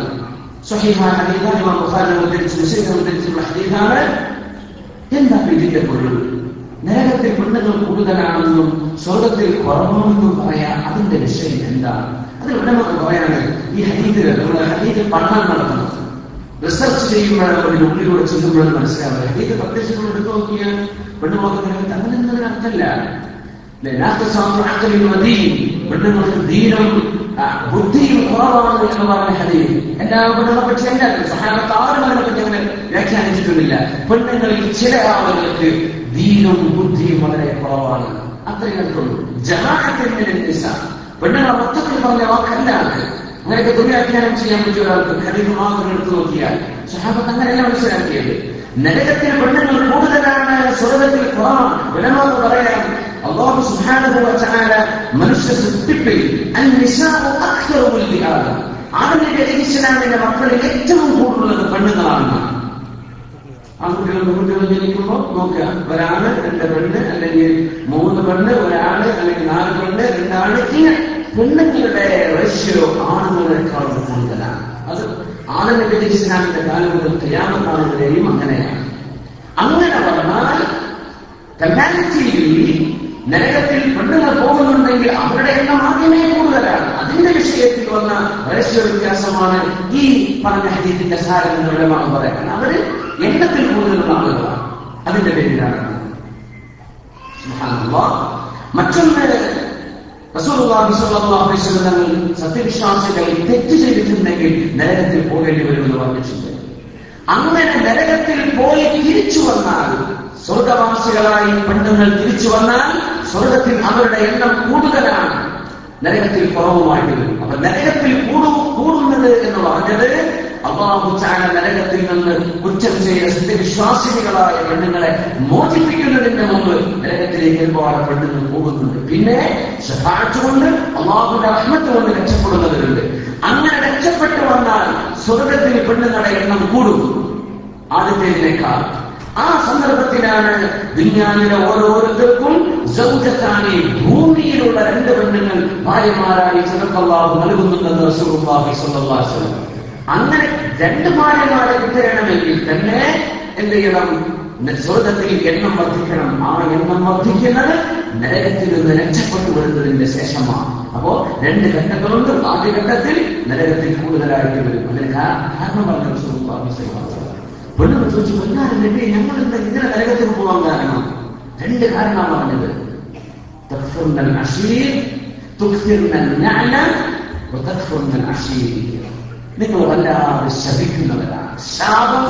സ്വഹീഹായ ഹദീസാണ്, ഇമാം ബുഖാരി ഉദ്ധരിച്ചു, മുസ്ലിം ഉദ്ധരിച്ചിട്ടുള്ള ഹദീസാണ്. എന്താ ഇതിന്റെ പൊരുൾ? നരകത്തിൽ പെണ്ണുങ്ങൾ കൂടുതലാണെന്നും സ്വർഗത്തിൽ കുറവാണെന്നും പറയാം. അതിന്റെ വിഷയം എന്താണ്? അത് നമുക്ക് പറയാന് ഈ ഹദീസിൽ നമ്മുടെ ഹദീസിൽ പഠനം നടത്തുന്നത്, റിസർച്ച് ചെയ്യുമ്പോഴാണ് അതിന്റെ ഉള്ളിലൂടെ ചെല്ലുമ്പോഴാണ് മനസ്സിലാവുന്നത്. ഹദീസ് പ്രത്യക്ഷത്തിൽ എടുത്തു നോക്കിയാൽ പെണ്ണുങ്ങൾക്ക് അങ്ങനെ അർത്ഥമില്ല. പെണ്ണുങ്ങൾക്ക് ദീനും ബുദ്ധിയും കുറവാണ് എന്ന് പറഞ്ഞ ഹദീസ് എല്ലാ പെണ്ണുങ്ങളെ പറ്റി എല്ലാവരും സഹാബത്ത് ആരും അതിനെ പറ്റി അങ്ങനെ വ്യാഖ്യാനിച്ചിട്ടുമില്ല. പെണ്ണുങ്ങളിൽ ചില ആളുകൾക്ക് ദീനും ബുദ്ധിയും വളരെ കുറവാണ്, അത്രയും അടുത്തുള്ളൂ. ജമാഅത്തിന്റെ പെണ്ണുങ്ങളെ മൊത്തത്തിൽ പറഞ്ഞ വാക്കല്ല. അങ്ങനെയൊക്കെ ദുർവ്യാഖ്യാനം ചെയ്യാൻ പറ്റിയ ഒരാൾക്ക് ഹദീസ് മാത്രം എടുത്തു നോക്കിയാൽ സ്വഹാബത്ത് അങ്ങനെയല്ല മനസ്സിലാക്കിയത്. നരകത്തിൽ പെണ്ണുങ്ങൾ കൂടുതലാണ്, സ്വർഗത്തിൽ കുറവാണ്. ഉലമാവ് പറയാം, അല്ലാഹു സുബ്ഹാനഹു വ തആല മനുഷ്യ സൃഷ്ടിപ്പിൽ അൻ-നിസാഉ അക്സറു ലിആദം, ആദമിന്റെ ഇസ്ലാമിന്റെ മക്കളിൽ ഏറ്റവും കൂടുതലുള്ളത് പെണ്ണുങ്ങളാണ്. ആൺകുട്ടികൾ പെൺകുട്ടികൾ ജനിക്കുമ്പോൾ നോക്കുക, ഒരാണ് 2 പെണ്ണ്, അല്ലെങ്കിൽ 3 പെണ്ണ്, ഒരാണ് അല്ലെങ്കിൽ 4 പെണ്ണ്, 2 ആണ്. ഇങ്ങനെ പെണ്ണുങ്ങളുടെ റേഷ്യോ ആണുങ്ങളെക്കാൾ കൂടുതലാണ്. അത് ആദമിന്റെ ഇസ്ലാമിന്റെ കാലം മുതൽ ഖിയാമത്ത് നാൾ വരെയും അങ്ങനെയാണ്. അങ്ങനെ പറഞ്ഞാൽ കമ്പാരിറ്റീവ്ലി നരകത്തിൽ പെണ്ണുങ്ങൾ പോകുന്നുണ്ടെങ്കിൽ അവരുടെ എണ്ണം ആദ്യമേ കൂടുതലാണ്. അതിന്റെ വിഷയത്തിൽ വന്ന റേഷ്യോ വ്യത്യാസമാണ് ഈ പറഞ്ഞ ഹദീസിന്റെ സാരം എന്ന് ഉലമാവ് പറയാൻ. അവര് എണ്ണത്തിൽ കൂടുതലുള്ള ആളുകളാണ്. അതിന്റെ പേരിലാണ്. സുബ്ഹാനല്ലാഹ്. മറ്റൊന്ന്, റസൂലുള്ളാഹി സ്വല്ലല്ലാഹു അലൈഹി വസല്ലം സത്യവിശ്വാസികൾ തെറ്റ് ചെയ്തിട്ടുണ്ടെങ്കിൽ നരകത്തിൽ പോകേണ്ടി വരുമെന്ന് പറഞ്ഞിട്ടുണ്ട്. അങ്ങനെ നരകത്തിൽ പോയി തിരിച്ചു വന്നാൽ, സ്വർഗവാസികളായി പെണ്ണുങ്ങൾ തിരിച്ചു വന്നാൽ സ്വർഗത്തിൽ അവരുടെ എണ്ണം കൂടുതലാണ്, നരകത്തിൽ കുറവുമായിട്ട് വരും. അപ്പൊ നരകത്തിൽ കൂടുന്നത് എന്ന് പറഞ്ഞത് അല്ലാഹു തആല നരകത്തിൽ നിന്ന് കുറ്റം ചെയ്ത സത്യവിശ്വാസികളായ പെണ്ണുങ്ങളെ മോചിപ്പിക്കുന്നതിന് മുമ്പ് നരകത്തിലേക്ക് ഒരുപാട് പെണ്ണുങ്ങൾ പോകുന്നുണ്ട്. പിന്നെ ശഫാഅത്ത് കൊണ്ട് അല്ലാഹുവിന്റെ റഹ്മത്ത് കൊണ്ട് രക്ഷപ്പെടുന്നവരുണ്ട്. അങ്ങനെ രക്ഷപ്പെട്ടു വന്നാൽ സ്വർഗത്തിൽ പെണ്ണുങ്ങളുടെ എണ്ണം കൂടും ആദ്യത്തേതിനേക്കാൾ. ആ സന്ദർഭത്തിലാണ് ദുനിയാവിലെ ഓരോരുത്തർക്കും സൗജത്താനി, ഭൂമിയിലുള്ള 2 പെണ്ണുങ്ങൾ ഭാര്യമാരായി അല്ലാഹു നൽകുന്നുണ്ടെന്ന് റസൂലുള്ളാഹി സ്വല്ലല്ലാഹു അലൈഹി വസല്ലം. അങ്ങനെ 2 ഭാര്യമാരെ കിട്ടണമെങ്കിൽ തന്നെ എന്ത് ചെയ്യണം? സ്വർഗത്തിൽ എണ്ണം വർദ്ധിക്കണം. ആ എണ്ണം വർദ്ധിക്കുന്നത് നരകത്തിൽ നിന്ന് രക്ഷപ്പെട്ടു വരുന്നതിന്റെ ശേഷമാണ്. അപ്പോ 2 ഘട്ടങ്ങളുണ്ട്. ആദ്യ ഘട്ടത്തിൽ നരകത്തിൽ കൂടുതലായിട്ട് വരും. അതിന് കാരണം പറഞ്ഞു റസൂലുള്ളാഹി സ്വല്ലല്ലാഹു അലൈഹി വസല്ലം. പെണ്ണുങ്ങൾ ചോദിച്ചു, പൊന്നാരല്ലേ ഞങ്ങൾ എന്താ ഇങ്ങനെ നരകത്തിൽ പോകാൻ കാരണം? 2 കാരണമാണ് പറഞ്ഞത്. തക്ഫുർനൽ അശീർ, തുക്സിർനൽ നഅല വതക്ഫുർനൽ അശീർ. നിങ്ങൾ വല്ലാതെ ശപിക്കുന്നവരാണ്. ശാപം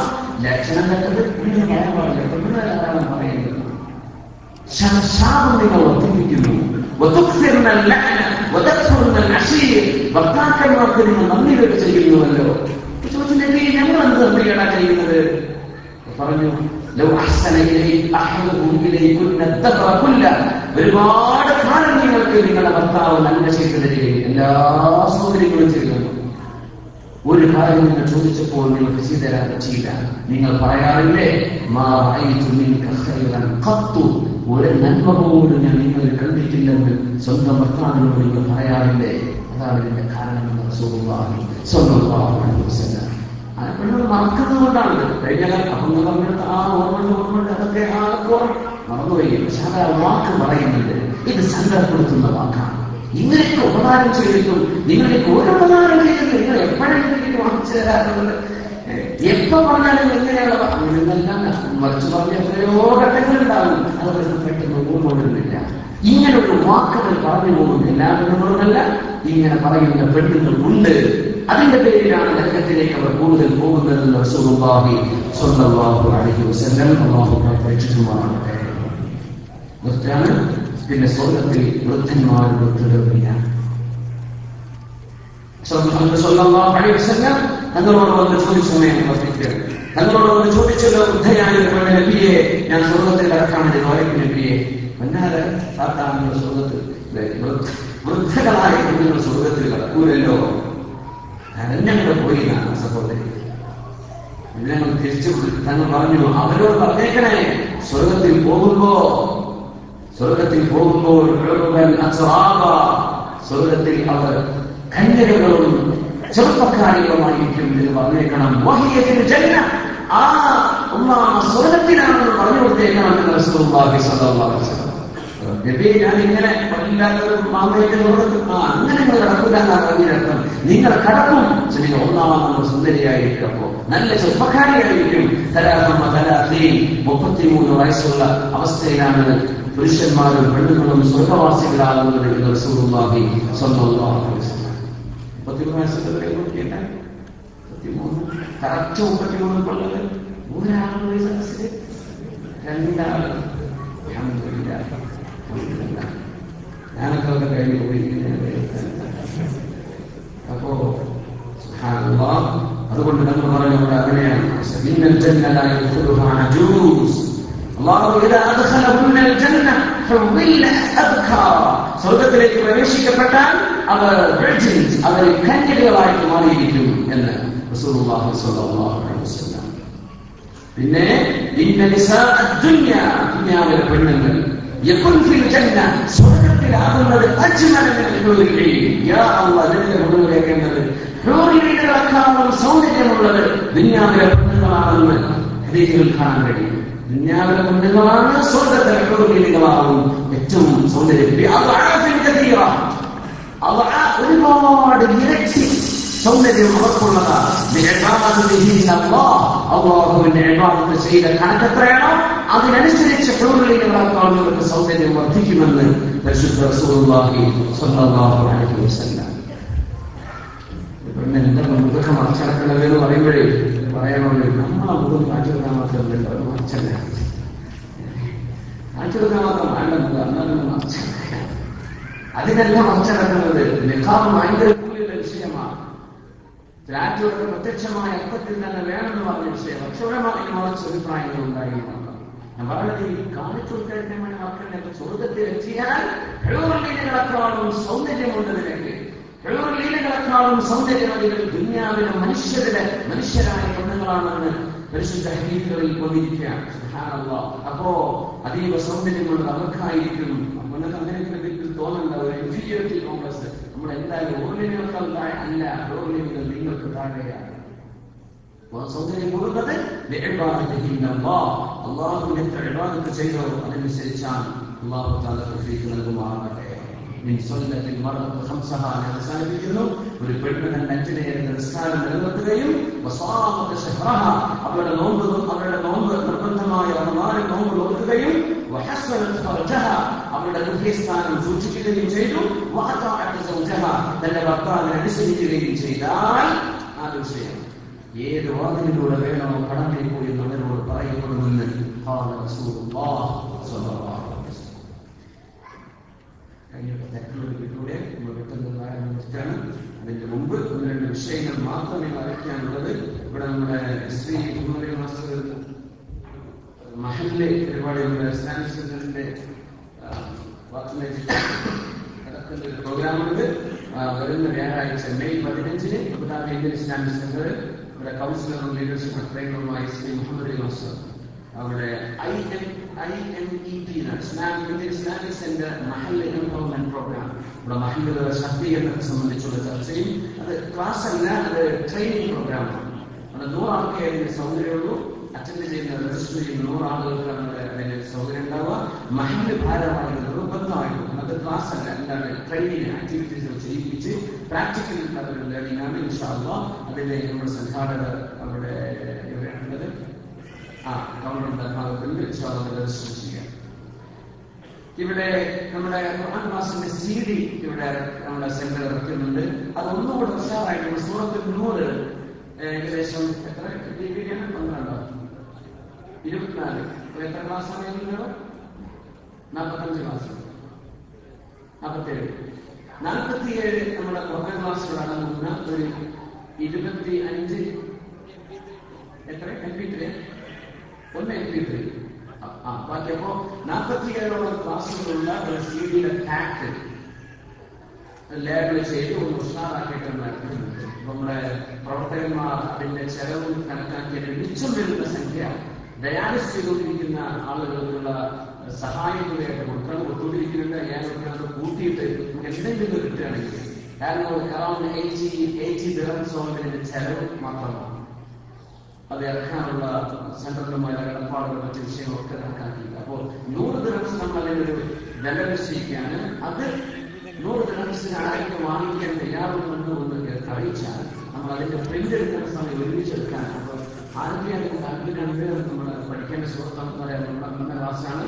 ലക്ഷണം കണ്ടത് നിങ്ങൾ പറയാൻ പാടില്ല. പെണ്ണുങ്ങളാണ് പറയുന്നത്. ശാപം നിങ്ങൾ വർദ്ധിപ്പിക്കുന്നു. വതക്ഫുർനൽ നഅല വതക്ഫുർനൽ അശീർ. ഭർത്താക്കന്മാർക്ക് നിങ്ങൾ നന്ദി കേട്ട് ചെയ്യുന്നുവല്ലോ. ചോദിച്ചില്ലേ ഞങ്ങൾ എന്ത് നന്ദികേടാ ചെയ്യുന്നത്? പറഞ്ഞു, ലൗ അഹ്സന ഇലൈക അഹദുഹും ഇലൈകുന്ന ദബ്റ കുല്ല. ഒരുപാട് കാലം നിങ്ങൾക്ക് നിങ്ങളുടെ ഭർത്താവ് നന്മ ചെയ്തു തരികയും എല്ലാ സൗകര്യങ്ങളും ചെയ്യുന്നു. ഒരു കാര്യം നിങ്ങൾ ചോദിച്ചപ്പോൾ നിങ്ങൾക്ക് ചെയ്തു തരാൻ പറ്റിയില്ല. നിങ്ങൾ പറയാറില്ലേ, മാ റഅയ്തു മിൻക ഖൈറൻ ഖത്തു, ഒരു നന്മ പോലും ഞാൻ നിങ്ങളിൽ കണ്ടിട്ടില്ലെന്ന് സ്വന്തം ഭർത്താവിനോട് നിങ്ങൾ പറയാറില്ലേ? അതാണ് ഇതിന്റെ കാരണമെന്ന് റസൂലുള്ളാഹി സ്വല്ലല്ലാഹു അലൈഹി വസല്ലം. ആ പെണ്ണുകൾ മറക്കുന്നത് കൊണ്ടാണ്. കഴിഞ്ഞ കാലം അന്ന് പറഞ്ഞിട്ട് ഓർമ്മ അതൊക്കെ മറന്നുപോയി. പക്ഷെ അത് ആ വാക്ക് പറയുന്നുണ്ട്. ഇത് സങ്കടപ്പെടുത്തുന്ന വാക്കാണ്. ഇങ്ങനെയൊക്കെ ഉപകാരം ചെയ്തിട്ടും നിങ്ങൾക്ക് ഒരു ഉപകാരം ചെയ്തിട്ട് നിങ്ങൾ എപ്പോഴെങ്കിലും വാങ്ങിച്ചു തരാറുള്ളത്? എപ്പോ പറഞ്ഞാലും എങ്ങനെയുള്ള അങ്ങനെയെല്ലാം മറിച്ച് പറഞ്ഞ എത്രയോ ഘട്ടങ്ങളുണ്ടാകും. അതൊക്കെ പെട്ടെന്ന് ഓർമ്മയില്ല. ഇങ്ങനെയുള്ള വാക്കുകൾ പറഞ്ഞു പോകുന്ന എല്ലാ പെണ്ണുങ്ങളുമല്ല, ഇങ്ങനെ പറയുന്ന പെണ്ണുങ്ങളുണ്ട്. അതിന്റെ പേരിലാണ് നരകത്തിലേക്ക് അവർ കൂടുതൽ പോകുന്നതെന്ന് റസൂലുള്ളാഹി സ്വല്ലല്ലാഹു അലൈഹി വസല്ലം അല്ലാഹു പഠിപ്പിച്ചിട്ടുമാണ്. നിർത്താന് പിന്നെ സ്വർഗത്തിൽ വൃദ്ധന്മാർ വൃദ്ധരവില്ല. സ്വല്ലല്ലാഹു അലൈഹി വസല്ലം തങ്ങളോട് വന്ന് ചോദിച്ച സമയം വർദ്ധിക്കുകയാണ്. തങ്ങളോട് വന്ന് ചോദിച്ചല്ലോ, വൃദ്ധയായ ഒരു നബിയെ, ഞാൻ സ്വർഗത്തിൽ കടക്കാമെന്ന് നോയക്ക് നബിയെ. എന്നാല് സാധാരണ സ്വർഗത്തിൽ വൃദ്ധകളായ കുഞ്ഞുങ്ങൾ സ്വർഗത്തിൽ കടക്കൂലല്ലോ. ഞങ്ങൾ പോയി സഹോദരി, ഞങ്ങൾ തിരിച്ചു തങ്ങൾ പറഞ്ഞു, അവരോട് പറഞ്ഞേക്കണേ, സ്വർഗത്തിൽ പോകുമ്പോൾ സ്വർഗത്തിൽ അവർ കന്യകകളും ചെറുപ്പക്കാരികളുമായിരിക്കും എന്ന് പറഞ്ഞേക്കണം. ആ സ്വർഗത്തിലാണെന്ന് പറഞ്ഞു കൊടുത്തേക്കണം എന്ന് റസൂലുള്ളാഹി സ്വല്ലല്ലാഹു അലൈഹി വസല്ലം. ഞാനിങ്ങനെ വല്ലാത്തൊരു മാമയുടെ അങ്ങനെ നിങ്ങൾ കടക്കില്ല എന്നാണ് പറഞ്ഞിടത്തം. നിങ്ങൾ കടക്കും, നിങ്ങൾ 1-ാം നമ്പർ സുന്ദരിയായിരിക്കും. അപ്പോ നല്ല ചെറുപ്പക്കാരിയായിരിക്കും. 33 വയസ്സുള്ള അവസ്ഥയിലാണ് പുരുഷന്മാരും പെണ്ണുങ്ങളും സ്വർഗവാസികളാകുന്നത് എന്ന് റസൂലുള്ളാഹി സ്വല്ലല്ലാഹു അലൈഹി വസല്ലം. 33 വയസ്സുള്ളവരെ നോക്കിയിട്ട് 33 കറക്റ്റ് 33 കൊള്ളത് ഒരാളുടെ സദസ്സിൽ 2 ആളുകൾ. ഞാനൊക്കെ കഴിഞ്ഞു പോയി. അപ്പോ അതുകൊണ്ട് നമ്മൾ പറഞ്ഞത് അങ്ങനെയാണ്. സ്വർഗത്തിലേക്ക് പ്രവേശിക്കപ്പെട്ടാൽ അവർ അവർ കന്യകകളായിട്ട് മാറിയിരിക്കും എന്ന് റസൂലുള്ളാഹി സ്വല്ലല്ലാഹു അലൈഹി വസല്ലം. പിന്നെ ദുനിയാവിലെ പെണ്ണുങ്ങൾ സ്വർഗത്തിലാകുന്നത് കേൾക്കേണ്ടത് ഹൂറികളെക്കാളും സൗന്ദര്യമുള്ളത് ദുനിയാവിലെ പെണ്ണുങ്ങളാണെന്ന് ഹദീസുകൾ കാണാൻ കഴിയും. ദുനിയാവിലെ പെണ്ണുങ്ങളാണ് സ്വർഗത്തിലെ ഹൂറികളാകും ഏറ്റവും സൗന്ദര്യം. ഒരുപാട് ഇരട്ടി സൗന്ദര്യം അവർക്കുള്ളതാണ്. അള്ളാഹുവിന്റെ ഇബാദത്ത് ചെയ്ത കണക്കെത്രയാണോ അതിനനുസരിച്ച് ഹൂറികളെക്കാളും സൗന്ദര്യം വർദ്ധിക്കുമെന്ന് പരിശുദ്ധ റസൂലുള്ളാഹി സ്വല്ലല്ലാഹു അലൈഹി വസല്ലം. എന്താ മുഖം മറച്ചടക്കണത് എന്ന് പറയുമ്പോഴേ പറയാനുള്ളത് നമ്മളെ മുഖം കാണിച്ചെടുക്കാൻ മാത്രമല്ല, മറച്ചല്ല കാണിച്ചെടുക്കാൻ മാത്രം വേണ്ട മുഖം എന്നാലും മറച്ചടക്കുക. അതിനെല്ലാം മറച്ചടക്കുന്നത് നിഖാബ് ഭയങ്കര കൂലിയുള്ള വിഷയമാണ്. രാജ്യത്തെ പ്രത്യക്ഷമായ അർത്ഥത്തിൽ തന്നെ വേണമെന്ന് പറഞ്ഞ വിഷയം. പക്ഷെ മറിച്ച് അഭിപ്രായങ്ങൾ ഉണ്ടായിരുന്നു. ഞാൻ പറയുന്നത് ഈ കാണിച്ചു കൊടുക്കാൻ വേണ്ടി മക്കളെ സ്വർഗത്തിൽ എത്തിയാൽ ഹൂറികളെക്കാളും സൗന്ദര്യമുണ്ട് നിനക്ക്. ഹൂറികളെക്കാളും സൗന്ദര്യം അതികൾ ദുനിയാവിലെ മനുഷ്യരായ പെണ്ണുങ്ങളാണെന്ന് പരിശുദ്ധ ഹദീസുകളിൽ കൊണ്ടിരിക്കുകയാണ്. സുബ്ഹാനല്ലാഹ്. അപ്പോ അതീവ സൗന്ദര്യമുള്ളത് അവർക്കായിരിക്കും. നിങ്ങൾക്ക് അങ്ങനെയൊക്കെ വീട്ടിൽ തോന്നുന്നുണ്ടാവും ഇൻഫീരിയോറിറ്റി കോംപ്ലക്സ്. നമ്മൾ എന്തായാലും ഹൂറിനേക്കാൾ അല്ല, ഹൂറിനേക്കാൾ നിങ്ങൾക്ക് താഴെയാണ്. സൗന്ദര്യം കൂടുന്നത് അള്ളാഹുവിനെ ഇബാദത്ത് ചെയ്തോ അതനുസരിച്ചാണ് അള്ളാഹു തആല തൗഫീഖ് നൽകുമാറാകട്ടെ. അവസാനിപ്പിക്കുന്നു. ഒരു പെണ്ണ് തന്റെ 5 നേരം നിസ്കാരം നിലനിർത്തുകയും അവരുടെ നോമ്പ് നിർബന്ധമായ നോമ്പ് നോക്കുകയും അവരുടെ ഗൃഹസ്ഥാനം സൂക്ഷിക്കുകയും ചെയ്തു. തന്റെ ഭർത്താവിനെ അനുസരിക്കുകയും ചെയ്താൽ ആ വിഷയം ഏത് വാതിലിലൂടെ വേണോ കടന്നു പോയി അവരോട് പറയപ്പെടുമെന്ന് ൂടെ നമ്മൾ പെട്ടെന്ന് നിർത്തുകയാണ്. അതിന്റെ മുമ്പ് 1-2 വിഷയങ്ങൾ മാത്രമേ വരയ്ക്കാനുള്ളത്. ഇവിടെ നമ്മുടെ ശ്രീ മാസ്റ്റർ മഹല്ലെ പരിപാടികളുടെ ഇസ്ലാമിക് സെന്ററിന്റെ പ്രോഗ്രാമുണ്ട്. വരുന്ന വ്യാഴാഴ്ച May 15 Abu Dhabi Indian Islamic centre ഇവിടെ കൗൺസിലറും ലീഡർഷിപ്പ് ട്രെയിനറുമായ ശ്രീ മുഹമ്മദ് മാസ്റ്റർ അവിടെ IMEP ഇസ്ലാമിക് സെന്റർ മഹല്ല് എംപവർമെന്റ് പ്രോഗ്രാം ഇവിടെ മഹല്ലുകളുടെ ശാക്തീകരണത്തെ സംബന്ധിച്ചുള്ള ചർച്ചയും അത് ക്ലാസ് അല്ല, അത് ട്രെയിനിങ് പ്രോഗ്രാമാണ്. അവിടെ 100 ആൾക്കേ അതിന് സൗകര്യമുള്ളൂ. അറ്റൻഡ് ചെയ്യുന്ന രജിസ്റ്റർ ചെയ്യുന്ന 100 ആളുകൾക്കാണ് അതിന് സൗകര്യം ഉണ്ടാവുക. മഹല്ല് ഭാരമായിട്ട് നിർബന്ധമായിട്ടും അത് ക്ലാസ് അല്ല, എന്താണ് ട്രെയിനിങ് ആക്ടിവിറ്റീസുകൾ ചെയ്യിപ്പിച്ച് പ്രാക്ടിക്കൽ ലേണിംഗ് ആണ്. ഇൻഷാ അല്ലാഹ് അതിന്റെ നമ്മുടെ സംഘാടകർ അവിടെ എവിടെയാണുള്ളത് കൗണ്ടറിന്റെ ഭാഗത്തിൽ രജിസ്റ്റർ ചെയ്യാം. ഇവിടെ നമ്മുടെ ഖുർആൻ ക്ലാസിന്റെ CD ഇവിടെ നമ്മുടെ സെന്റർ ഇറക്കുന്നുണ്ട്. അത് ഒന്നുകൂടെ ഉഷാറായിട്ട് സൂറത്തുൽ നൂർ ഏകദേശം എത്ര ഡിഗ്രിയാണ് 12 24 എത്ര ക്ലാസ് ആണ് 45 ക്ലാസ് 47 നമ്മുടെ ഖുർആൻ ക്ലാസ്സുകൾ അടങ്ങുന്ന ഒരു 25 എത്ര MP3 MP3 ബാക്കി അപ്പോ 47ഓളം ക്ലാസ്സുകളുള്ള ഒരു CD-യുടെ പാക്ക് ലേബിൾ ചെയ്ത് ഒന്ന് ഉഷാറാക്കിയിട്ട് നടത്തുന്നുണ്ട്. നമ്മുടെ പ്രവർത്തകന്മാർ അതിന്റെ ചെലവും കണക്കാക്കിയിട്ട് മിച്ചം വരുന്ന സംഖ്യ ഡയാലിസ് ചെയ്തുകൊണ്ടിരിക്കുന്ന ആളുകൾക്കുള്ള സഹായങ്ങളായിട്ട് കൊടുത്തുകൊണ്ടിരിക്കുന്നുണ്ട്. അയാൾക്ക് കൂട്ടിയിട്ട് നമുക്ക് എന്തെങ്കിലും കിട്ടുകയാണെങ്കിൽ, കാരണം അറൌണ്ട് 80 ദിർഹംസോളത്തിന്റെ ചെലവ് മാത്രമാണ്. അത് ഇറക്കാനുള്ള സെന്ററിലുമായ ഇടപാടുകൾ മറ്റു വിഷയങ്ങളൊക്കെ കണക്കാക്കിയില്ല. അപ്പോൾ 100 ദിർഹംസ് നമ്മൾ അതിനൊരു വില നിശ്ചയിക്കുകയാണ്. അത് 100 ദിർഹംസിന് ആരെങ്കിലും വാങ്ങിക്കാൻ തയ്യാറുണ്ടെന്ന് ഒന്ന് അറിയിച്ചാൽ നമ്മൾ അതിന്റെ പ്രിന്റ് എടുക്കുന്ന സമയം ഒരുമിച്ചെടുക്കാൻ. അപ്പോൾ ആരെങ്കിലും താല്പര്യമുണ്ട് നമ്മൾ പഠിക്കേണ്ട സുഹൃത്തുക്കളെ നമ്മുടെ ക്ലാസ്സാണ്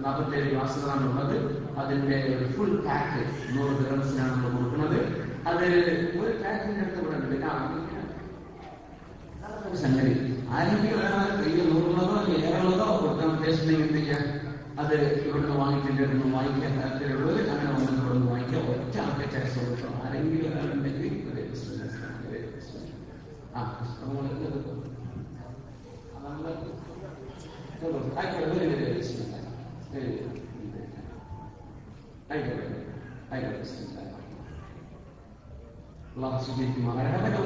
47 ക്ലാസ്സുകളാണ് ഉള്ളത്. അതിന്റെ ഒരു ഫുൾ പാക്ക് 100 ദിർഹംസിനാണ് നമ്മൾ കൊടുക്കുന്നത്. അത് ഒരു പാക്കിന്റെ അടുത്ത് ഇവിടെ ഉണ്ട്. സംഗതി ആരെങ്കിലും ഒരാൾ കയ്യിൽ 100ഉള്ളതോ അല്ലെങ്കിൽ 7ഉള്ളതോ കൊടുക്കാൻ ഉദ്ദേശിച്ചില്ലെങ്കിൽ എന്തൊക്കെയാ അത് ഇവിടുന്ന് വാങ്ങിച്ചിട്ട് വാങ്ങിക്കാൻ താല്പര്യമുള്ളത് അങ്ങനെ ഇവിടുന്ന് വാങ്ങിക്കാം. ഒറ്റ ആൾക്ക് ടാക്സ് കൊടുക്കണം. ആരെങ്കിലും ഒരാളുണ്ടെങ്കിൽ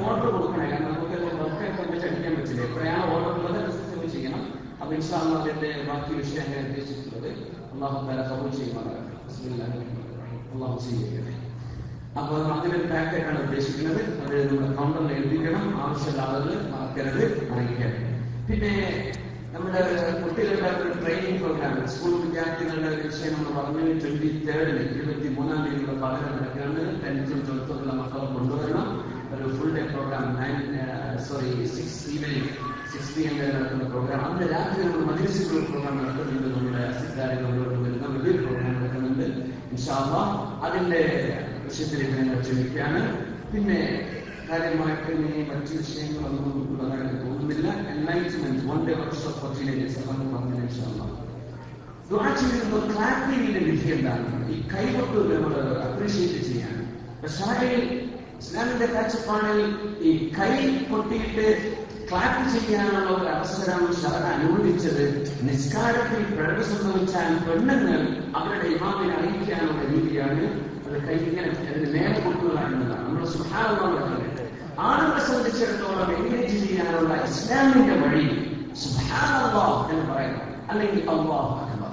ഓർഡർ കൊടുക്കണേ, കാരണം നമുക്ക് അടിക്കാൻ പറ്റില്ല. എപ്പോഴാണ് ഓർഡർ ഉള്ളത് അനുസരിച്ച് ചെയ്യണം. അപ്പൊ ഇൻഷാ അല്ലാഹ് അതിന്റെ ബാക്കി വിഷയങ്ങൾ ഉദ്ദേശിച്ചിട്ടുള്ളത് അല്ലാഹു തആല ഖബൂൽ ചെയ്യുമാറാകട്ടെ. അല്ലാഹു സ്വീകരിക്കട്ടെ. അപ്പൊ അതിനൊരു പാക്കറ്റാണ് ഉദ്ദേശിക്കുന്നത്. അത് നമ്മുടെ കൗണ്ടറിൽ എഴുതിക്കണം. ആവശ്യമുള്ള ആളുകൾ മറക്കരുത്, അറിയിക്കണം. പിന്നെ നമ്മുടെ കുട്ടികളുടെ ഒരു ട്രെയിനിങ് പ്രോഗ്രാം, സ്കൂൾ വിദ്യാർത്ഥികളുടെ വിഷയം നമ്മൾ പറഞ്ഞു. 23rd 23-ാം തീയതിയുള്ള പഠനം നടക്കുകയാണ്. 10th ഉം 12th ഉള്ള മക്കളെ കൊണ്ടുവരണം. ഒരു ഫുൾ ഡേ പ്രോഗ്രാം 6 PM വരെ നടക്കുന്ന പ്രോഗ്രാം. അന്ന് രാത്രി നമ്മൾ മദ്രസയിൽ പ്രോഗ്രാം നടക്കുന്നുണ്ട്. നമ്മുടെ അസിക്കാരികളോട് വരുന്ന വലിയൊരു പ്രോഗ്രാം നടക്കുന്നുണ്ട്. ഇൻഷാ അല്ലാഹ് അതിന്റെ വിഷയത്തിലേക്ക് ഞങ്ങൾ ക്ഷണിക്കുകയാണ്. പിന്നെ കാര്യമായിട്ട് ഇനി മറ്റു വിഷയങ്ങളൊന്നും ഉള്ളതായിട്ട് തോന്നുന്നില്ല. Enlightenment 1 day workshop for teenagers അതാണ് പറഞ്ഞത്. ഇൻഷാ അല്ലാഹ് ദുആ ചെയ്യുമ്പോൾ ക്ലാപ്പിങ്ങിന്റെ വിധി എന്താണ്? ഈ കൈകൊട്ട് നമ്മൾ അപ്രീഷിയേറ്റ് ചെയ്യാൻ. ഇസ്ലാമിന്റെ കാഴ്ചപ്പാടിൽ ഈ കൈ കൊട്ടിയിട്ട് ക്ലാപ്പ് ചെയ്യാനുള്ള ഒരു അവസരം ശറഅ അനുവദിച്ചത് നിസ്കാരത്തിൽ പിഴവ് സംഭവിച്ചാൽ പെണ്ണുങ്ങൾ അവരുടെ ഇമാമിനെ അറിയിക്കാനുള്ള രീതിയാണ്. അത് കൈ ഇങ്ങനെ അതിന് നേരെ കൊട്ടുക എന്നതാണ്. നമ്മൾ സുബ്ഹാനല്ലാഹ് പറയുന്നത്. ആണുങ്ങളെ സംബന്ധിച്ചിടത്തോളം എൻഗേജ് ചെയ്യാനുള്ള ഇസ്ലാമിന്റെ വഴി സുബ്ഹാനല്ലാഹ് എന്ന് പറയുന്നത്, അല്ലെങ്കിൽ അല്ലാഹു അക്ബർ.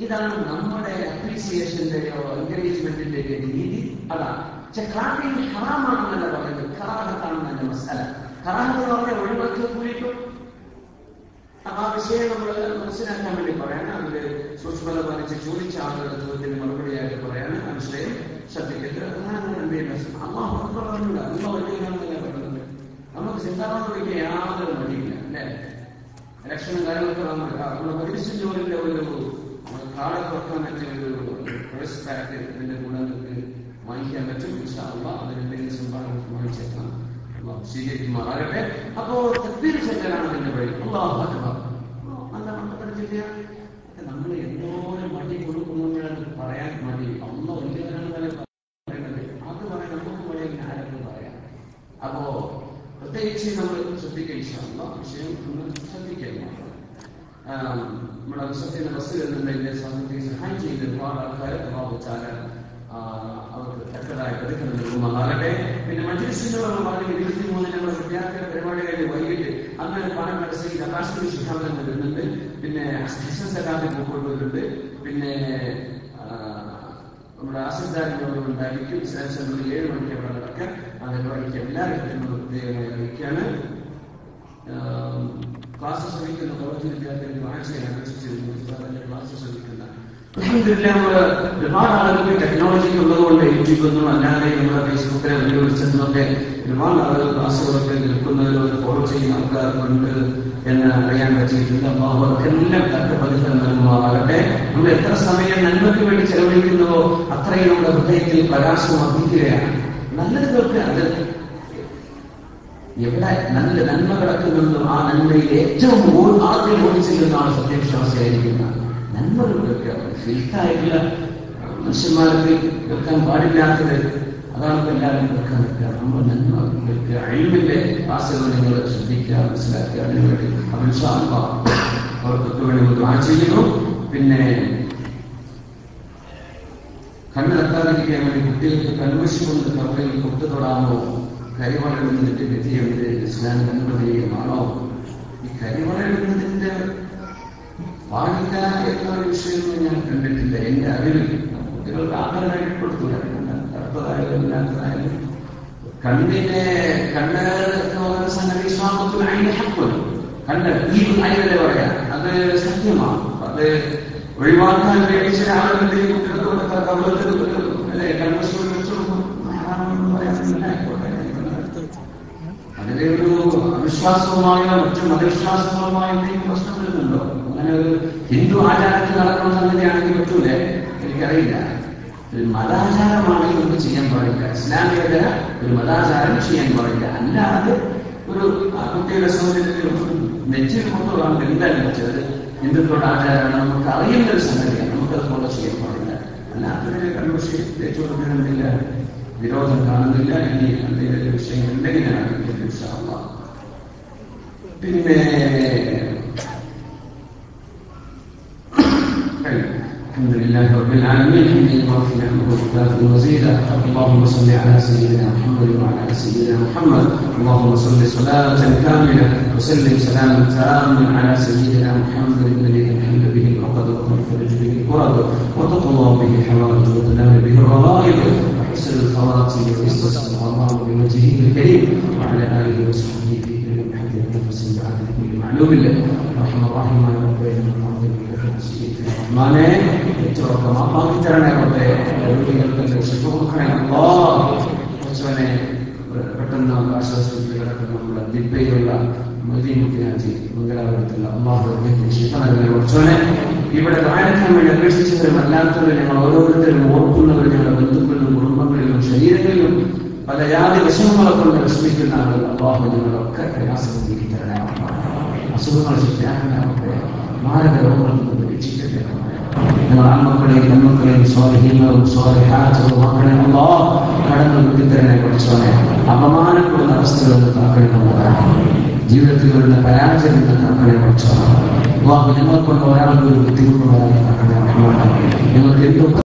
ഇതാണ് നമ്മുടെ അപ്രീസിയേഷന്റെയോ എൻകറേജ്മെന്റിന്റെയോ രീതി. അതാണ്. പക്ഷെ ക്ലാപ്പിംഗ് ഹറാമാണെന്നല്ല പറയുന്നത്, കറാഹത്താണെന്ന് എന്റെ മസാല. കറാഹത്ത് എന്ന് പറഞ്ഞാൽ ഒഴിവാക്കി കൂടിയിട്ടും. അപ്പൊ ആ വിഷയം നമ്മൾ മനസ്സിലാക്കാൻ വേണ്ടി പറയാണ്. അതില് സൂക്ഷ്മത പാലിച്ച് ചോദിച്ച ആളുകളുടെ ചോദ്യത്തിന് മറുപടിയായിട്ട് പറയാണ്. ആ വിഷയം ശ്രദ്ധിക്കരുത്. അല്ലാഹു അക്ബർ പറഞ്ഞില്ല, അല്ലാഹു വലിയതാണെന്നല്ല പറയുന്നത്. നമുക്ക് സിന്താറാന്ന് വിളിക്കാൻ യാതൊരു മടിയില്ല അല്ലേ? ഇലക്ഷനും കാര്യങ്ങളൊക്കെ നമ്മുടെ മദ്രസ ജോലിന്റെ ഒരു കാളെ തുറക്കാൻ പറ്റിയ ഒരു പ്രൈസ് പാക്ക് ഇതിന്റെ കൂടെ നിങ്ങൾക്ക് വാങ്ങിക്കാൻ പറ്റും. ഇൻഷാ അല്ലാഹ് അതിനെന്തെങ്കിലും സംഭാവന വാങ്ങിച്ചേക്കാം. സ്വീകരിക്കുമാറാകട്ടെ. അപ്പോ തക്ബീർ ചൊല്ലലാണ് അതിന്റെ വഴി. അല്ലാഹു അക്ബർ. നല്ല മണ്ടത്തരച്ചില്ല. നമ്മൾ എന്തോരം മടി കൊടുക്കുന്നതാണ് പറയാൻ മടി. അല്ലാഹു വലിയവരാണ് പറയുന്നത്. അത് പറയാൻ നമുക്ക് മടിയെങ്കിൽ ആരെങ്കിലും പറയാം. അപ്പോ പ്രത്യേകിച്ച് നമ്മൾ ശ്രദ്ധിക്കുക. ഇൻഷാ അല്ലാഹ് വിഷയം ഒന്ന് ശ്രദ്ധിക്കുക. നമ്മുടെ അവസരത്തിന്റെ ബസ്സിൽ നിന്നുണ്ടെങ്കിൽ സമയത്ത് സഹായം ചെയ്ത് ഒരുപാട് ആൾക്കാർ അല്ലാഹു തആല അവർക്ക് തക്കതായ പ്രതിഫലം നൽകുമാറാകട്ടെ. പിന്നെ മജ്‌ലിസിലുള്ള 23 ഞങ്ങൾ വിദ്യാർത്ഥികളുടെ പരിപാടി കഴിഞ്ഞ് വൈകിട്ട് അന്ന് പാലക്കാട് ശ്രീ ആകാശ് ശിഖാന്തൻ വരുന്നുണ്ട്. പിന്നെ ഹസൻ സലാമി കൊണ്ടുവരുന്നുണ്ട്. പിന്നെ നമ്മുടെ ആസിദ്ദാരിനോട് ഉണ്ടായിരിക്കും. 7 മണിക്ക് അവിടെ നടക്കാൻ ആ പരിപാടിക്ക് എല്ലാവരും പ്രത്യേകമായി അറിയിക്കുകയാണ്. ക്ലാസ് ശ്രമിക്കുന്ന കോളേജ് വിദ്യാർത്ഥികൾ ആഴ്ചയാണ് അപേക്ഷിച്ചിരുന്നു. ക്ലാസ് ശ്രമിക്കുന്ന ഒരുപാട് ആളുകൾക്ക് ടെക്നോളജിക്ക് ഉള്ളതുകൊണ്ട് യൂട്യൂബൊന്നും അല്ലാതെ നമ്മുടെ ഫേസ്ബുക്കിലെ ഉപയോഗിച്ചെന്നൊക്കെ ഒരുപാട് ആളുകൾ ക്ലാസ്സുകളൊക്കെ നിൽക്കുന്നവരും ഫോളോ ചെയ്യുന്ന ആൾക്കാരുണ്ട് എന്ന് അറിയാൻ പറ്റിയിട്ടുണ്ട്. അപ്പോൾ അവർക്കെല്ലാം തക്ക പ്രതിഫലം നൽകുമാറാകട്ടെ. നമ്മൾ എത്ര സമയം നന്മയ്ക്ക് വേണ്ടി ചെലവഴിക്കുന്നുവോ അത്രയും നമ്മുടെ ഹൃദയത്തിൽ പ്രകാശം വർദ്ധിക്കുകയാണ്. നല്ലതുകൾക്ക് അത് എവിടെ നല്ല നന്മ കിടക്കുന്നുണ്ടോ ആ നന്മയിൽ ഏറ്റവും ആദ്യം ഓടിച്ചെല്ലുന്നതാണ് സത്യവിശ്വാസിയായിരിക്കുന്നത്. നന്മകൾ കേൾക്കുക. ഫിൽത്തായിട്ടുള്ള മനുഷ്യന്മാർക്ക് കേൾക്കാൻ പാടില്ലാത്തത് അതാണ് എല്ലാവരും കേൾക്കാൻ നിൽക്കുക. നമ്മൾ നന്മ കേൾക്കുക. അഴിമിന്റെ ആശകൾ നിങ്ങൾ ശ്രദ്ധിക്കുക, മനസ്സിലാക്കുക. അതിനുവേണ്ടി അവർക്കൊക്കെ വേണ്ടി ദുആ ചെയ്യുന്നു. പിന്നെ കണ്ണ് തട്ടാതിരിക്കാൻ വേണ്ടി കുട്ടികൾക്ക് കൺവശി കൊണ്ട് കവറിൽ കൊട്ടു തൊടാമോ? കരിവളയിടുന്നതിന്റെ വിധിയുണ്ട്. ഇസ്ലാം അനുവദനീയമാണോ? ഈ കരിവളയിടുന്നതിന്റെ പാടില്ല എന്നൊരു വിഷയമൊന്നും ഞാൻ കണ്ടിട്ടില്ല എന്റെ അറിവിൽ. കുട്ടികൾക്ക് ആഗ്രഹമായിട്ട് കൊടുത്തു കറുത്തതായാലും ഇല്ലാത്തതായാലും. കണ്ണിനെ കണ്ണ് എന്ന് പറയുന്ന സംഗതി സ്വാമത്തിൽ അതിന്റെ ഹക്കുണ്ട്. കണ്ണ് ഈ അതിനെ പറയാം, അത് സത്യമാണ്. അത് ഒഴിവാക്കാൻ വേണ്ടി ചില ആളുകളുടെ കുട്ടികൾക്ക് അല്ലെ കൺവശം വെച്ചു അതിലെ ഒരു അവിശ്വാസവുമായോ മറ്റു മതവിശ്വാസങ്ങളുമായോ എന്തെങ്കിലും പ്രശ്നം വരുന്നുണ്ടോ? അങ്ങനെ ഒരു ഹിന്ദു ആചാരത്തിൽ നടക്കുന്ന സംഗതിയാണെങ്കിൽ പറ്റൂലേ? എനിക്കറിയില്ല. ഒരു മതാചാരമാണെങ്കിൽ നമുക്ക് ചെയ്യാൻ പാടില്ല. ഇസ്ലാമികതര ഒരു മതാചാരം ചെയ്യാൻ പാടില്ല. അല്ലാതെ ഒരു കുട്ടിയുടെ സൗകര്യത്തിൽ നെറ്റിൽ കൊണ്ടുപോകാൻ എന്തായാലും വെച്ചത് ഹിന്ദുക്കളുടെ ആചാരമാണ്. നമുക്ക് അറിയുന്ന ഒരു സംഗതിയാണ്. നമുക്കത് ഫോളോ ചെയ്യാൻ പാടില്ല. അല്ലാത്തതിനെ കൺവശി തേച്ചു കൊടുക്കുന്നില്ല. വിരോധം കാണുന്നില്ല. ഇനി എന്തെങ്കിലും വിഷയം ഉണ്ടെങ്കിൽ ഞാൻ അറിയിക്കുന്നു ഇൻഷാ അല്ലാഹ്. പിന്നെ الحمد لله رب العالمين حمدا يوافي نعمه ويكافئ مزيدا. اللهم صل على سيدنا محمد وعلى سيدنا محمد. اللهم صل صلاة كاملة وسلم سلاما تاما على سيدنا محمد الذي تنحل به العقد وتنفرج به الكرب وتقضى به الحوائج وتنال به الرغائب وحسن الخواتم ويستسقى الله بوجهه الكريم وعلى آله وصحبه في كل محل نفس بعد كل معلوم له. رحم الرحمن وبين المعظم റഹ്മാനെ ഏറ്റവും മാപ്പാക്കി തരണേ റബ്ബേ. രോഗികൾക്ക് ശിഫ കൊടുക്കണേ അല്ലാഹ്. കുറച്ചവനെ പെട്ടെന്ന് ആശ്വാസത്തിൽ കിടക്കുന്ന നമ്മുടെ ദിബ്ബയിലുള്ള മദീനത്തിനാജി മംഗലാപുരത്തുള്ള അല്ലാഹുവിന്റെ ശിഫ നൽകണേ. കുറച്ചവനെ ഇവിടെ കാണിക്കാൻ വേണ്ടി അപേക്ഷിച്ചവരും അല്ലാത്തവരും ഞങ്ങൾ ഓരോരുത്തരും ഓർക്കുന്നവരും ഞങ്ങളുടെ ബന്ധുക്കളിലും കുടുംബങ്ങളിലും ശരീരങ്ങളിലും പല ജാതി വിഷമങ്ങളെ കൊണ്ട് വിഷമിക്കുന്ന ആളുകൾ അല്ലാഹു ഞങ്ങളൊക്കെ പ്രയാസം നീക്കി തരണേ. അസുഖങ്ങൾ ശിഫയാക്കണേ. മാരക രോഗങ്ങളിൽ നിന്ന് രക്ഷിക്കട്ടെ. ഞങ്ങൾ ആൺമക്കളെയും പെൺമക്കളെയും സ്വാലിഹീങ്ങളും സ്വാലിഹാത്തുകളും ആക്കണേ അല്ലാഹ്. കടന്നു വിട്ടിത്തരനെ പഠിച്ചോനെ. അപമാനപ്പെടുന്ന അവസ്ഥകളിൽ നിന്ന് കാക്കണമെന്നതാണ്. ജീവിതത്തിൽ വരുന്ന പരാജയം നിന്ന് കാക്കണെ പഠിച്ചോനെ. അല്ലാഹു ഞങ്ങളെ കൊണ്ട് ഒരാൾക്ക് ഒരു ബുദ്ധിമുട്ട് വരാതെ കാക്കണേ. ഞങ്ങൾക്ക് എന്തൊക്കെ